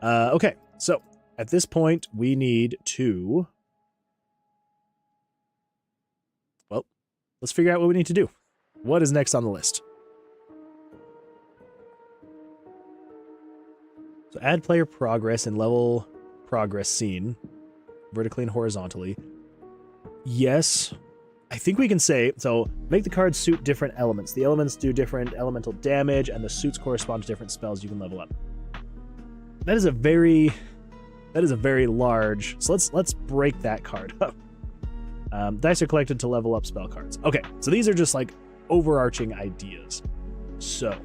okay. So at this point, we need to, well, let's figure out what we need to do. What is next on the list? So add player progress and level progress scene, vertically and horizontally. Yes, I think we can say, so make the cards suit different elements. The elements do different elemental damage, and the suits correspond to different spells you can level up. That is a very large, so let's break that card up. Dice are collected to level up spell cards. Okay, so these are just like overarching ideas. So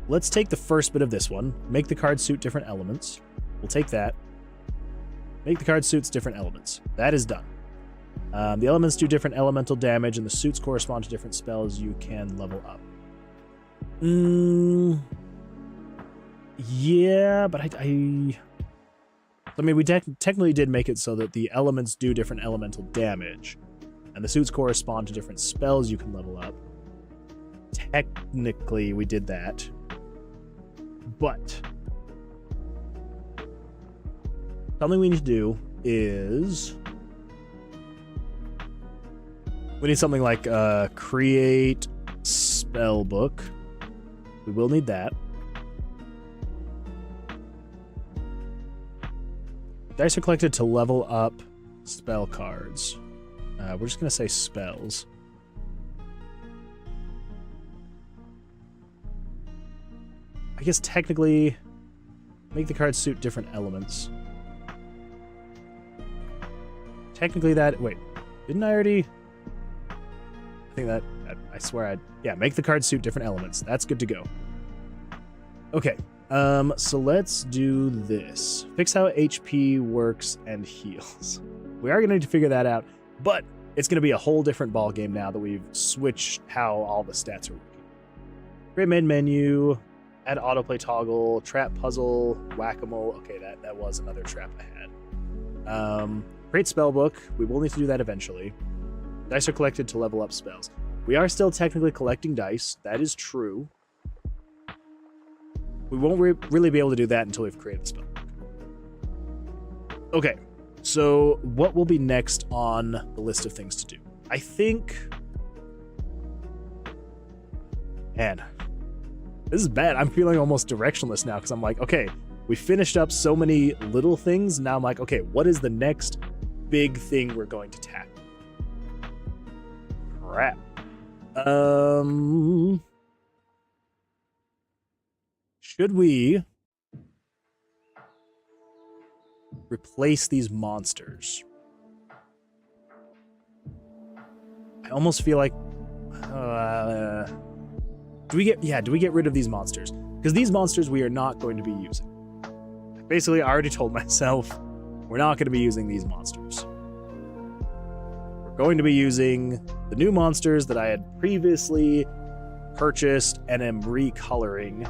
let's take the first bit of this one, make the card suit different elements. We'll take that. Make the card suits different elements. That is done. The elements do different elemental damage, and the suits correspond to different spells you can level up. Yeah, but I mean, we technically did make it so that the elements do different elemental damage, and the suits correspond to different spells you can level up. Technically, we did that. But something we need to do is we need something like create spell book. We will need that. Dice are collected to level up spell cards. We're just going to say spells. I guess technically make the cards suit different elements. Technically that... Wait, didn't I already... I think that... I swear yeah, make the cards suit different elements. That's good to go. Okay, so let's do this. Fix how HP works and heals. We are going to need to figure that out, but it's going to be a whole different ballgame now that we've switched how all the stats are working. Create main menu, add autoplay toggle, trap puzzle, whack-a-mole. Okay, that was another trap I had. Create spellbook. We will need to do that eventually. Dice are collected to level up spells. We are still technically collecting dice. That is true. We won't really be able to do that until we've created the spellbook. Okay, so what will be next on the list of things to do? I think... Man, this is bad. I'm feeling almost directionless now because I'm like, okay, we finished up so many little things. Now I'm like, okay, what is the next big thing we're going to tackle? Crap. Should we replace these monsters? I almost feel like do we get rid of these monsters? Because these monsters we are not going to be using. Basically, I already told myself we're not going to be using these monsters. We're going to be using the new monsters that I had previously purchased and am recoloring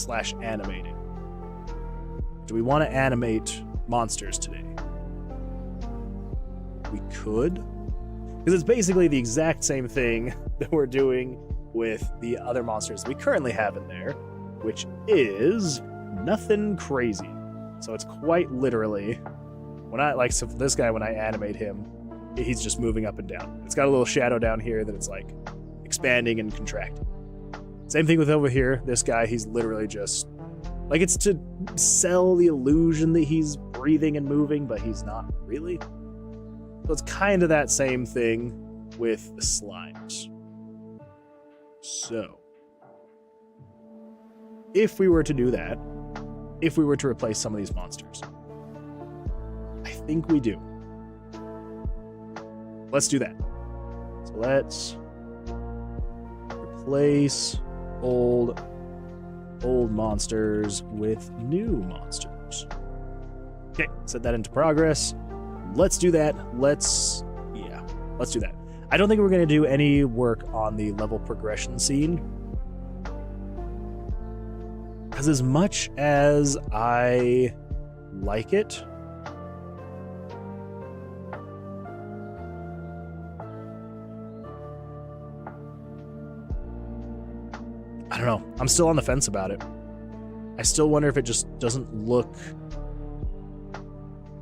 / animating. Do we want to animate monsters today? We could. Because it's basically the exact same thing that we're doing with the other monsters we currently have in there, which is nothing crazy. So it's quite literally, so for this guy, when I animate him, he's just moving up and down. It's got a little shadow down here that it's like expanding and contracting. Same thing with over here. This guy, he's literally just like, it's to sell the illusion that he's breathing and moving, but he's not really. So it's kind of that same thing with the slimes. So if we were to do that, if we were to replace some of these monsters, I think we do. Let's do that. So let's replace old old monsters with new monsters. Okay, set that into progress. Let's do that. Let's do that. I don't think we're going to do any work on the level progression scene. Because as much as I like it, I don't know. I'm still on the fence about it. I still wonder if it just doesn't look...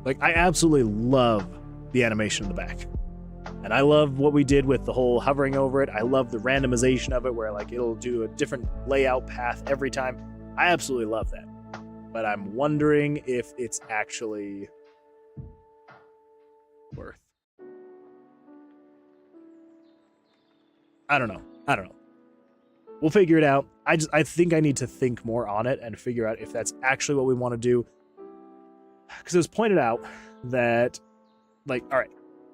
Like, I absolutely love the animation in the back. And I love what we did with the whole hovering over it. I love the randomization of it where, like, it'll do a different layout path every time. I absolutely love that. But I'm wondering if it's actually worth. I don't know. We'll figure it out. I think I need to think more on it and figure out if that's actually what we want to do. Because it was pointed out that, like, all right,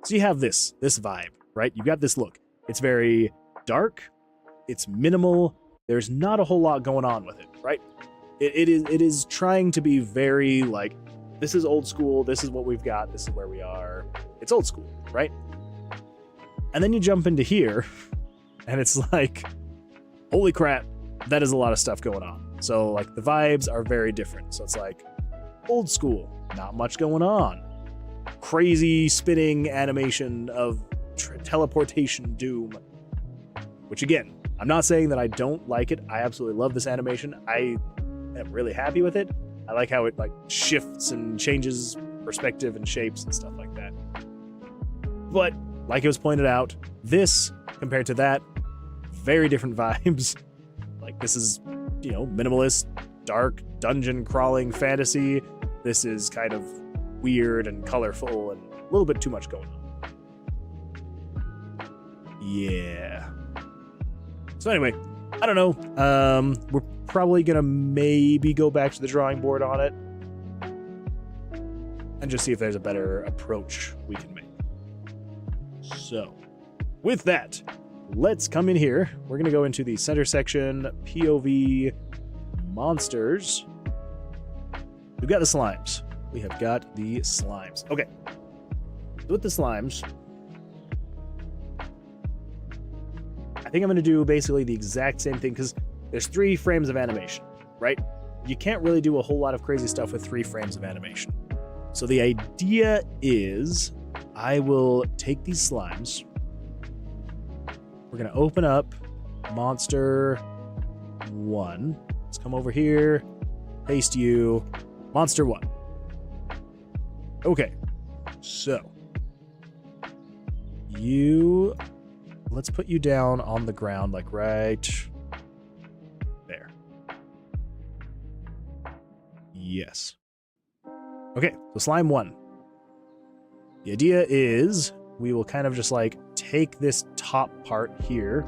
so you have this vibe, right? You've got this look. It's very dark. It's minimal. There's not a whole lot going on with it, right? It is trying to be very, like, this is old school. This is what we've got. This is where we are. It's old school, right? And then you jump into here, and it's like, holy crap, that is a lot of stuff going on. So, like, the vibes are very different. So it's like, old school, not much going on. Crazy spinning animation of teleportation doom. Which, again, I'm not saying that I don't like it. I absolutely love this animation. I am really happy with it. I like how it, like, shifts and changes perspective and shapes and stuff like that. But, like it was pointed out, this, compared to that, very different vibes. Like, this is, you know, minimalist, dark, dungeon crawling fantasy. This is kind of weird and colorful and a little bit too much going on. Yeah. So anyway, I don't know. We're probably gonna maybe go back to the drawing board on it and just see if there's a better approach we can make. So, with that, let's come in here. We're gonna go into the center section, POV monsters. We've got the slimes. We have got the slimes. Okay. So with the slimes, I think I'm going to do basically the exact same thing because there's 3 frames of animation, right? You can't really do a whole lot of crazy stuff with 3 frames of animation. So the idea is I will take these slimes. We're going to open up Monster 1. Let's come over here, paste you, Monster 1. Okay, so let's put you down on the ground, like right there. Yes. Okay, so slime 1. The idea is we will kind of just like take this top part here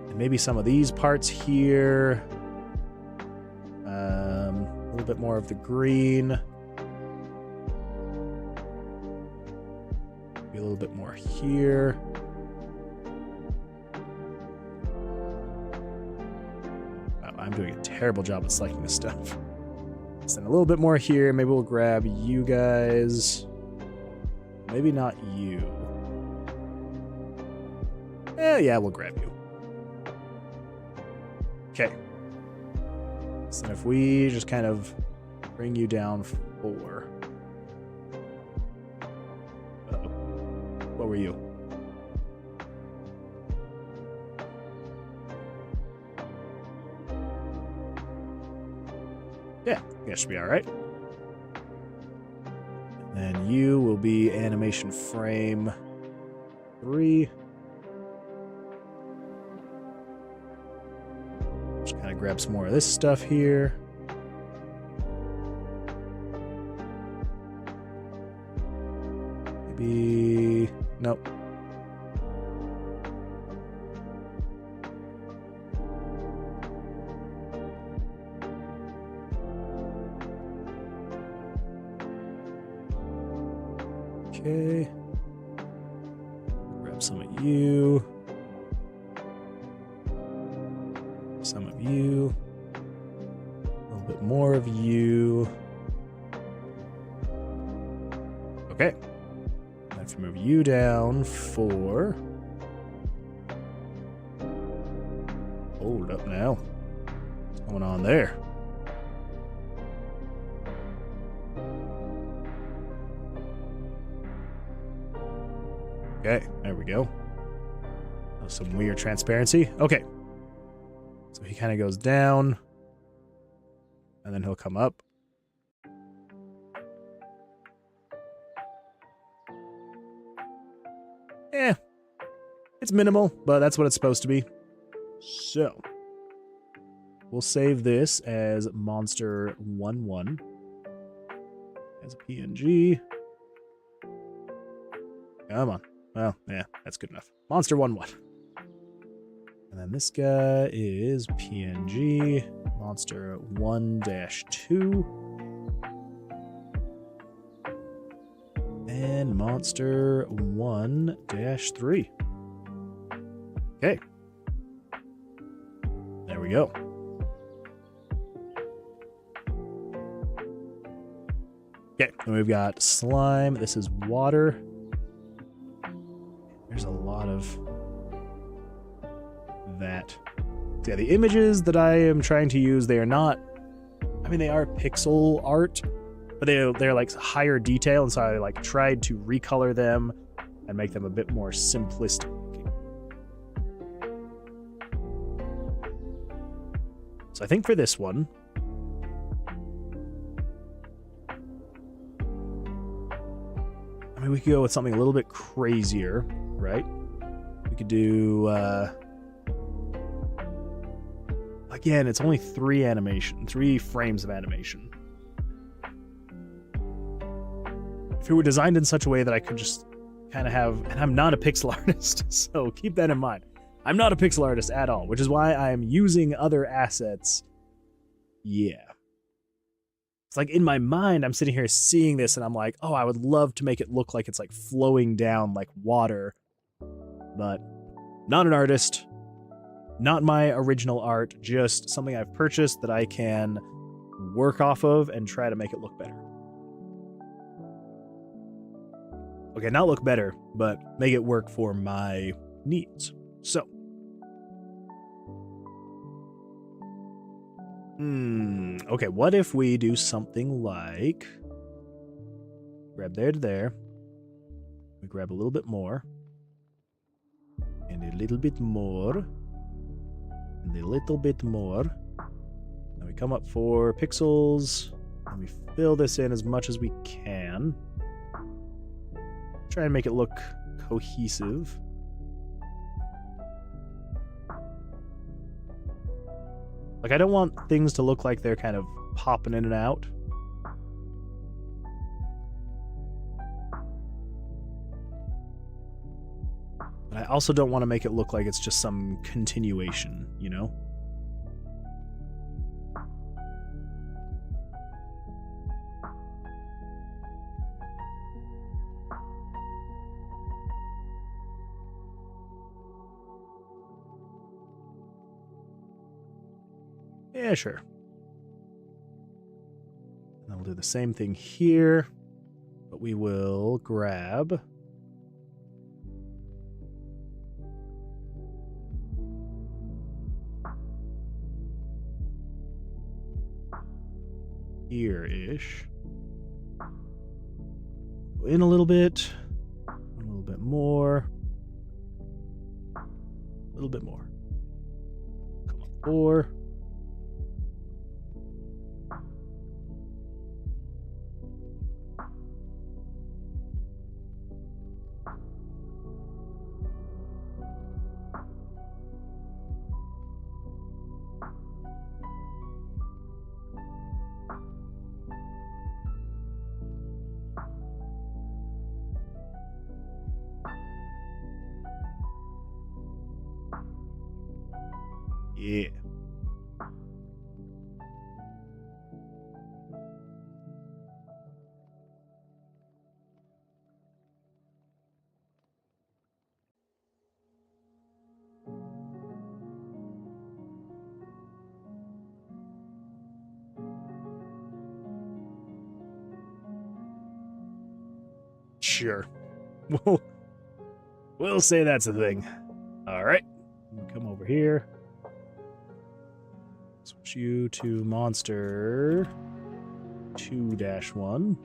and maybe some of these parts here. A little bit more of the green. Maybe a little bit more here. Wow, I'm doing a terrible job at selecting this stuff. So then a little bit more here. Maybe we'll grab you guys. Maybe not you. Yeah, we'll grab you. Okay. So if we just kind of bring you down 4. Uh-oh. What were you? Yeah, that should be all right. And then you will be animation frame 3. Just kind of grab some more of this stuff here. Maybe... Nope. Okay. Grab some of you. Some of you. A little bit more of you. Okay. I have to move you down 4. Hold up now. What's going on there? Okay, there we go. Oh, some weird transparency. Okay. So he kind of goes down. And then he'll come up. It's minimal, but that's what it's supposed to be. So, we'll save this as Monster 1-1 as a PNG. Come on. Well, yeah, that's good enough. Monster 1-1. And then this guy is PNG, Monster 1-2. And Monster 1-3. Okay. There we go. Okay, and we've got slime. This is water. There's a lot of that. So yeah, the images that I am trying to use, they are not, I mean, they are pixel art, but they're like higher detail, and so I like tried to recolor them and make them a bit more simplistic. So I think for this one, I mean, we could go with something a little bit crazier, right? We could do, again, it's only 3 frames of animation. If it were designed in such a way that I could just kind of have, and I'm not a pixel artist, so keep that in mind. I'm not a pixel artist at all, which is why I'm using other assets. Yeah. It's like in my mind, I'm sitting here seeing this and I'm like, oh, I would love to make it look like it's like flowing down like water. But not an artist, not my original art, just something I've purchased that I can work off of and try to make it look better. Okay, not look better, but make it work for my needs. So. Okay, what if we do something like grab there to there. We grab a little bit more. And a little bit more. And a little bit more. Then we come up for pixels. And we fill this in as much as we can. Try and make it look cohesive. Like, I don't want things to look like they're kind of popping in and out. But I also don't want to make it look like it's just some continuation, you know? Yeah, sure. And then we'll do the same thing here, but we will grab here-ish. Go in a little bit more, a little bit more. Come on, 4. Yeah. Sure. We'll say that's a thing. All right. Come over here. Switch you to monster 2-1.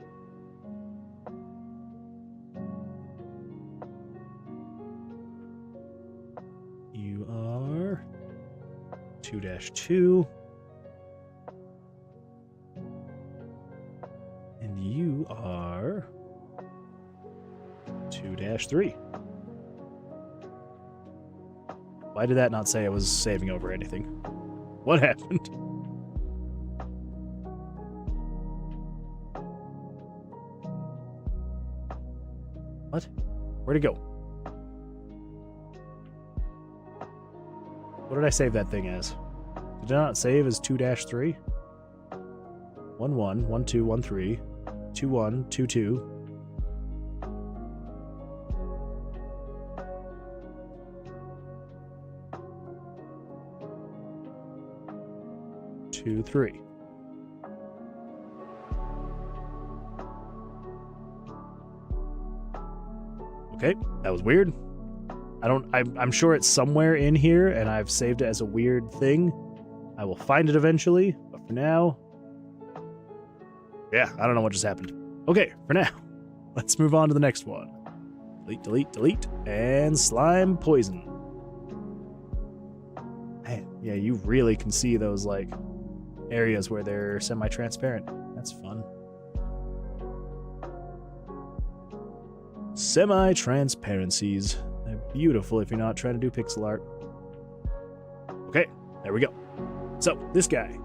You are 2-2. And you are 2-3. Why did that not say I was saving over anything? What happened? What? Where'd it go? What did I save that thing as? Did I not save as 2-3? 1-1, 1-2, 1-3, 2-1, 2-2. Two, 3. Okay, that was weird. I'm sure it's somewhere in here and I've saved it as a weird thing. I will find it eventually, but for now, yeah, I don't know what just happened. Okay, for now, let's move on to the next one. Delete, delete, delete, and slime poison. Man, yeah, you really can see those, like, areas where they're semi-transparent. That's fun. Semi-transparencies. They're beautiful if you're not trying to do pixel art. Okay, there we go. So, this guy.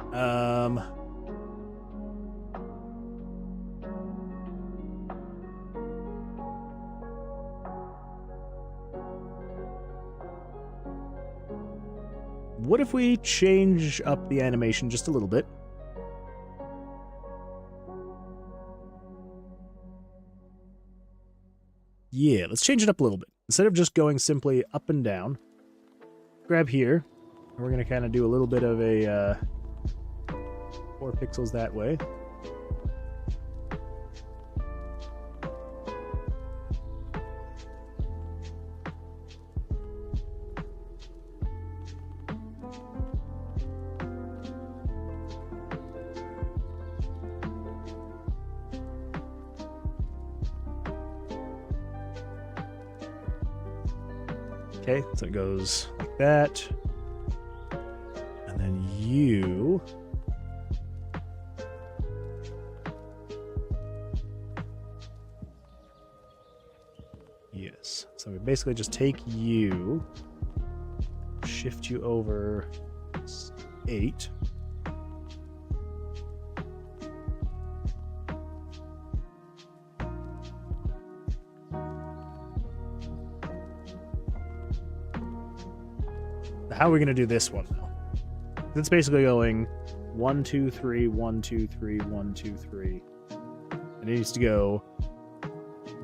What if we change up the animation just a little bit? Yeah, let's change it up a little bit. Instead of just going simply up and down, grab here, and we're going to kind of do a little bit of a 4 pixels that way. Okay, so it goes like that. And then you... Yes. So we basically just take you, shift you over 8. How are we going to do this one, though? It's basically going 1, 2, 3, 1, 2, 3, 1, 2, 3. And it needs to go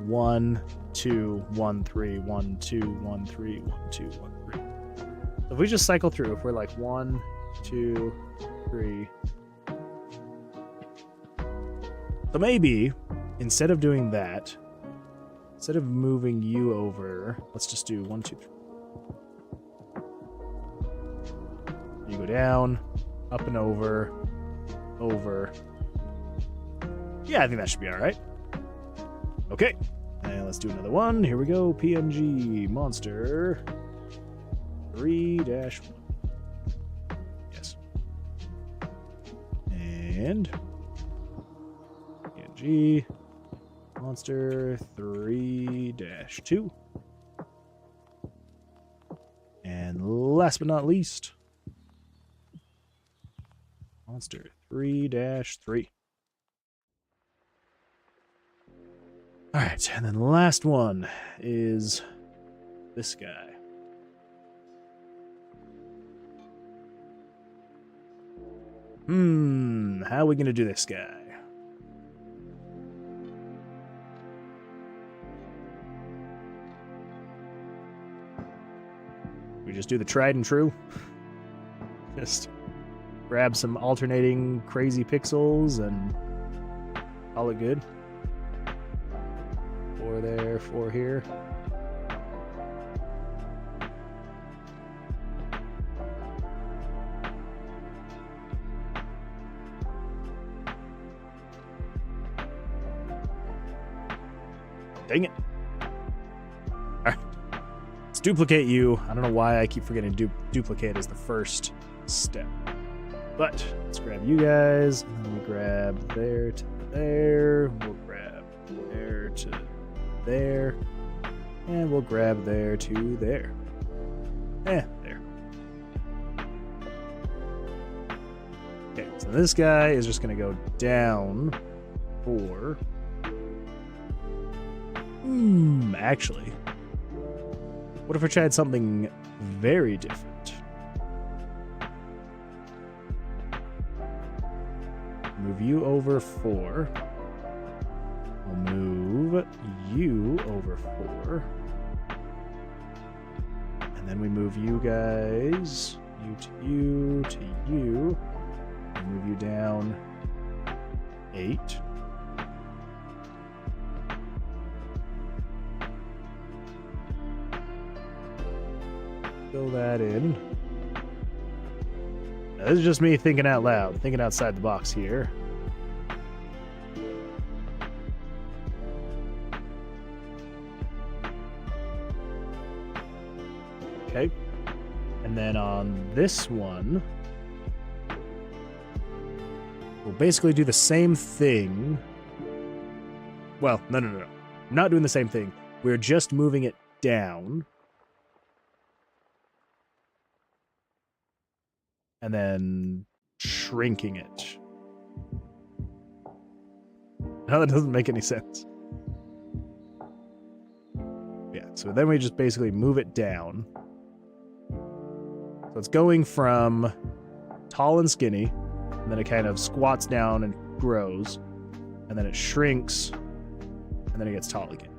1, 2, 1, 3, 1, 2, 1, 3, 1, 2, 1, 3. So if we just cycle through, if we're like 1, 2, 3. So maybe, instead of doing that, instead of moving you over, let's just do 1, 2, 3. You go down, up and over, over. Yeah, I think that should be all right. Okay, and let's do another one. Here we go. PNG monster 3-1. Yes. And PNG monster 3-2. And last but not least, monster 3-3. All right, and then the last one is this guy. How are we going to do this guy? We just do the tried and true? Just grab some alternating crazy pixels and call it good? Or 4 there, 4 here. Dang it. Alright. Let's duplicate you. I don't know why I keep forgetting duplicate as the first step. But let's grab you guys, and then we'll grab there to there. We'll grab there to there. And we'll grab there to there. There. Okay, so this guy is just going to go down 4. Actually, what if I tried something very different? Move you over 4. We'll move you over 4. And then we move you guys, you to you. And move you down 8. Fill that in. Now, this is just me thinking out loud, thinking outside the box here. Okay. And then on this one, we'll basically do the same thing. Well, no. I'm not doing the same thing. We're just moving it down. And then shrinking it. No, that doesn't make any sense. Yeah, so then we just basically move it down. So it's going from tall and skinny, and then it kind of squats down and grows, and then it shrinks, and then it gets tall again.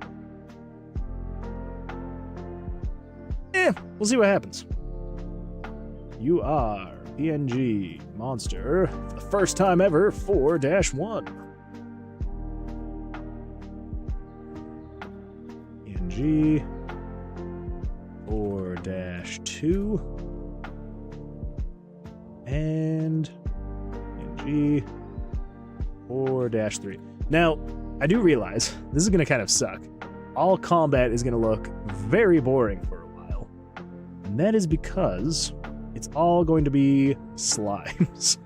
We'll see what happens. You are PNG monster for the first time ever 4-1. PNG 4-2 and PNG 4-3. Now, I do realize this is going to kind of suck. All combat is going to look very boring for a while, and that is because it's all going to be slimes.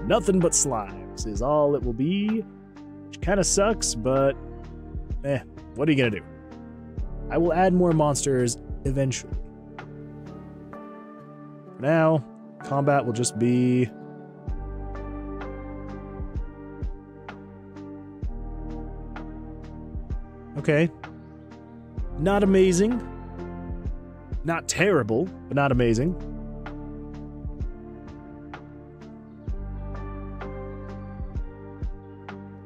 Nothing but slimes is all it will be, which kind of sucks, but what are you going to do? I will add more monsters eventually. For now, combat will just be... Okay. Not amazing. Not terrible, but not amazing.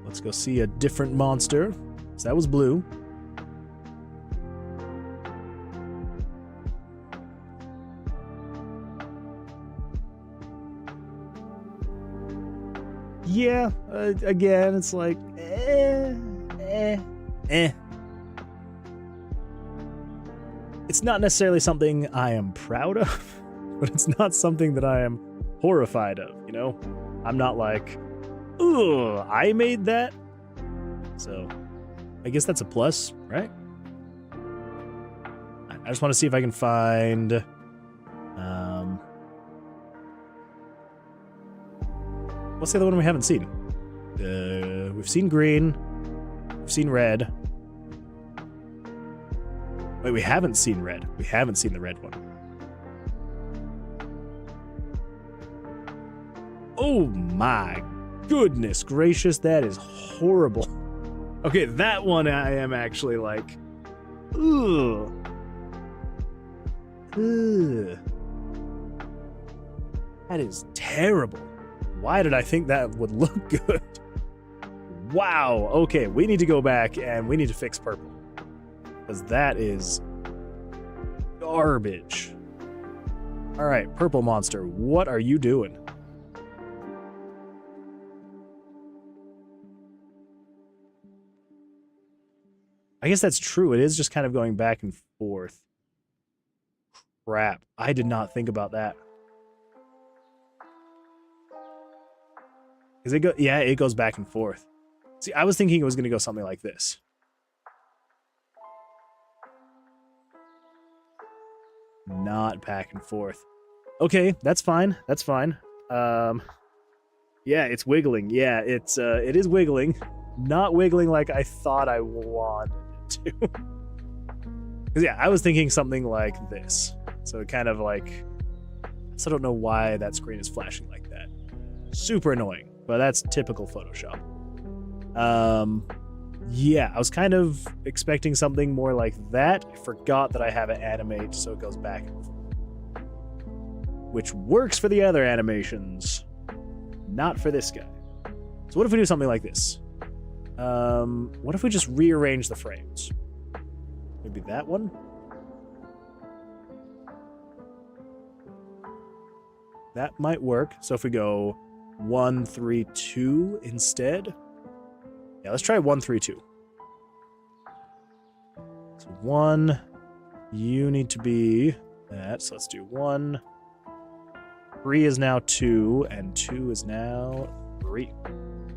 Let's go see a different monster. So that was blue. Yeah, again, it's like, It's not necessarily something I am proud of, but it's not something that I am horrified of, you know? I'm not like, ugh, I made that? So, I guess that's a plus, right? I just want to see if I can find... what's the other one we haven't seen? We've seen green. We've seen red. Wait, we haven't seen red. We haven't seen the red one. Oh my goodness gracious, that is horrible. Okay, that one I am actually like, ugh. Ugh. That is terrible. Why did I think that would look good? Wow, okay, we need to go back and we need to fix purple. Because that is garbage. Alright, purple monster, what are you doing? I guess that's true. It is just kind of going back and forth. Crap. I did not think about that. Yeah, it goes back and forth. See, I was thinking it was going to go something like this. Not back and forth. Okay, that's fine. That's fine. Yeah, it's wiggling. Yeah, it is wiggling. Not wiggling like I thought I wanted it to. Because yeah, I was thinking something like this. So kind of like, I still don't know why that screen is flashing like that. Super annoying, but that's typical Photoshop. Yeah, I was kind of expecting something more like that. I forgot that I have it animate, so it goes back and forth. Which works for the other animations, not for this guy. So what if we do something like this? What if we just rearrange the frames? Maybe that one? That might work. So if we go 1, 3, 2 instead. Yeah, let's try 1, 3, 2. So 1, you need to be that. So let's do 1. 3 is now 2, and 2 is now 3.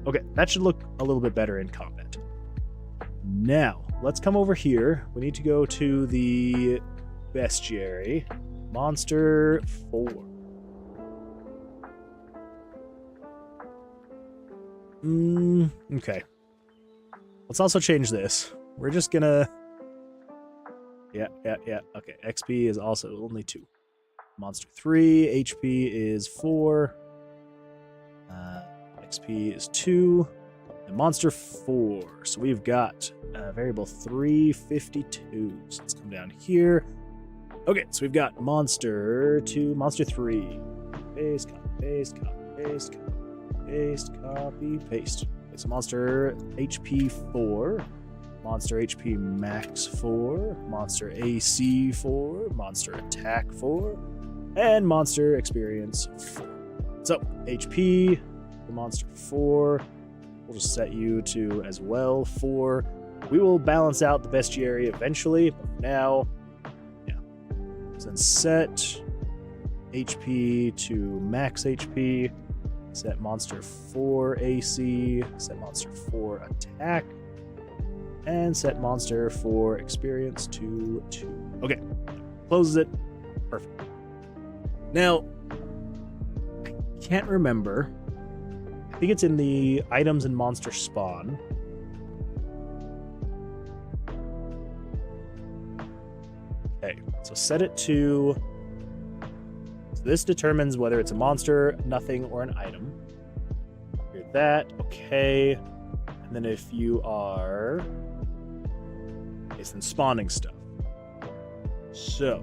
Okay, that should look a little bit better in combat. Now, let's come over here. We need to go to the bestiary. Monster 4. Okay. Let's also change this. We're just gonna... Yeah. Okay, XP is also only 2. Monster 3, HP is 4. XP is 2. And Monster 4. So we've got variable 352. So let's come down here. Okay, so we've got Monster 2, Monster 3. Paste, copy, paste, copy, paste, copy, paste, copy, paste. Okay, so Monster HP 4. Monster HP Max 4. Monster AC 4. Monster Attack 4. And Monster Experience 4. So, HP for Monster 4. We'll just set you to as well 4. We will balance out the bestiary eventually, but for now, yeah. So then set HP to max HP. Set Monster 4 AC. Set Monster 4 Attack. And set Monster 4 Experience to 2. Okay. Closes it. Perfect. Now, I can't remember. I think it's in the items and monster spawn. Okay, so set it to... So this determines whether it's a monster, nothing, or an item. You're that, okay. And then if you are... It's then spawning stuff. So...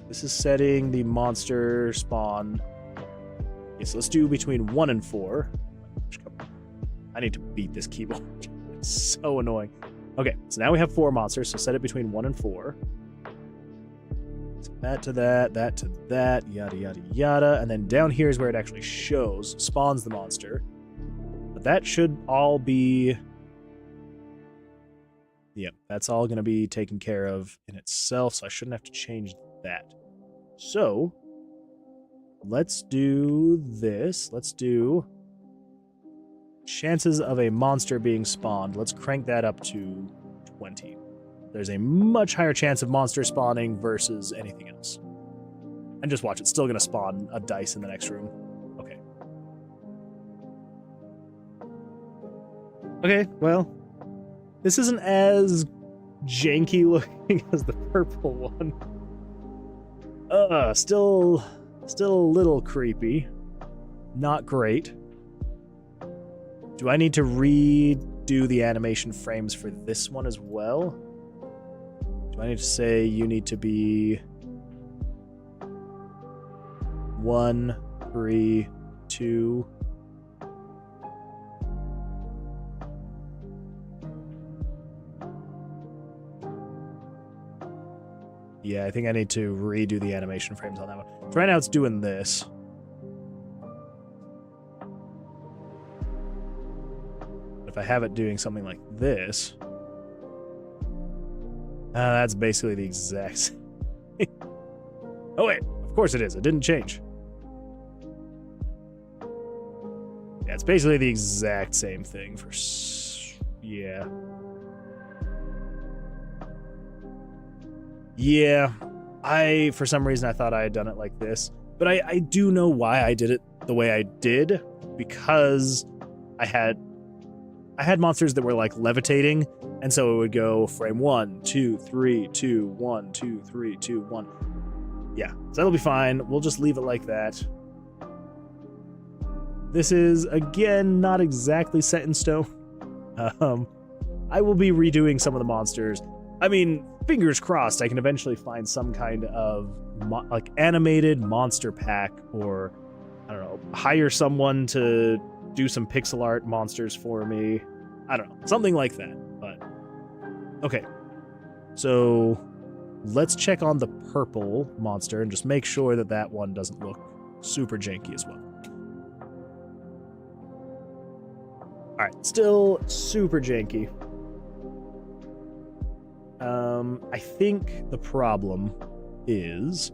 This is setting the monster spawn. Okay, so let's do between 1 and 4. I need to beat this keyboard. It's so annoying. Okay, so now we have 4 monsters, so set it between 1 and 4. So that to that, that to that, yada, yada, yada. And then down here is where it actually shows, spawns the monster. But that should all be... Yep, that's all going to be taken care of in itself, so I shouldn't have to change that. So, let's do this. Let's do chances of a monster being spawned. Let's crank that up to 20. There's a much higher chance of monster spawning versus anything else. And just watch, it's still going to spawn a dice in the next room. Okay. Okay, well, this isn't as janky looking as the purple one. Still a little creepy. Not great. Do I need to redo the animation frames for this one as well? Do I need to say you need to be 1, 3, 2? Yeah, I think I need to redo the animation frames on that one. So right now it's doing this. If if I have it doing something like this, that's basically the exact same. Oh wait, of course it is. It didn't change. Yeah, it's basically the exact same thing for... Yeah. Yeah. For some reason, I thought I had done it like this. But I do know why I did it the way I did. Because I had monsters that were like levitating. And so it would go frame 1, 2, 3, 2, 1, 2, 3, 2, 1. Yeah, so that'll be fine. We'll just leave it like that. This is, again, not exactly set in stone. I will be redoing some of the monsters. I mean, fingers crossed I can eventually find some kind of like animated monster pack, or I don't know, hire someone to do some pixel art monsters for me. I don't know, something like that. But okay, so let's check on the purple monster and just make sure that that one doesn't look super janky as well. All right, still super janky. I think the problem is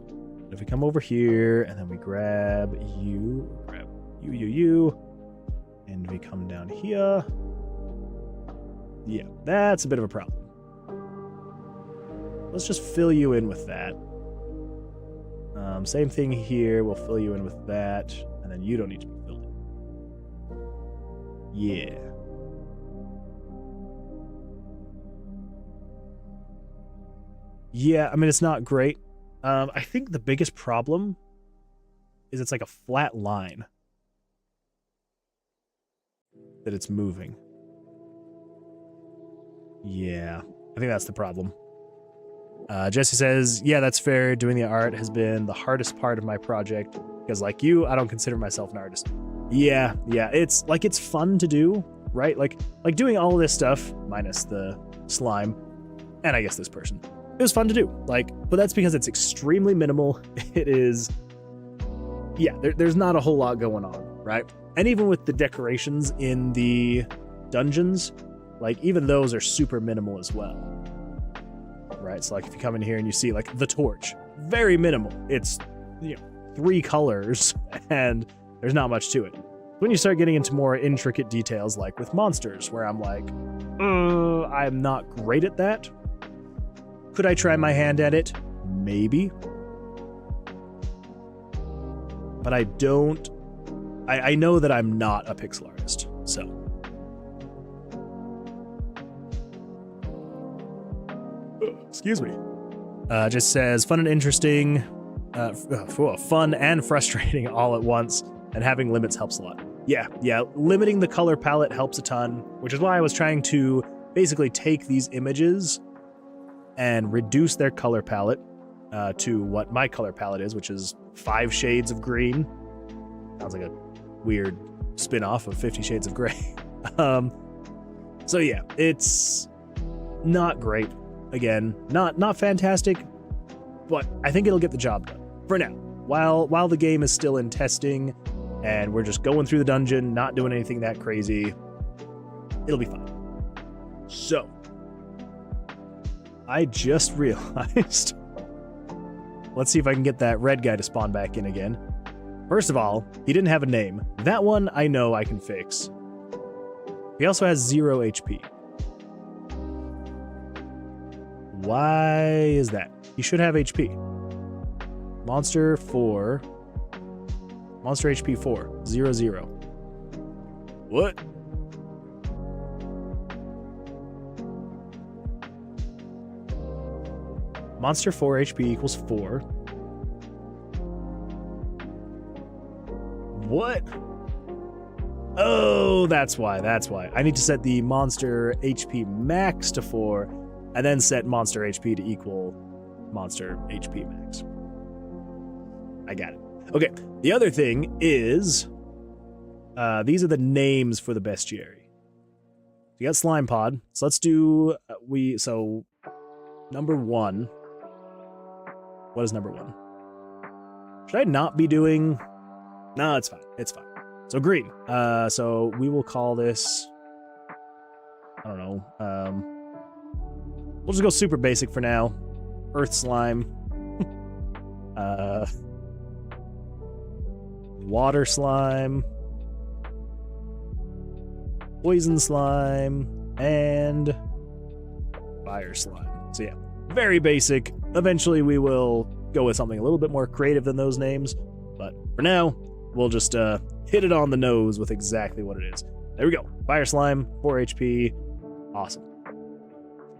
if we come over here and then we grab you, and we come down here. Yeah, that's a bit of a problem. Let's just fill you in with that. Same thing here. We'll fill you in with that, and then you don't need to be filled in. Yeah. Yeah, I mean, it's not great. I think the biggest problem is it's like a flat line that it's moving. Yeah, I think that's the problem. Jesse says, yeah, that's fair. Doing the art has been the hardest part of my project because, like you, I don't consider myself an artist. Yeah, it's like, it's fun to do, right? Like doing all of this stuff, minus the slime, and I guess this person. It was fun to do, like, but that's because it's extremely minimal. It is, yeah, there's not a whole lot going on, right? And even with the decorations in the dungeons, like, even those are super minimal as well, right? So, like, if you come in here and you see, like, the torch, very minimal. It's, 3 colors, and there's not much to it. When you start getting into more intricate details, like with monsters, where I'm like, I'm not great at that. Could I try my hand at it? Maybe. But I don't... I know that I'm not a pixel artist, so... Excuse me. Just says, fun and interesting, fun and frustrating all at once, and having limits helps a lot. Yeah, limiting the color palette helps a ton, which is why I was trying to basically take these images and reduce their color palette to what my color palette is, which is 5 shades of green. Sounds like a weird spin-off of 50 Shades of Grey. So yeah, it's not great. Again, not fantastic, but I think it'll get the job done for now. While the game is still in testing and we're just going through the dungeon, not doing anything that crazy, it'll be fine. So, I just realized, let's see if I can get that red guy to spawn back in again. First of all, he didn't have a name. That one I know I can fix. He also has 0 HP. Why is that? He should have HP. Monster 4. Monster HP 4. 0, 0. What? Monster 4 HP equals 4. What? Oh, that's why. I need to set the monster HP max to 4, and then set monster HP to equal monster HP max. I got it. Okay, the other thing is, these are the names for the bestiary. We got Slime Pod, so let's do, number 1. What is number 1? Should I not be doing... No, it's fine. So green. So we will call this I don't know. We'll just go super basic for now. Earth slime. Water slime. Poison slime. And fire slime. So yeah, very basic. Eventually we will go with something a little bit more creative than those names. But for now, we'll just hit it on the nose with exactly what it is. There we go. Fire slime, 4 HP. Awesome.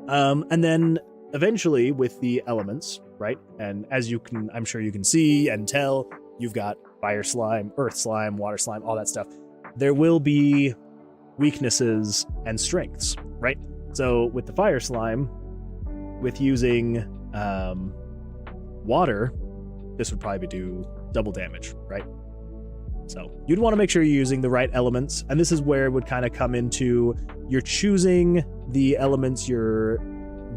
And then eventually with the elements, right? And as you can, I'm sure you can see and tell, you've got fire slime, earth slime, water slime, all that stuff. There will be weaknesses and strengths, right? So with the fire slime, with using water, this would probably do double damage, right? So you'd want to make sure you're using the right elements, and this is where it would kind of come into you're choosing the elements you're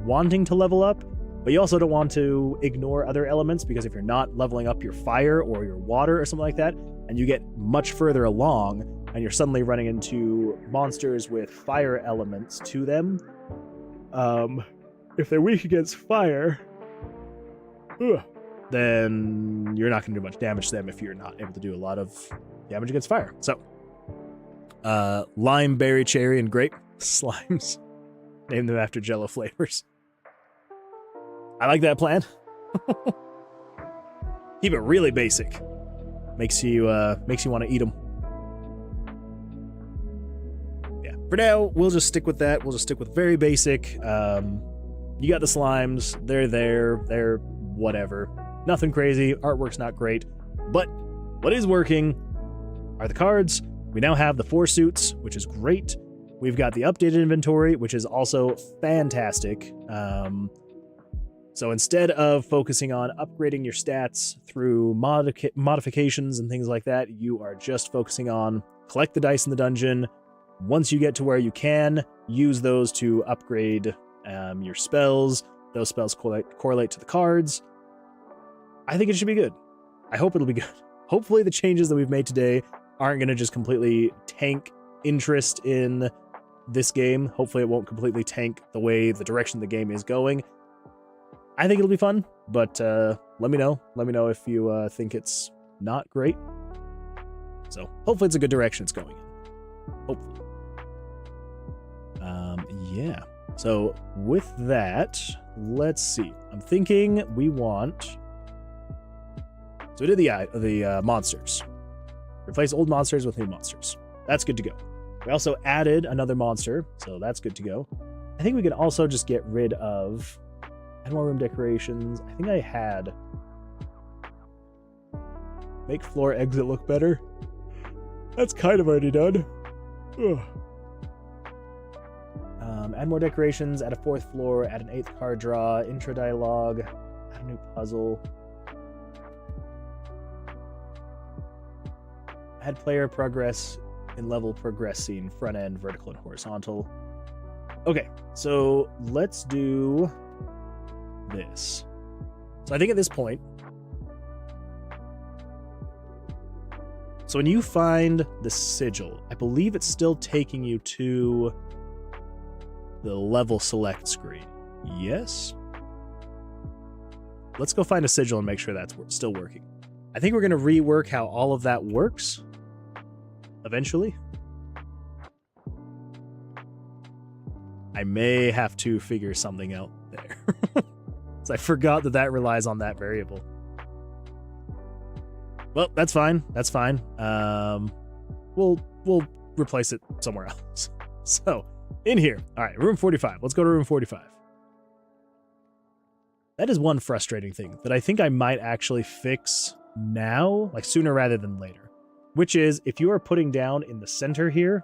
wanting to level up, but you also don't want to ignore other elements, because if you're not leveling up your fire or your water or something like that, and you get much further along and you're suddenly running into monsters with fire elements to them, if they're weak against fire, then you're not going to do much damage to them if you're not able to do a lot of damage against fire. So, lime, berry, cherry, and grape slimes. Name them after Jello flavors. I like that plan. Keep it really basic. Makes you want to eat them. Yeah. For now, we'll just stick with that. We'll just stick with very basic. You got the slimes. They're there. They're whatever. Nothing crazy. Artwork's not great. But what is working are the cards. We now have the 4 suits, which is great. We've got the updated inventory, which is also fantastic. So instead of focusing on upgrading your stats through modifications and things like that, you are just focusing on collect the dice in the dungeon. Once you get to where you can, use those to upgrade your spells. Those spells correlate to the cards. I think it should be good. I hope it'll be good. Hopefully the changes that we've made today aren't going to just completely tank interest in this game. Hopefully it won't completely tank the way the direction the game is going. I think it'll be fun, but let me know. Let me know if you think it's not great. So hopefully it's a good direction it's going in. Hopefully. Yeah. So with that, let's see. I'm thinking we want... So we did the monsters. Replace old monsters with new monsters. That's good to go. We also added another monster, so that's good to go. I think we can also just get rid of... Add more room decorations. I think I had... Make floor exit look better. That's kind of already done. Ugh. Add more decorations, add a 4th floor, add an 8th card draw, intro dialogue, add a new puzzle. Add player progress in level progressing, front end, vertical, and horizontal. Okay, so let's do this. So I think at this point, so when you find the sigil, I believe it's still taking you to the level select screen. Yes? Let's go find a sigil and make sure that's still working. I think we're going to rework how all of that works eventually. I may have to figure something out there. So I forgot that relies on that variable. Well, that's fine. That's fine. We'll replace it somewhere else. So, in here. All right, room 45. Let's go to room 45. That is one frustrating thing that I think I might actually fix now, like sooner rather than later, which is if you are putting down in the center here,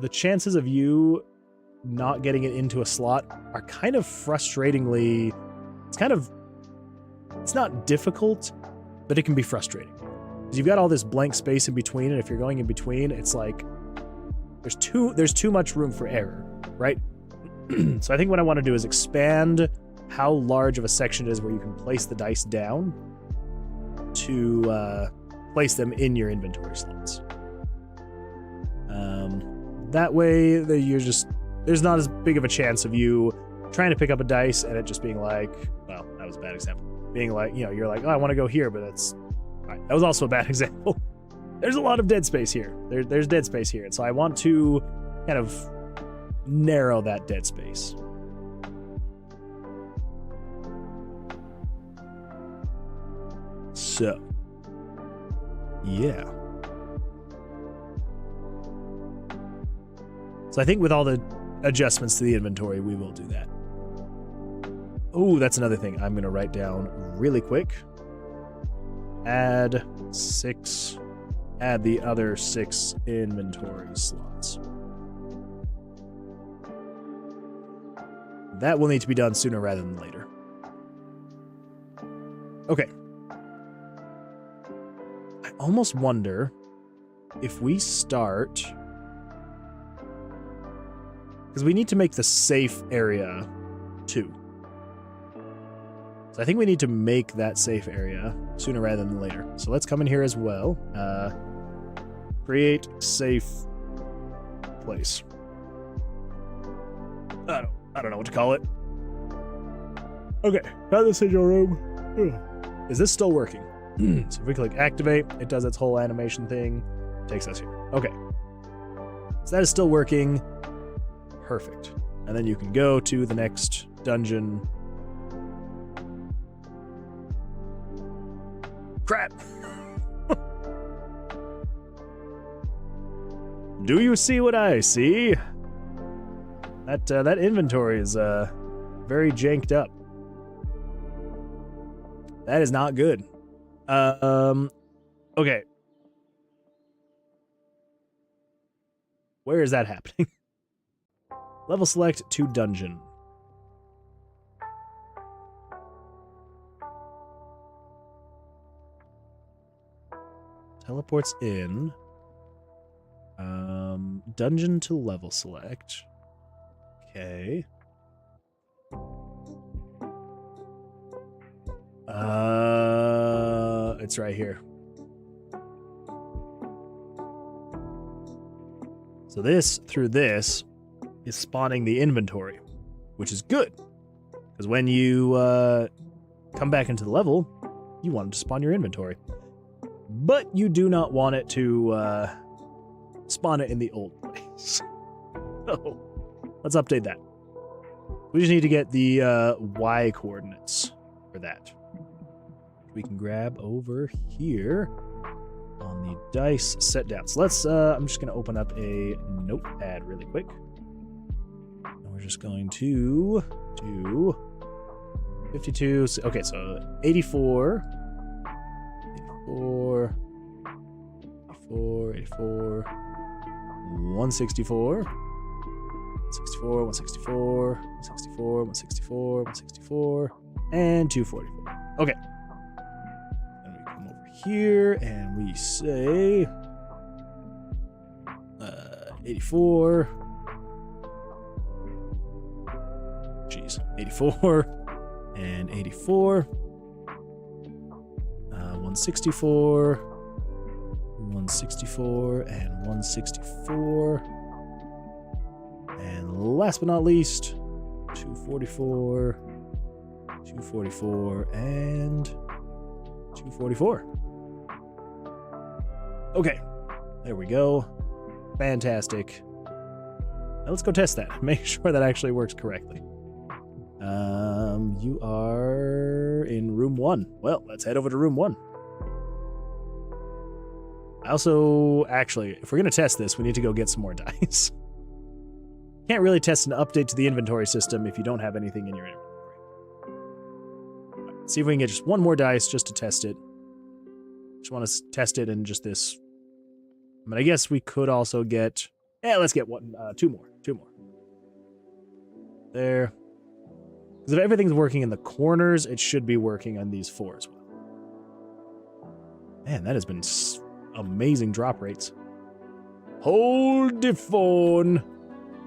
the chances of you not getting it into a slot are kind of frustratingly, it's not difficult, but it can be frustrating. Because you've got all this blank space in between, and if you're going in between, it's like there's too much room for error, right? So I think what I want to do is expand how large of a section it is where you can place the dice down to place them in your inventory slots. that way there's not as big of a chance of you trying to pick up a dice and it just being like, well, that was a bad example. Being like, you're like, oh, I want to go here, but that's, all right, that was also a bad example. There's a lot of dead space here. There's dead space here. And so I want to kind of narrow that dead space. So, yeah. So I think with all the adjustments to the inventory, we will do that. Oh, that's another thing I'm going to write down really quick. Add 6. Add the other 6 inventory slots. That will need to be done sooner rather than later. Okay. I almost wonder if we start... Because we need to make the safe area 2. So I think we need to make that safe area sooner rather than later. So let's come in here as well. Create safe place. I don't know what to call it. Okay, got this in your room. Is this still working? So if we click activate, it does its whole animation thing. Takes us here. Okay. So that is still working. Perfect. And then you can go to the next dungeon. Crap. Do you see what I see? That inventory is very janked up. That is not good. Okay. Where is that happening? Level select to dungeon. Teleports in. Dungeon to level select. Okay. It's right here. So this, through this, is spawning the inventory, which is good. Because when you come back into the level, you want it to spawn your inventory. But you do not want it to spawn it in the old place. So, let's update that. We just need to get the Y coordinates for that. We can grab over here on the dice set down. So let's, I'm just going to open up a notepad really quick. And we're just going to do 52. Okay, so 84. 84. 84, 84. 164. 164, 164, 164, 164, 164, and 244. Okay. Then we come over here and we say 84. Jeez, 84 and 84. 164, 164, and 164. And last but not least, 244, 244, and 244. Okay, there we go. Fantastic. Now let's go test that. Make sure that actually works correctly. You are in room 1. Well, let's head over to room 1. Also, actually, if we're going to test this, we need to go get some more dice. Can't really test an update to the inventory system if you don't have anything in your inventory. Right, see if we can get just one more dice just to test it. Just want to test it in just this. I mean, I guess we could also get... Yeah, let's get one, two more. There. Because if everything's working in the corners, it should be working on these 4 as well. Man, that has been amazing drop rates. Hold the phone.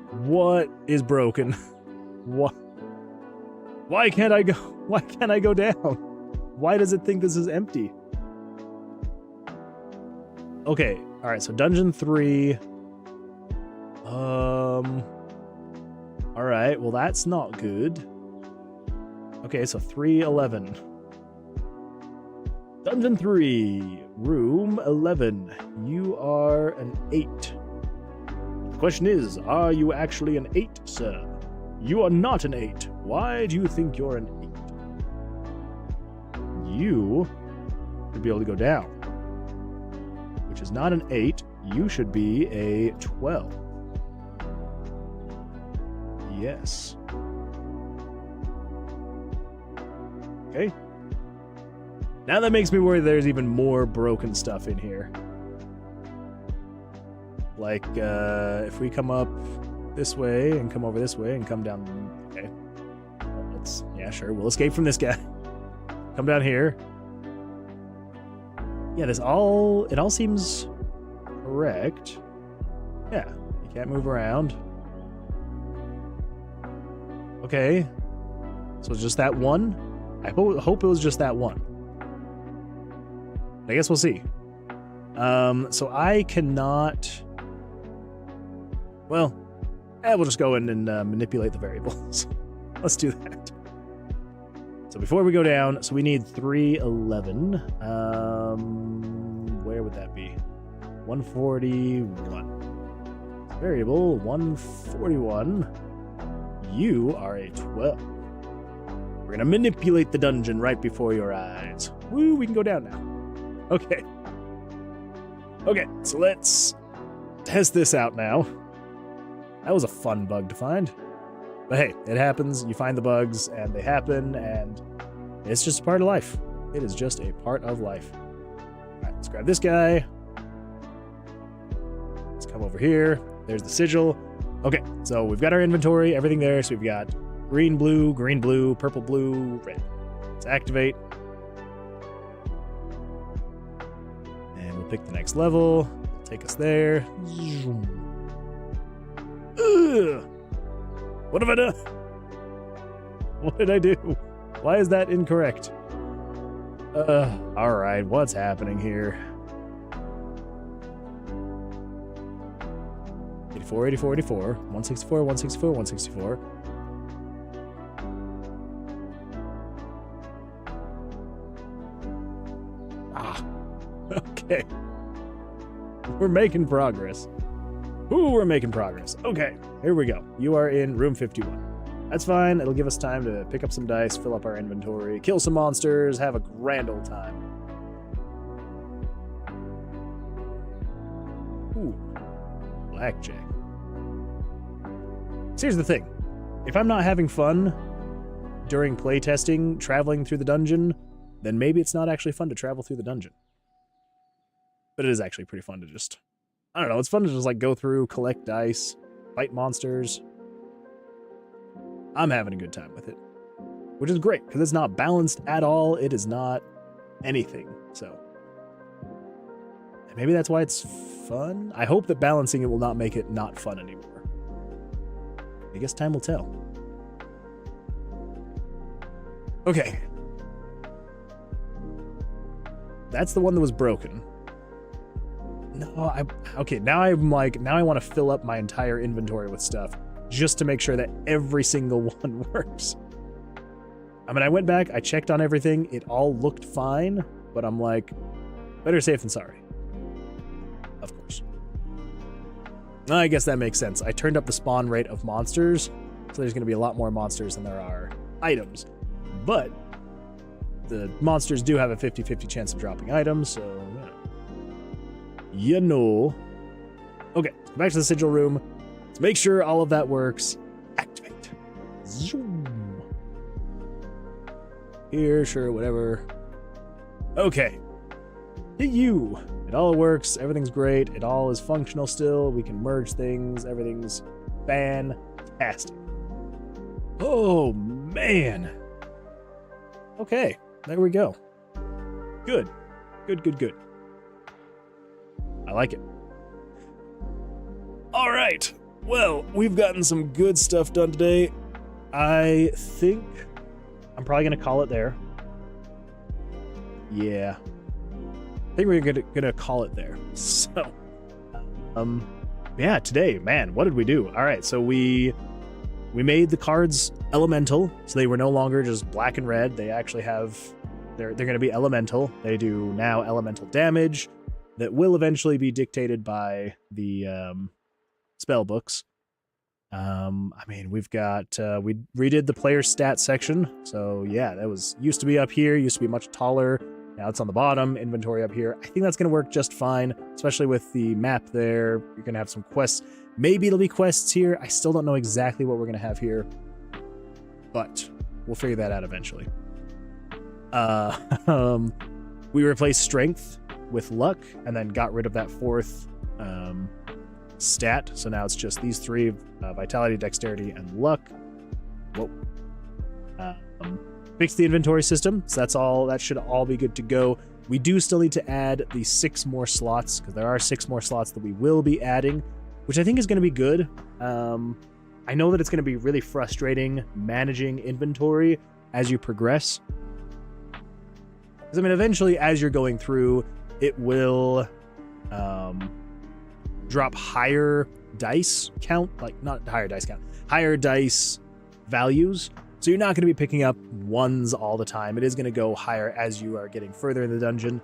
What is broken? What? Why can't I go? Why can't I go down? Why does it think this is empty? Okay, all right. So dungeon 3. All right, well, that's not good. Okay, so 311. Dungeon 3, room 11. You are an 8. The question is, are you actually an 8, sir? You are not an 8. Why do you think you're an 8? You should be able to go down, which is not an 8. You should be a 12. Yes. Okay. Now that makes me worry there's even more broken stuff in here. Like, if we come up this way and come over this way and come down... Okay. Yeah, sure. We'll escape from this guy. Come down here. Yeah, it all seems correct. Yeah, you can't move around. Okay. So it's just that one? I hope it was just that one. I guess we'll see. So I cannot... Well, we'll just go in and manipulate the variables. Let's do that. So before we go down, so we need 311. Where would that be? 141. Variable 141. You are a 12. We're gonna manipulate the dungeon right before your eyes. Woo, we can go down now. Okay. Okay, so let's test this out now. That was a fun bug to find. But hey, it happens. You find the bugs, and they happen, and it's just a part of life. It is just a part of life. All right, let's grab this guy. Let's come over here. There's the sigil. Okay, so we've got our inventory, everything there. So we've got green, blue, purple, blue, red. Let's activate. And we'll pick the next level. Take us there. Ugh. What have I done? What did I do? Why is that incorrect? Alright, what's happening here? 84, 84, 84, 164, 164, 164. Okay. We're making progress. Ooh, we're making progress. Okay, here we go. You are in room 51. That's fine. It'll give us time to pick up some dice, fill up our inventory, kill some monsters, have a grand old time. Ooh. Blackjack. So here's the thing. If I'm not having fun during playtesting, traveling through the dungeon, then maybe it's not actually fun to travel through the dungeon. But it is actually pretty fun to just... I don't know, it's fun to just like go through, collect dice, fight monsters. I'm having a good time with it. Which is great, because it's not balanced at all. It is not anything, so... Maybe that's why it's fun? I hope that balancing it will not make it not fun anymore. I guess time will tell. Okay. That's the one that was broken. No, okay, now I want to fill up my entire inventory with stuff just to make sure that every single one works. I mean, I went back, I checked on everything, it all looked fine, but I'm like, better safe than sorry. Of course. I guess that makes sense. I turned up the spawn rate of monsters, so there's going to be a lot more monsters than there are items. But the monsters do have a 50-50 chance of dropping items, so yeah. You know. Okay, back to the sigil room. Let's make sure all of that works. Activate. Zoom. Here, sure, whatever. Okay. You. It all works. Everything's great. It all is functional still. We can merge things. Everything's fantastic. Oh, man. Okay, there we go. Good. Good, good, good. I like it. All right. Well, we've gotten some good stuff done today. I think I'm probably going to call it there. Yeah. I think we're gonna call it there. So, yeah, today, man, what did we do? All right, so we made the cards elemental, so they were no longer just black and red. They actually have, they're going to be elemental. They do now elemental damage that will eventually be dictated by the spell books. I mean, we've got, we redid the player stat section. So yeah, that was, used to be up here, used to be much taller. Now it's on the bottom, inventory up here. I think that's going to work just fine, especially with the map there. You're going to have some quests. Maybe it'll be quests here. I still don't know exactly what we're going to have here, but we'll figure that out eventually. We replaced strength with luck and then got rid of that fourth stat. So now it's just these three, vitality, dexterity, and luck. Whoa. Fix the inventory system. So that's all. That should all be good to go. We do still need to add the 6 more slots, because there are 6 more slots that we will be adding, which I think is going to be good. I know that it's going to be really frustrating managing inventory as you progress. Because, I mean, eventually, as you're going through, it will drop higher dice count, like not higher dice count, higher dice values. So you're not going to be picking up 1s all the time. It is going to go higher as you are getting further in the dungeon.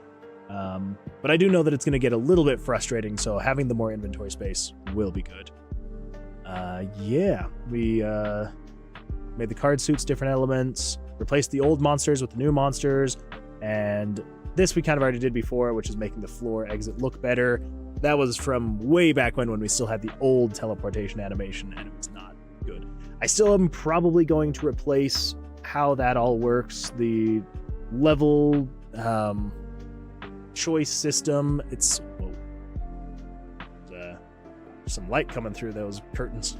But I do know that it's going to get a little bit frustrating, so having the more inventory space will be good. Yeah, we made the card suits different elements, replaced the old monsters with the new monsters, and this we kind of already did before, which is making the floor exit look better. That was from way back when we still had the old teleportation animation, and it was not good. I still am probably going to replace how that all works, the level choice system. It's, whoa, there's some light coming through those curtains.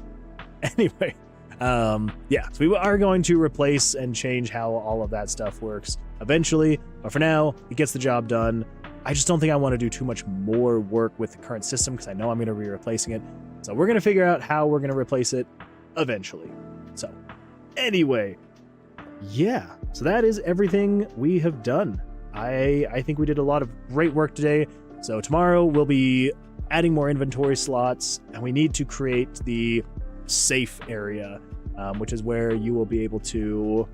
Anyway, yeah, so we are going to replace and change how all of that stuff works eventually, but for now, it gets the job done. I just don't think I want to do too much more work with the current system, because I know I'm going to be replacing it. So we're going to figure out how we're going to replace it eventually. So anyway, yeah, so that is everything we have done. I think we did a lot of great work today. So tomorrow we'll be adding more inventory slots, and we need to create the safe area, which is where you will be able to,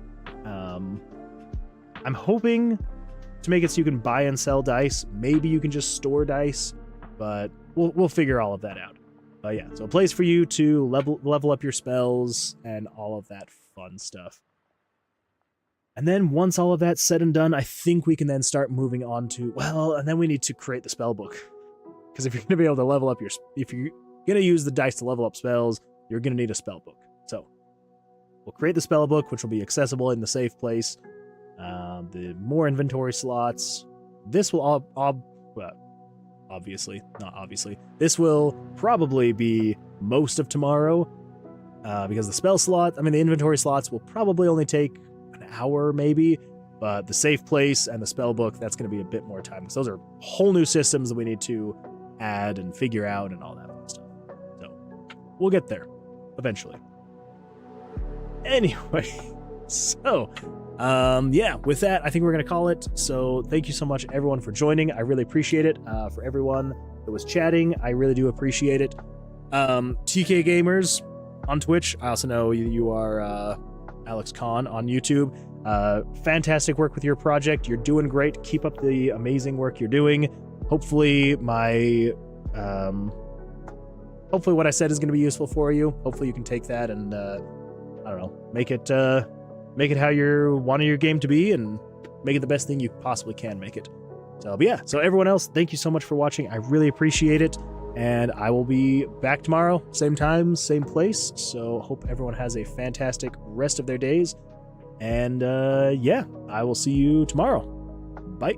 I'm hoping to make it so you can buy and sell dice. Maybe you can just store dice, but we'll figure all of that out. Yeah, so a place for you to level up your spells and all of that fun stuff. And then once all of that's said and done, I think we can then start moving on to, well, and then we need to create the spell book. Because if you're going to be able to level up if you're going to use the dice to level up spells, you're going to need a spell book. So we'll create the spell book, which will be accessible in the safe place. The more inventory slots. This will this will probably be most of tomorrow, because the spell slot, the inventory slots will probably only take an hour maybe, but the safe place and the spell book, that's going to be a bit more time, because those are whole new systems that we need to add and figure out and all that fun stuff. So we'll get there eventually. Anyway, so yeah, with that, I think we're going to call it. So thank you so much, everyone, for joining. I really appreciate it. For everyone that was chatting, I really do appreciate it. TK Gamers on Twitch. I also know you are Alex Khan on YouTube. Fantastic work with your project. You're doing great. Keep up the amazing work you're doing. Hopefully hopefully what I said is going to be useful for you. Hopefully you can take that and, I don't know, make it how you wanted your game to be, and make it the best thing you possibly can make it. So, but yeah, so everyone else, thank you so much for watching. I really appreciate it, and I will be back tomorrow, same time, same place. So hope everyone has a fantastic rest of their days, and yeah, I will see you tomorrow. Bye.